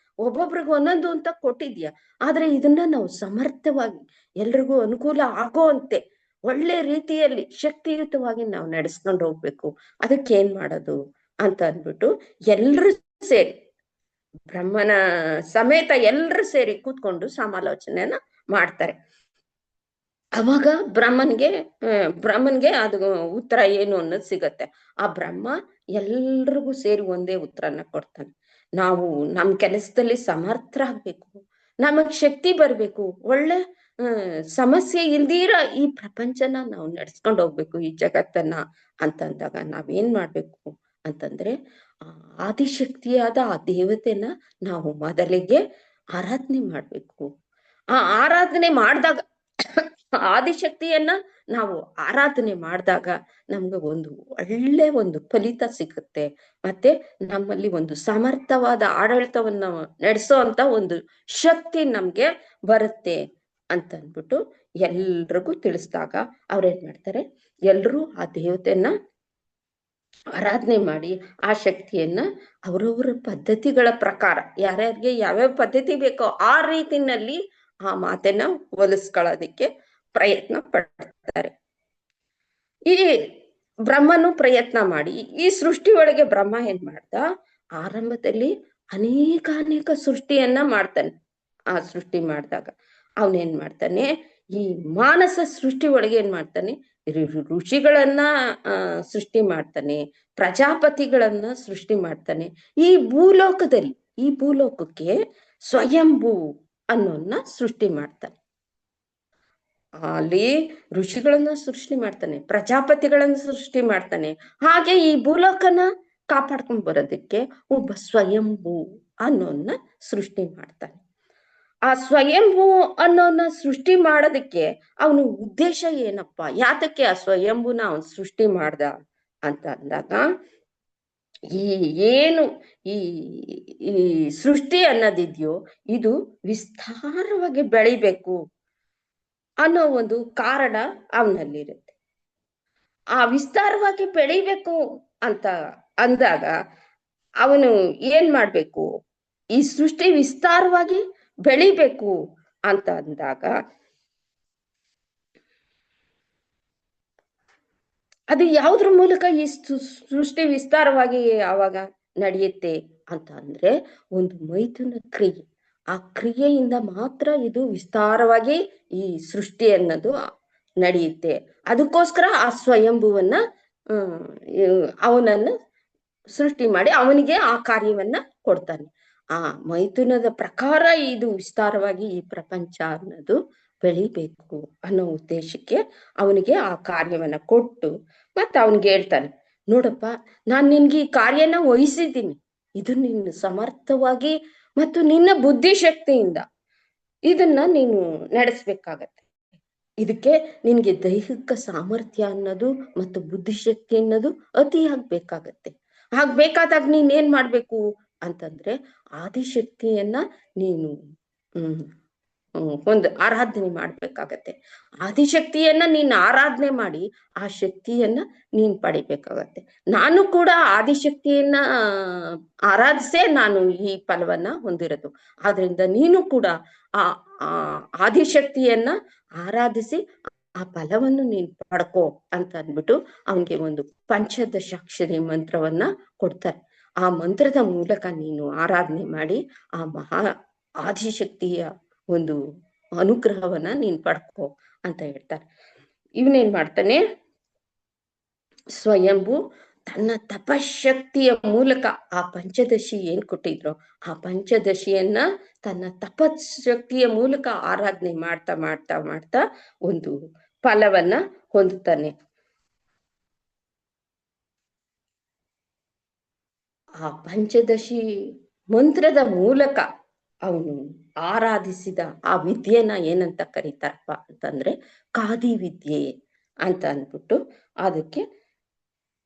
ಒಬ್ಬೊಬ್ರಿಗೆ ಒಂದೊಂದು ಅಂತ ಕೊಟ್ಟಿದ್ಯಾ, ಆದ್ರೆ ಇದನ್ನ ನಾವು ಸಮರ್ಥವಾಗಿ ಎಲ್ರಿಗೂ ಅನುಕೂಲ ಆಗೋ ಅಂತೆ ಒಳ್ಳೆ ರೀತಿಯಲ್ಲಿ ಶಕ್ತಿಯುತವಾಗಿ ನಾವು ನಡೆಸ್ಕೊಂಡು ಹೋಗ್ಬೇಕು. ಅದಕ್ಕೆ ಏನ್ ಮಾಡೋದು ಅಂತ ಅಂದ್ಬಿಟ್ಟು ಎಲ್ರು ಸೇರಿ, ಬ್ರಹ್ಮನ ಸಮೇತ ಎಲ್ರು ಸೇರಿ ಕೂತ್ಕೊಂಡು ಸಮಾಲೋಚನೆಯನ್ನ ಮಾಡ್ತಾರೆ. ಅವಾಗ ಬ್ರಹ್ಮನ್ಗೆ ಅದು ಉತ್ತರ ಏನು ಅನ್ನೋದು ಸಿಗತ್ತೆ. ಆ ಬ್ರಹ್ಮ ಎಲ್ರಿಗೂ ಸೇರಿ ಒಂದೇ ಉತ್ತರನ ಕೊಡ್ತಾನೆ. ನಾವು ನಮ್ ಕೆಲಸದಲ್ಲಿ ಸಮರ್ಥರಾಗ್ಬೇಕು, ನಮಗ್ ಶಕ್ತಿ ಬರ್ಬೇಕು, ಒಳ್ಳೆ ಸಮಸ್ಯೆ ಇಲ್ದಿರ ಈ ಪ್ರಪಂಚನ ನಾವು ನಡ್ಸ್ಕೊಂಡು ಹೋಗ್ಬೇಕು, ಈ ಜಗತ್ತನ್ನ ಅಂತಂದಾಗ ನಾವೇನ್ ಮಾಡ್ಬೇಕು ಅಂತಂದ್ರೆ ಆದಿಶಕ್ತಿಯಾದ ಆ ದೇವತೆನ ನಾವು ಮೊದಲಿಗೆ ಆರಾಧನೆ ಮಾಡ್ಬೇಕು. ಆ ಆರಾಧನೆ ಮಾಡಿದಾಗ, ಆದಿಶಕ್ತಿಯನ್ನ ನಾವು ಆರಾಧನೆ ಮಾಡಿದಾಗ ನಮ್ಗೆ ಒಂದು ಒಳ್ಳೆ ಒಂದು ಫಲಿತ ಸಿಗುತ್ತೆ. ಮತ್ತೆ ನಮ್ಮಲ್ಲಿ ಒಂದು ಸಮರ್ಥವಾದ ಆಡಳಿತವನ್ನ ನಡೆಸೋ ಅಂತ ಒಂದು ಶಕ್ತಿ ನಮ್ಗೆ ಬರುತ್ತೆ ಅಂತ ಅಂದ್ಬಿಟ್ಟು ಎಲ್ರಿಗೂ ತಿಳಿಸಿದಾಗ ಅವ್ರೇನ್ ಮಾಡ್ತಾರೆ, ಎಲ್ರೂ ಆ ದೇವತೆಯನ್ನ ಆರಾಧನೆ ಮಾಡಿ ಆ ಶಕ್ತಿಯನ್ನ ಅವರವರ ಪದ್ಧತಿಗಳ ಪ್ರಕಾರ, ಯಾರ್ಯಾರಿಗೆ ಯಾವ್ಯಾವ ಪದ್ಧತಿ ಬೇಕೋ ಆ ರೀತಿನಲ್ಲಿ ಆ ಮಾತನ್ನ ಒಲಿಸ್ಕೊಳ್ಳೋದಿಕ್ಕೆ ಪ್ರಯತ್ನ ಪಡ್ತಾರೆ. ಈ ಬ್ರಹ್ಮನು ಪ್ರಯತ್ನ ಮಾಡಿ ಈ ಸೃಷ್ಟಿ ಒಳಗೆ ಬ್ರಹ್ಮ ಏನ್ ಮಾಡ್ದ, ಆರಂಭದಲ್ಲಿ ಅನೇಕ ಸೃಷ್ಟಿಯನ್ನ ಮಾಡ್ತಾನೆ. ಆ ಸೃಷ್ಟಿ ಮಾಡಿದಾಗ ಅವನೇನ್ ಮಾಡ್ತಾನೆ, ಈ ಮಾನಸ ಸೃಷ್ಟಿ ಒಳಗೆ ಏನ್ ಮಾಡ್ತಾನೆ, ಋಷಿಗಳನ್ನ ಸೃಷ್ಟಿ ಮಾಡ್ತಾನೆ, ಪ್ರಜಾಪತಿಗಳನ್ನ ಸೃಷ್ಟಿ ಮಾಡ್ತಾನೆ. ಈ ಭೂಲೋಕದಲ್ಲಿ, ಈ ಭೂಲೋಕಕ್ಕೆ ಸ್ವಯಂಭೂ ಅನ್ನೋನ್ನ ಸೃಷ್ಟಿ ಮಾಡ್ತಾನೆ. ಅಲ್ಲಿ ಋಷಿಗಳನ್ನ ಸೃಷ್ಟಿ ಮಾಡ್ತಾನೆ, ಪ್ರಜಾಪತಿಗಳನ್ನ ಸೃಷ್ಟಿ ಮಾಡ್ತಾನೆ. ಹಾಗೆ ಈ ಭೂಲೋಕನ ಕಾಪಾಡ್ಕೊಂಡ್ ಬರೋದಕ್ಕೆ ಒಬ್ಬ ಸ್ವಯಂಭೂ ಅನ್ನೋನ್ನ ಸೃಷ್ಟಿ ಮಾಡ್ತಾನೆ. ಆ ಸ್ವಯಂಭೂ ಅನ್ನೋನ್ನ ಸೃಷ್ಟಿ ಮಾಡೋದಕ್ಕೆ ಅವನು ಉದ್ದೇಶ ಏನಪ್ಪಾ, ಯಾತಕ್ಕೆ ಆ ಸ್ವಯಂಭೂನ ಅವನ್ ಸೃಷ್ಟಿ ಮಾಡ್ದ ಅಂತ ಅಂದಾಗ, ಈ ಏನು ಈ ಈ ಸೃಷ್ಟಿ ಅನ್ನೋದಿದ್ಯೋ ಇದು ವಿಸ್ತಾರವಾಗಿ ಬೆಳಿಬೇಕು ಅನ್ನೋ ಒಂದು ಕಾರಣ ಅವನಲ್ಲಿರುತ್ತೆ. ಆ ವಿಸ್ತಾರವಾಗಿ ಬೆಳಿಬೇಕು ಅಂತ ಅಂದಾಗ ಅವನು ಏನ್ ಮಾಡ್ಬೇಕು, ಈ ಸೃಷ್ಟಿ ವಿಸ್ತಾರವಾಗಿ ಬೆಳಿಬೇಕು ಅಂತ ಅಂದಾಗ ಅದು ಯಾವುದ್ರ ಮೂಲಕ ಈ ಸೃಷ್ಟಿ ವಿಸ್ತಾರವಾಗಿ ಆವಾಗ ನಡೆಯುತ್ತೆ ಅಂತ ಅಂದ್ರೆ, ಒಂದು ಮೈಥುನ ಕ್ರಿಯೆ. ಆ ಕ್ರಿಯೆಯಿಂದ ಮಾತ್ರ ಇದು ವಿಸ್ತಾರವಾಗಿ ಈ ಸೃಷ್ಟಿ ಅನ್ನೋದು ನಡೆಯುತ್ತೆ. ಅದಕ್ಕೋಸ್ಕರ ಆ ಸ್ವಯಂಭುವನ್ನ ಅವನನ್ನು ಸೃಷ್ಟಿ ಮಾಡಿ ಅವನಿಗೆ ಆ ಕಾರ್ಯವನ್ನ ಕೊಡ್ತಾನೆ. ಆ ಮೈಥುನದ ಪ್ರಕಾರ ಇದು ವಿಸ್ತಾರವಾಗಿ ಈ ಪ್ರಪಂಚ ಅನ್ನೋದು ಬೆಳಿಬೇಕು ಅನ್ನೋ ಉದ್ದೇಶಕ್ಕೆ ಅವನಿಗೆ ಆ ಕಾರ್ಯವನ್ನ ಕೊಟ್ಟು ಮತ್ತೆ ಅವನಿಗೆ ಹೇಳ್ತಾನೆ, ನೋಡಪ್ಪ, ನಾನ್ ನಿನ್ಗೆ ಈ ಕಾರ್ಯನ ವಹಿಸಿದ್ದೀನಿ, ಇದು ನಿನ್ನ ಸಮರ್ಥವಾಗಿ ಮತ್ತು ನಿನ್ನ ಬುದ್ಧಿಶಕ್ತಿಯಿಂದ ಇದನ್ನ ನೀನು ನಡೆಸ್ಬೇಕಾಗತ್ತೆ. ಇದಕ್ಕೆ ನಿನ್ಗೆ ದೈಹಿಕ ಸಾಮರ್ಥ್ಯ ಅನ್ನೋದು ಮತ್ತು ಬುದ್ಧಿಶಕ್ತಿ ಅನ್ನೋದು ಅತಿಯಾಗ್ಬೇಕಾಗತ್ತೆ. ಹಾಗ್ಬೇಕಾದಾಗ ನೀನ್ ಏನ್ ಮಾಡ್ಬೇಕು ಅಂತಂದ್ರೆ, ಆದಿಶಕ್ತಿಯನ್ನ ನೀನು ಒಂದು ಆರಾಧನೆ ಮಾಡ್ಬೇಕಾಗತ್ತೆ. ಆದಿಶಕ್ತಿಯನ್ನ ನೀನ್ ಆರಾಧನೆ ಮಾಡಿ ಆ ಶಕ್ತಿಯನ್ನ ನೀನ್ ಪಡಿಬೇಕಾಗತ್ತೆ. ನಾನು ಕೂಡ ಆದಿಶಕ್ತಿಯನ್ನ ಆರಾಧಿಸೇ ನಾನು ಈ ಫಲವನ್ನ ಹೊಂದಿರೋದು. ಆದ್ರಿಂದ ನೀನು ಕೂಡ ಆ ಆದಿಶಕ್ತಿಯನ್ನ ಆರಾಧಿಸಿ ಆ ಫಲವನ್ನು ನೀನ್ ಪಡ್ಕೋ ಅಂತ ಅಂದ್ಬಿಟ್ಟು ಅವನಿಗೆ ಒಂದು ಪಂಚದಶಾಕ್ಷರಿ ಮಂತ್ರವನ್ನ ಕೊಡ್ತಾರೆ. ಆ ಮಂತ್ರದ ಮೂಲಕ ನೀನು ಆರಾಧನೆ ಮಾಡಿ ಆ ಮಹಾ ಆದಿಶಕ್ತಿಯ ಒಂದು ಅನುಗ್ರಹವನ್ನ ನೀನ್ ಪಡ್ಕೋ ಅಂತ ಹೇಳ್ತಾರೆ. ಇವನೇನ್ ಮಾಡ್ತಾನೆ, ಸ್ವಯಂಭೂ ತನ್ನ ತಪಶಕ್ತಿಯ ಮೂಲಕ ಆ ಪಂಚದಶಿ ಏನ್ ಕೊಟ್ಟಿದ್ರು ಆ ಪಂಚದಶಿಯನ್ನ ತನ್ನ ತಪಶಕ್ತಿಯ ಮೂಲಕ ಆರಾಧನೆ ಮಾಡ್ತಾ ಮಾಡ್ತಾ ಮಾಡ್ತಾ ಒಂದು ಫಲವನ್ನ ಹೊಂದುತ್ತಾನೆ. ಆ ಪಂಚದಶಿ ಮಂತ್ರದ ಮೂಲಕ ಅವನು ಆರಾಧಿಸಿದ ಆ ವಿದ್ಯೆನ ಏನಂತ ಕರೀತಾರಪ್ಪ ಅಂತಂದ್ರೆ ಕಾದಿ ವಿದ್ಯೆ ಅಂತ ಅಂದ್ಬಿಟ್ಟು ಅದಕ್ಕೆ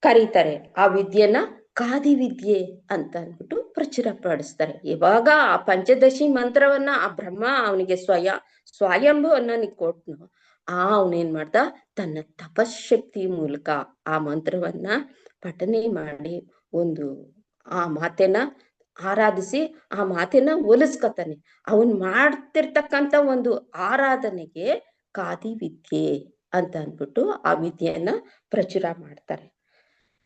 ಕರೀತಾರೆ. ಆ ವಿದ್ಯೆನ ಕಾದಿ ವಿದ್ಯೆ ಅಂತ ಅಂದ್ಬಿಟ್ಟು ಪ್ರಚುರ ಪಡಿಸ್ತಾರೆ. ಇವಾಗ ಆ ಪಂಚದಶಿ ಮಂತ್ರವನ್ನ ಆ ಬ್ರಹ್ಮ ಅವನಿಗೆ ಸ್ವಯಂಭು ಅನ್ನೋನಿಗೆ ಕೊಟ್ನು. ಅವನೇನ್ ಮಾಡ್ದ, ತನ್ನ ತಪಶಕ್ತಿ ಮೂಲಕ ಆ ಮಂತ್ರವನ್ನ ಪಠನೆ ಮಾಡಿ ಒಂದು ಆ ಮಾತೆನ ಆರಾಧಿಸಿ ಆ ಮಾತೆನ ಒಲಿಸ್ಕೊತಾನೆ. ಅವನ್ ಮಾಡ್ತಿರ್ತಕ್ಕಂಥ ಒಂದು ಆರಾಧನೆಗೆ ಕಾದಿ ವಿದ್ಯೆ ಅಂತ ಅಂದ್ಬಿಟ್ಟು ಆ ವಿದ್ಯೆಯನ್ನ ಪ್ರಚುರ ಮಾಡ್ತಾರೆ.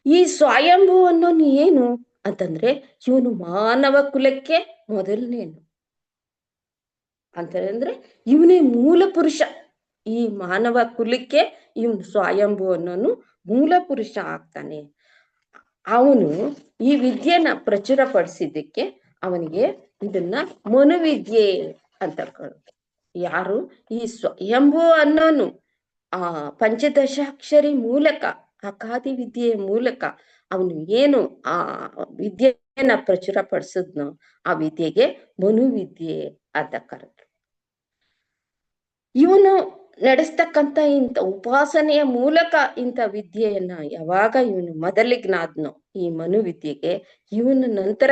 ಈ ಸ್ವಯಂಭೂ ಅನ್ನೋನು ಏನು ಅಂತಂದ್ರೆ, ಇವನು ಮಾನವ ಕುಲಕ್ಕೆ ಮೊದಲನೇನು ಅಂತಂದ್ರೆ ಇವನೇ ಮೂಲ ಪುರುಷ. ಈ ಮಾನವ ಕುಲಕ್ಕೆ ಇವನು ಸ್ವಯಂಭೂ ಅನ್ನೋನು ಮೂಲ ಪುರುಷ ಆಗ್ತಾನೆ. ಅವನು ಈ ವಿದ್ಯೆನ ಪ್ರಚುರ ಪಡಿಸಿದ್ದಕ್ಕೆ ಅವನಿಗೆ ಇದನ್ನ ಮನುವಿದ್ಯೆ ಅಂತ ಕರೆದ್ರು. ಯಾರು ಈ ಸ್ವಯಂಭೂ ಅನ್ನೋನು ಆ ಪಂಚದಶಾಕ್ಷರಿ ಮೂಲಕ ಆ ಕಾದಿ ವಿದ್ಯೆಯ ಮೂಲಕ ಅವನು ಏನು ಆ ವಿದ್ಯೆಯನ್ನ ಪ್ರಚುರ ಪಡಿಸಿದ್ನೋ ಆ ವಿದ್ಯೆಗೆ ಮನುವಿದ್ಯೆ ಅಂತ ಕರೆದ್ರು. ಇವನು ನಡೆಸ್ತಕ್ಕಂಥ ಇಂಥ ಉಪಾಸನೆಯ ಮೂಲಕ ಇಂಥ ವಿದ್ಯೆಯನ್ನ ಯಾವಾಗ ಇವನು ಮೊದಲಿಗ್ನಾದ್ನೋ ಈ ಮನುವಿದ್ಯೆಗೆ, ಇವನ ನಂತರ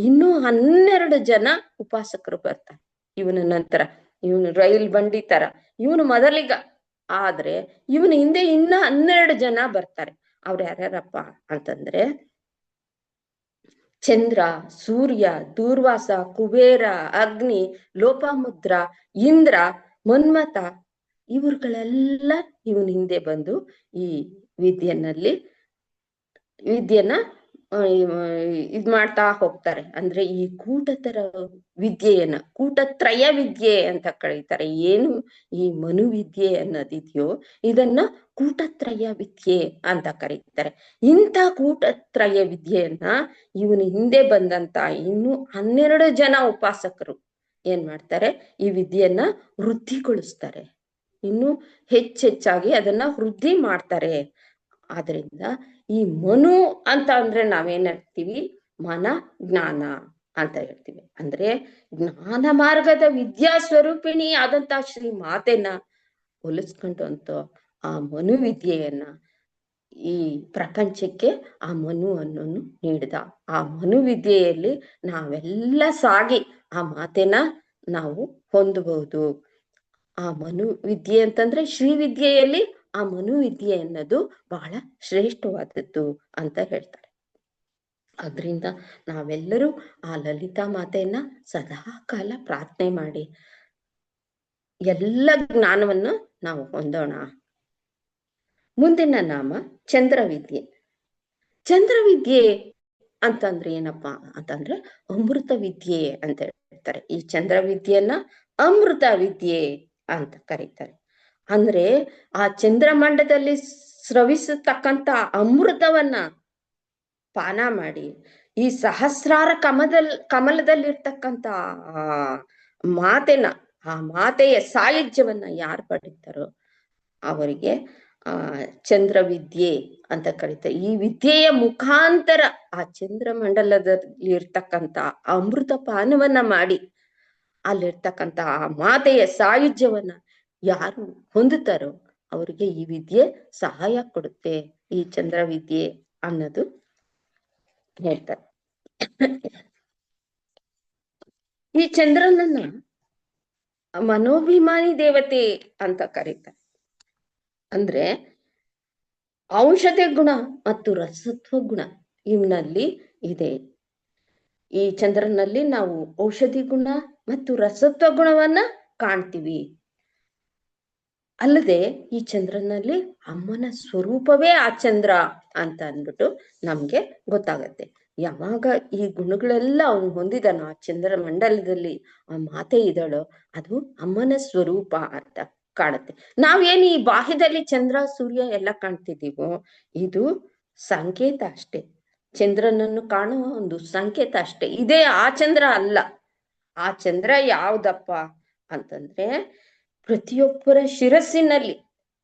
ಇನ್ನೂ 12 ಜನ ಉಪಾಸಕರು ಬರ್ತಾರೆ. ಇವನ ನಂತರ ಇವನು ರೈಲ್ ಬಂಡಿ ತರ ಇವನು ಮೊದಲಿಗ, ಆದ್ರೆ ಇವನ ಹಿಂದೆ ಇನ್ನ 12 ಜನ ಬರ್ತಾರೆ. ಅವ್ರು ಯಾರ್ಯಾರಪ್ಪ ಅಂತಂದ್ರೆ ಚಂದ್ರ, ಸೂರ್ಯ, ದೂರ್ವಾಸ, ಕುಬೇರ, ಅಗ್ನಿ, ಲೋಪಾಮುದ್ರ, ಇಂದ್ರ, ಮನ್ಮಥ ಇವ್ರುಗಳೆಲ್ಲ ಇವನ್ ಹಿಂದೆ ಬಂದು ಈ ವಿದ್ಯೆನ ಇದ್ ಮಾಡ್ತಾ ಹೋಗ್ತಾರೆ. ಅಂದ್ರೆ ಈ ಕೂಟತರ ವಿದ್ಯೆಯನ್ನ ಕೂಟತ್ರಯ ವಿದ್ಯೆ ಅಂತ ಕರೀತಾರೆ. ಏನು ಈ ಮನುವಿದ್ಯೆ ಅನ್ನೋದಿದ್ಯೋ ಇದನ್ನ ಕೂಟತ್ರಯ ವಿದ್ಯೆ ಅಂತ ಕರೀತಾರೆ. ಇಂಥ ಕೂಟತ್ರಯ ವಿದ್ಯೆಯನ್ನ ಇವನು ಹಿಂದೆ ಬಂದಂತ ಇನ್ನು 12 ಜನ ಉಪಾಸಕರು ಏನ್ ಮಾಡ್ತಾರೆ, ಈ ವಿದ್ಯೆಯನ್ನ ವೃದ್ಧಿಗೊಳಿಸ್ತಾರೆ, ಇನ್ನು ಹೆಚ್ಚೆಚ್ಚಾಗಿ ಅದನ್ನ ವೃದ್ಧಿ ಮಾಡ್ತಾರೆ. ಆದ್ರಿಂದ ಈ ಮನು ಅಂತ ಅಂದ್ರೆ ನಾವೇನ್ ಹೇಳ್ತೀವಿ, ಮನ ಜ್ಞಾನ ಅಂತ ಹೇಳ್ತೀವಿ. ಅಂದ್ರೆ ಜ್ಞಾನ ಮಾರ್ಗದ ವಿದ್ಯಾ ಸ್ವರೂಪಿಣಿ ಆದಂತ ಶ್ರೀ ಮಾತೆನ ಹೋಲಿಸ್ಕೊಂಡು ಅಂತ ಆ ಮನು ವಿದ್ಯೆಯನ್ನ ಈ ಪ್ರಪಂಚಕ್ಕೆ ಆ ಮನು ಅನ್ನೋನು ನೀಡಿದ. ಆ ಮನು ವಿದ್ಯೆಯಲ್ಲಿ ನಾವೆಲ್ಲ ಸಾಗಿ ಆ ಮಾತೆನ ನಾವು ಹೊಂದಬಹುದು. ಆ ಮನು ವಿದ್ಯೆ ಅಂತಂದ್ರೆ ಶ್ರೀ ವಿದ್ಯೆಯಲ್ಲಿ ಆ ಮನು ವಿದ್ಯೆ ಅನ್ನೋದು ಬಹಳ ಶ್ರೇಷ್ಠವಾದದ್ದು ಅಂತ ಹೇಳ್ತಾರೆ. ಅದರಿಂದ ನಾವೆಲ್ಲರೂ ಆ ಲಲಿತಾ ಮಾತೆಯನ್ನ ಸದಾ ಕಾಲ ಪ್ರಾರ್ಥನೆ ಮಾಡಿ ಎಲ್ಲ ಜ್ಞಾನವನ್ನ ನಾವು ಹೊಂದೋಣ. ಮುಂದಿನ ನಾಮ ಚಂದ್ರವಿದ್ಯೆ. ಚಂದ್ರವಿದ್ಯೆ ಅಂತಂದ್ರೆ ಏನಪ್ಪಾ ಅಂತಂದ್ರೆ ಅಮೃತ ವಿದ್ಯೆ ಅಂತ ಹೇಳ್ತಾರೆ. ಈ ಚಂದ್ರವಿದ್ಯೆಯನ್ನ ಅಮೃತ ವಿದ್ಯೆ ಅಂತ ಕರೀತಾರೆ. ಅಂದ್ರೆ ಆ ಚಂದ್ರಮಂಡಲದಲ್ಲಿ ಸ್ರವಿಸತಕ್ಕಂತ ಅಮೃತವನ್ನ ಪಾನ ಮಾಡಿ ಈ ಸಹಸ್ರಾರ ಕಮಲದಲ್ಲಿರ್ತಕ್ಕಂತ ಆ ಮಾತೆನ, ಆ ಮಾತೆಯ ಸಾಯುಜ್ಯವನ್ನ ಯಾರು ಪಡೀತಾರೋ ಅವರಿಗೆ ಚಂದ್ರವಿದ್ಯೆ ಅಂತ ಕರೀತಾರೆ. ಈ ವಿದ್ಯೆಯ ಮುಖಾಂತರ ಆ ಚಂದ್ರಮಂಡಲದಲ್ಲಿ ಇರ್ತಕ್ಕಂತ ಅಮೃತ ಪಾನವನ್ನ ಮಾಡಿ ಅಲ್ಲಿರ್ತಕ್ಕಂತ ಆ ಮಾತೆಯ ಸಾಯುಜ್ಯವನ್ನ ಯಾರು ಹೊಂದುತ್ತಾರೋ ಅವರಿಗೆ ಈ ವಿದ್ಯೆ ಸಹಾಯ ಕೊಡುತ್ತೆ, ಈ ಚಂದ್ರವಿದ್ಯೆ ಅನ್ನೋದು ಹೇಳ್ತಾರೆ. ಈ ಚಂದ್ರನನ್ನ ಮನೋಭಿಮಾನಿ ದೇವತೆ ಅಂತ ಕರೀತಾರೆ. ಅಂದ್ರೆ ಔಷಧಿ ಗುಣ ಮತ್ತು ರಸತ್ವ ಗುಣ ಇವನಲ್ಲಿ ಇದೆ. ಈ ಚಂದ್ರನಲ್ಲಿ ನಾವು ಔಷಧಿ ಗುಣ ಮತ್ತು ರಸತ್ವ ಗುಣವನ್ನ ಕಾಣ್ತೀವಿ. ಅಲ್ಲದೆ ಈ ಚಂದ್ರನಲ್ಲಿ ಅಮ್ಮನ ಸ್ವರೂಪವೇ ಆ ಚಂದ್ರ ಅಂತ ಅಂದ್ಬಿಟ್ಟು ನಮ್ಗೆ ಗೊತ್ತಾಗತ್ತೆ. ಯಾವಾಗ ಈ ಗುಣಗಳೆಲ್ಲ ಅವನು ಹೊಂದಿದಾನೋ ಆ ಚಂದ್ರ ಮಂಡಲದಲ್ಲಿ ಆ ಮಾತೆ ಇದ್ದಾಳೋ ಅದು ಅಮ್ಮನ ಸ್ವರೂಪ ಅಂತ ಕಾಣುತ್ತೆ. ನಾವೇನು ಈ ಬಾಹ್ಯದಲ್ಲಿ ಚಂದ್ರ ಸೂರ್ಯ ಎಲ್ಲ ಕಾಣ್ತಿದ್ದೀವೋ ಇದು ಸಂಕೇತ ಅಷ್ಟೇ, ಚಂದ್ರನನ್ನು ಕಾಣುವ ಒಂದು ಸಂಕೇತ ಅಷ್ಟೇ. ಇದೇ ಆ ಚಂದ್ರ ಅಲ್ಲ. ಆ ಚಂದ್ರ ಯಾವ್ದಪ್ಪ ಅಂತಂದ್ರೆ ಪ್ರತಿಯೊಬ್ಬರ ಶಿರಸ್ಸಿನಲ್ಲಿ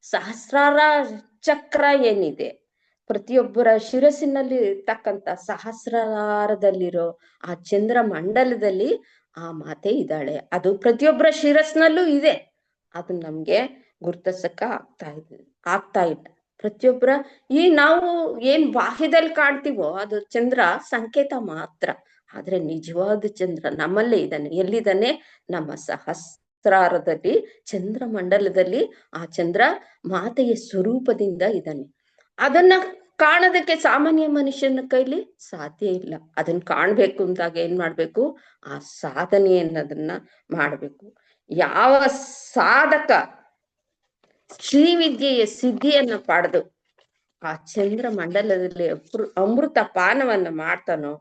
ಸಹಸ್ರಾರ ಚಕ್ರ ಏನಿದೆ, ಪ್ರತಿಯೊಬ್ಬರ ಶಿರಸ್ಸಿನಲ್ಲಿ ಇರ್ತಕ್ಕಂಥ ಸಹಸ್ರಾರದಲ್ಲಿರೋ ಆ ಚಂದ್ರ ಮಂಡಲದಲ್ಲಿ ಆ ಮಾತೆ ಇದ್ದಾಳೆ. ಅದು ಪ್ರತಿಯೊಬ್ಬರ ಶಿರಸ್ನಲ್ಲೂ ಇದೆ. ಅದು ನಮ್ಗೆ ಗುರ್ತಿಸಕ್ಕ ಆಗ್ತಾ ಇಲ್ಲ. ಪ್ರತಿಯೊಬ್ಬರ ಈ ನಾವು ಏನ್ ಬಾಹ್ಯದಲ್ಲಿ ಕಾಣ್ತೀವೋ ಅದು ಚಂದ್ರ ಸಂಕೇತ ಮಾತ್ರ. ಆದ್ರೆ ನಿಜವಾದ ಚಂದ್ರ ನಮ್ಮಲ್ಲೇ ಇದ್ದಾನೆ. ಎಲ್ಲಿದ್ದಾನೆ? ನಮ್ಮ ಸಹಸ್ರಾರದಲ್ಲಿ ಚಂದ್ರ ಮಂಡಲದಲ್ಲಿ ಆ ಚಂದ್ರ ಮಾತೆಯ ಸ್ವರೂಪದಿಂದ ಇದ್ದಾನೆ. ಅದನ್ನ ಕಾಣೋದಕ್ಕೆ ಸಾಮಾನ್ಯ ಮನುಷ್ಯನ ಕೈಲಿ ಸಾಧ್ಯ ಇಲ್ಲ. ಅದನ್ನ ಕಾಣ್ಬೇಕು ಅಂದಾಗ ಏನ್ ಮಾಡ್ಬೇಕು? ಆ ಸಾಧನೆ ಅನ್ನೋದನ್ನ ಮಾಡ್ಬೇಕು. ಯಾವ ಸಾಧಕ ಶ್ರೀವಿದ್ಯೆಯ ಸಿದ್ಧಿಯನ್ನ ಪಡೆದು ಆ ಚಂದ್ರ ಮಂಡಲದಲ್ಲಿ ಅಮೃತ ಪಾನವನ್ನ ಮಾಡ್ತಾನೋ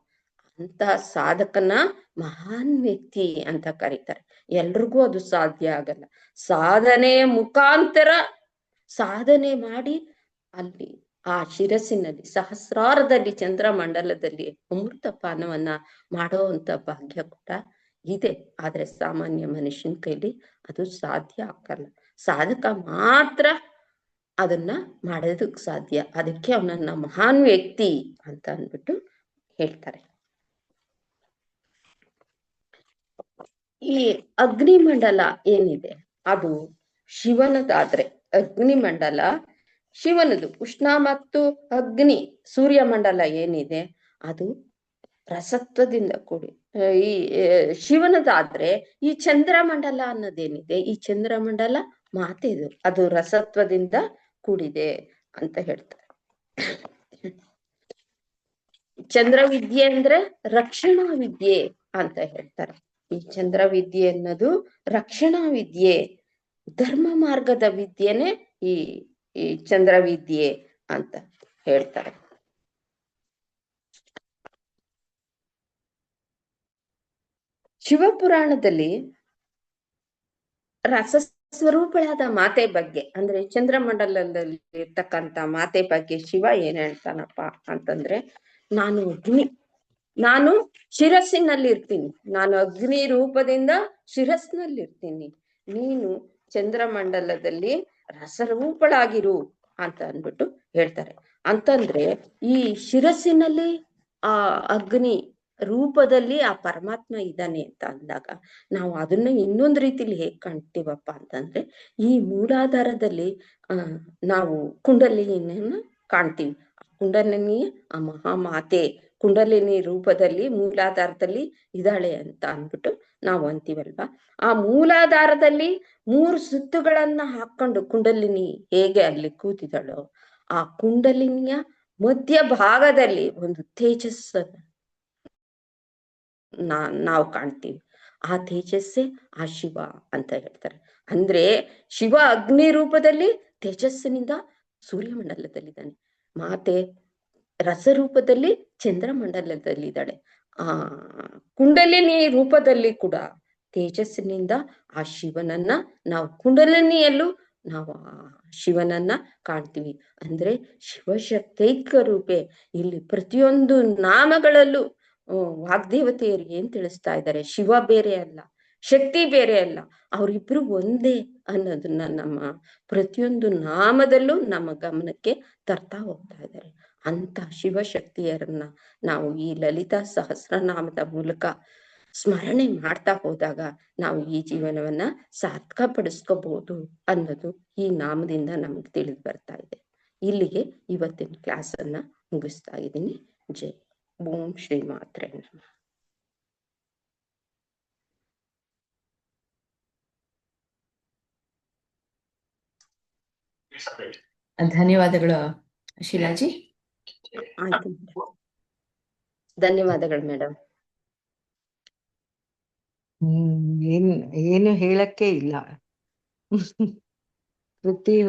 ಅಂತ ಸಾಧಕನ ಮಹಾನ್ ವ್ಯಕ್ತಿ ಅಂತ ಕರೀತಾರೆ. ಎಲ್ರಿಗೂ ಅದು ಸಾಧ್ಯ ಆಗಲ್ಲ. ಸಾಧನೆಯ ಮುಖಾಂತರ ಸಾಧನೆ ಮಾಡಿ ಅಲ್ಲಿ ಆ ಶಿರಸ್ಸಿನಲ್ಲಿ ಸಹಸ್ರಾರದಲ್ಲಿ ಚಂದ್ರ ಮಂಡಲದಲ್ಲಿ ಅಮೃತ ಪಾನವನ್ನ ಮಾಡುವಂತ ಭಾಗ್ಯ ಕೂಡ ಇದೆ. ಆದ್ರೆ ಸಾಮಾನ್ಯ ಮನುಷ್ಯನ ಕೈಲಿ ಅದು ಸಾಧ್ಯ ಆಗಲ್ಲ. ಸಾಧಕ ಮಾತ್ರ ಅದನ್ನ ಮಾಡೋದಕ್ ಸಾಧ್ಯ. ಅದಕ್ಕೆ ಅವನನ್ನ ಮಹಾನ್ ವ್ಯಕ್ತಿ ಅಂತ ಅಂದ್ಬಿಟ್ಟು ಹೇಳ್ತಾರೆ. ಈ ಅಗ್ನಿಮಂಡಲ ಏನಿದೆ ಅದು ಶಿವನದಾದ್ರೆ ಅಗ್ನಿಮಂಡಲ ಶಿವನದು. ಉಷ್ಣ ಮತ್ತು ಅಗ್ನಿ ಸೂರ್ಯಮಂಡಲ ಏನಿದೆ ಅದು ರಸತ್ವದಿಂದ ಕೂಡಿ ಈ ಶಿವನದಾದ್ರೆ ಈ ಚಂದ್ರಮಂಡಲ ಅನ್ನೋದೇನಿದೆ ಈ ಚಂದ್ರಮಂಡಲ ಮಾತೆದು, ಅದು ರಸತ್ವದಿಂದ ಕೂಡಿದೆ ಅಂತ ಹೇಳ್ತಾರೆ. ಚಂದ್ರ ವಿದ್ಯೆ ಅಂದ್ರೆ ರಕ್ಷಣಾ ವಿದ್ಯೆ ಅಂತ ಹೇಳ್ತಾರೆ. ಈ ಚಂದ್ರ ವಿದ್ಯೆ ಅನ್ನೋದು ರಕ್ಷಣಾ ವಿದ್ಯೆ, ಧರ್ಮ ಮಾರ್ಗದ ವಿದ್ಯೆನೆ ಈ ಈ ಚಂದ್ರ ವಿದ್ಯೆ ಅಂತ ಹೇಳ್ತಾರೆ. ಶಿವಪುರಾಣದಲ್ಲಿ ರಸ ಸ್ವರೂಪಳಾದ ಮಾತೆ ಬಗ್ಗೆ, ಅಂದ್ರೆ ಚಂದ್ರಮಂಡಲದಲ್ಲಿ ಇರ್ತಕ್ಕಂಥ ಮಾತೆ ಬಗ್ಗೆ ಶಿವ ಏನ್ ಹೇಳ್ತಾನಪ್ಪ ಅಂತಂದ್ರೆ, ನಾನು ಅಗ್ನಿ, ನಾನು ಶಿರಸ್ಸಿನಲ್ಲಿ ಇರ್ತೀನಿ, ನಾನು ಅಗ್ನಿ ರೂಪದಿಂದ ಶಿರಸ್ಸಿನಲ್ಲಿ ಇರ್ತೀನಿ, ನೀನು ಚಂದ್ರಮಂಡಲದಲ್ಲಿ ರಸರೂಪಳಾಗಿರು ಅಂತ ಅಂದ್ಬಿಟ್ಟು ಹೇಳ್ತಾರೆ. ಅಂತಂದ್ರೆ ಈ ಶಿರಸ್ಸಿನಲ್ಲಿ ಆ ಅಗ್ನಿ ರೂಪದಲ್ಲಿ ಆ ಪರಮಾತ್ಮ ಇದ್ದಾನೆ ಅಂತ ಅಂದಾಗ ನಾವು ಅದನ್ನ ಇನ್ನೊಂದು ರೀತಿಲಿ ಹೇಗ್ ಕಾಣ್ತೀವಪ್ಪ ಅಂತಂದ್ರೆ, ಈ ಮೂಲಾಧಾರದಲ್ಲಿ ನಾವು ಕುಂಡಲಿನಿಯನ್ನ ಕಾಣ್ತೀವಿ. ಕುಂಡಲಿನಿ ಆ ಮಹಾಮಾತೆ ಕುಂಡಲಿನಿ ರೂಪದಲ್ಲಿ ಮೂಲಾಧಾರದಲ್ಲಿ ಇದ್ದಾಳೆ ಅಂತ ಅಂದ್ಬಿಟ್ಟು ನಾವು ಅಂತೀವಲ್ವಾ. ಆ ಮೂಲಾಧಾರದಲ್ಲಿ 3 ಸುತ್ತುಗಳನ್ನ ಹಾಕೊಂಡು ಕುಂಡಲಿನಿ ಹೇಗೆ ಅಲ್ಲಿ ಕೂತಿದ್ದಾಳೋ, ಆ ಕುಂಡಲಿನಿಯ ಮಧ್ಯ ಭಾಗದಲ್ಲಿ ಒಂದು ತೇಜಸ್ಸನ್ನ ನಾವು ಕಾಣ್ತೀವಿ. ಆ ತೇಜಸ್ಸೇ ಆ ಶಿವ ಅಂತ ಹೇಳ್ತಾರೆ. ಅಂದ್ರೆ ಶಿವ ಅಗ್ನಿ ರೂಪದಲ್ಲಿ ತೇಜಸ್ಸಿನಿಂದ ಸೂರ್ಯಮಂಡಲದಲ್ಲಿದ್ದಾನೆ, ಮಾತೆ ರಸರೂಪದಲ್ಲಿ ಚಂದ್ರಮಂಡಲದಲ್ಲಿದ್ದಾಳೆ. ಆ ಕುಂಡಲಿನಿ ರೂಪದಲ್ಲಿ ಕೂಡ ತೇಜಸ್ಸಿನಿಂದ ಆ ಶಿವನನ್ನ ನಾವು ಕುಂಡಲಿನಿಯಲ್ಲೂ ನಾವು ಆ ಶಿವನನ್ನ ಕಾಣ್ತೀವಿ. ಅಂದ್ರೆ ಶಿವಶಕ್ತೈಕ ರೂಪೆ. ಇಲ್ಲಿ ಪ್ರತಿಯೊಂದು ನಾಮಗಳಲ್ಲೂ ವಾಗ್ದೇವತೆಯರು ಏನ್ ತಿಳಿಸ್ತಾ ಇದ್ದಾರೆ, ಶಿವ ಬೇರೆ ಅಲ್ಲ, ಶಕ್ತಿ ಬೇರೆ ಅಲ್ಲ, ಅವರಿಬ್ರು ಒಂದೇ ಅನ್ನೋದನ್ನ ನಮ್ಮ ಪ್ರತಿಯೊಂದು ನಾಮದಲ್ಲೂ ನಮ್ಮ ಗಮನಕ್ಕೆ ತರ್ತಾ ಹೋಗ್ತಾ ಇದ್ದಾರೆ. ಅಂತ ಶಿವಶಕ್ತಿಯರನ್ನ ನಾವು ಈ ಲಲಿತಾ ಸಹಸ್ರನಾಮದ ಮೂಲಕ ಸ್ಮರಣೆ ಮಾಡ್ತಾ ಹೋದಾಗ ನಾವು ಈ ಜೀವನವನ್ನ ಸಾರ್ಥಕ ಪಡಿಸ್ಕೋಬಹುದು ಅನ್ನೋದು ಈ ನಾಮದಿಂದ ನಮ್ಗೆ ತಿಳಿದು ಬರ್ತಾ ಇದೆ. ಇಲ್ಲಿಗೆ ಇವತ್ತಿನ ಕ್ಲಾಸ್ ಅನ್ನ ಮುಗಿಸ್ತಾ ಇದ್ದೀನಿ. ಜೈ ಓಂ ಶ್ರೀ ಮಾತ್ರೆ ನಮಃ. ಧನ್ಯವಾದಗಳು ಶೀಲಾಜಿ. ಆಯ್ತು, ಧನ್ಯವಾದಗಳು ಮೇಡಮ್. ಏನು ಹೇಳಕ್ಕೆ ಇಲ್ಲ. ಪ್ರತಿ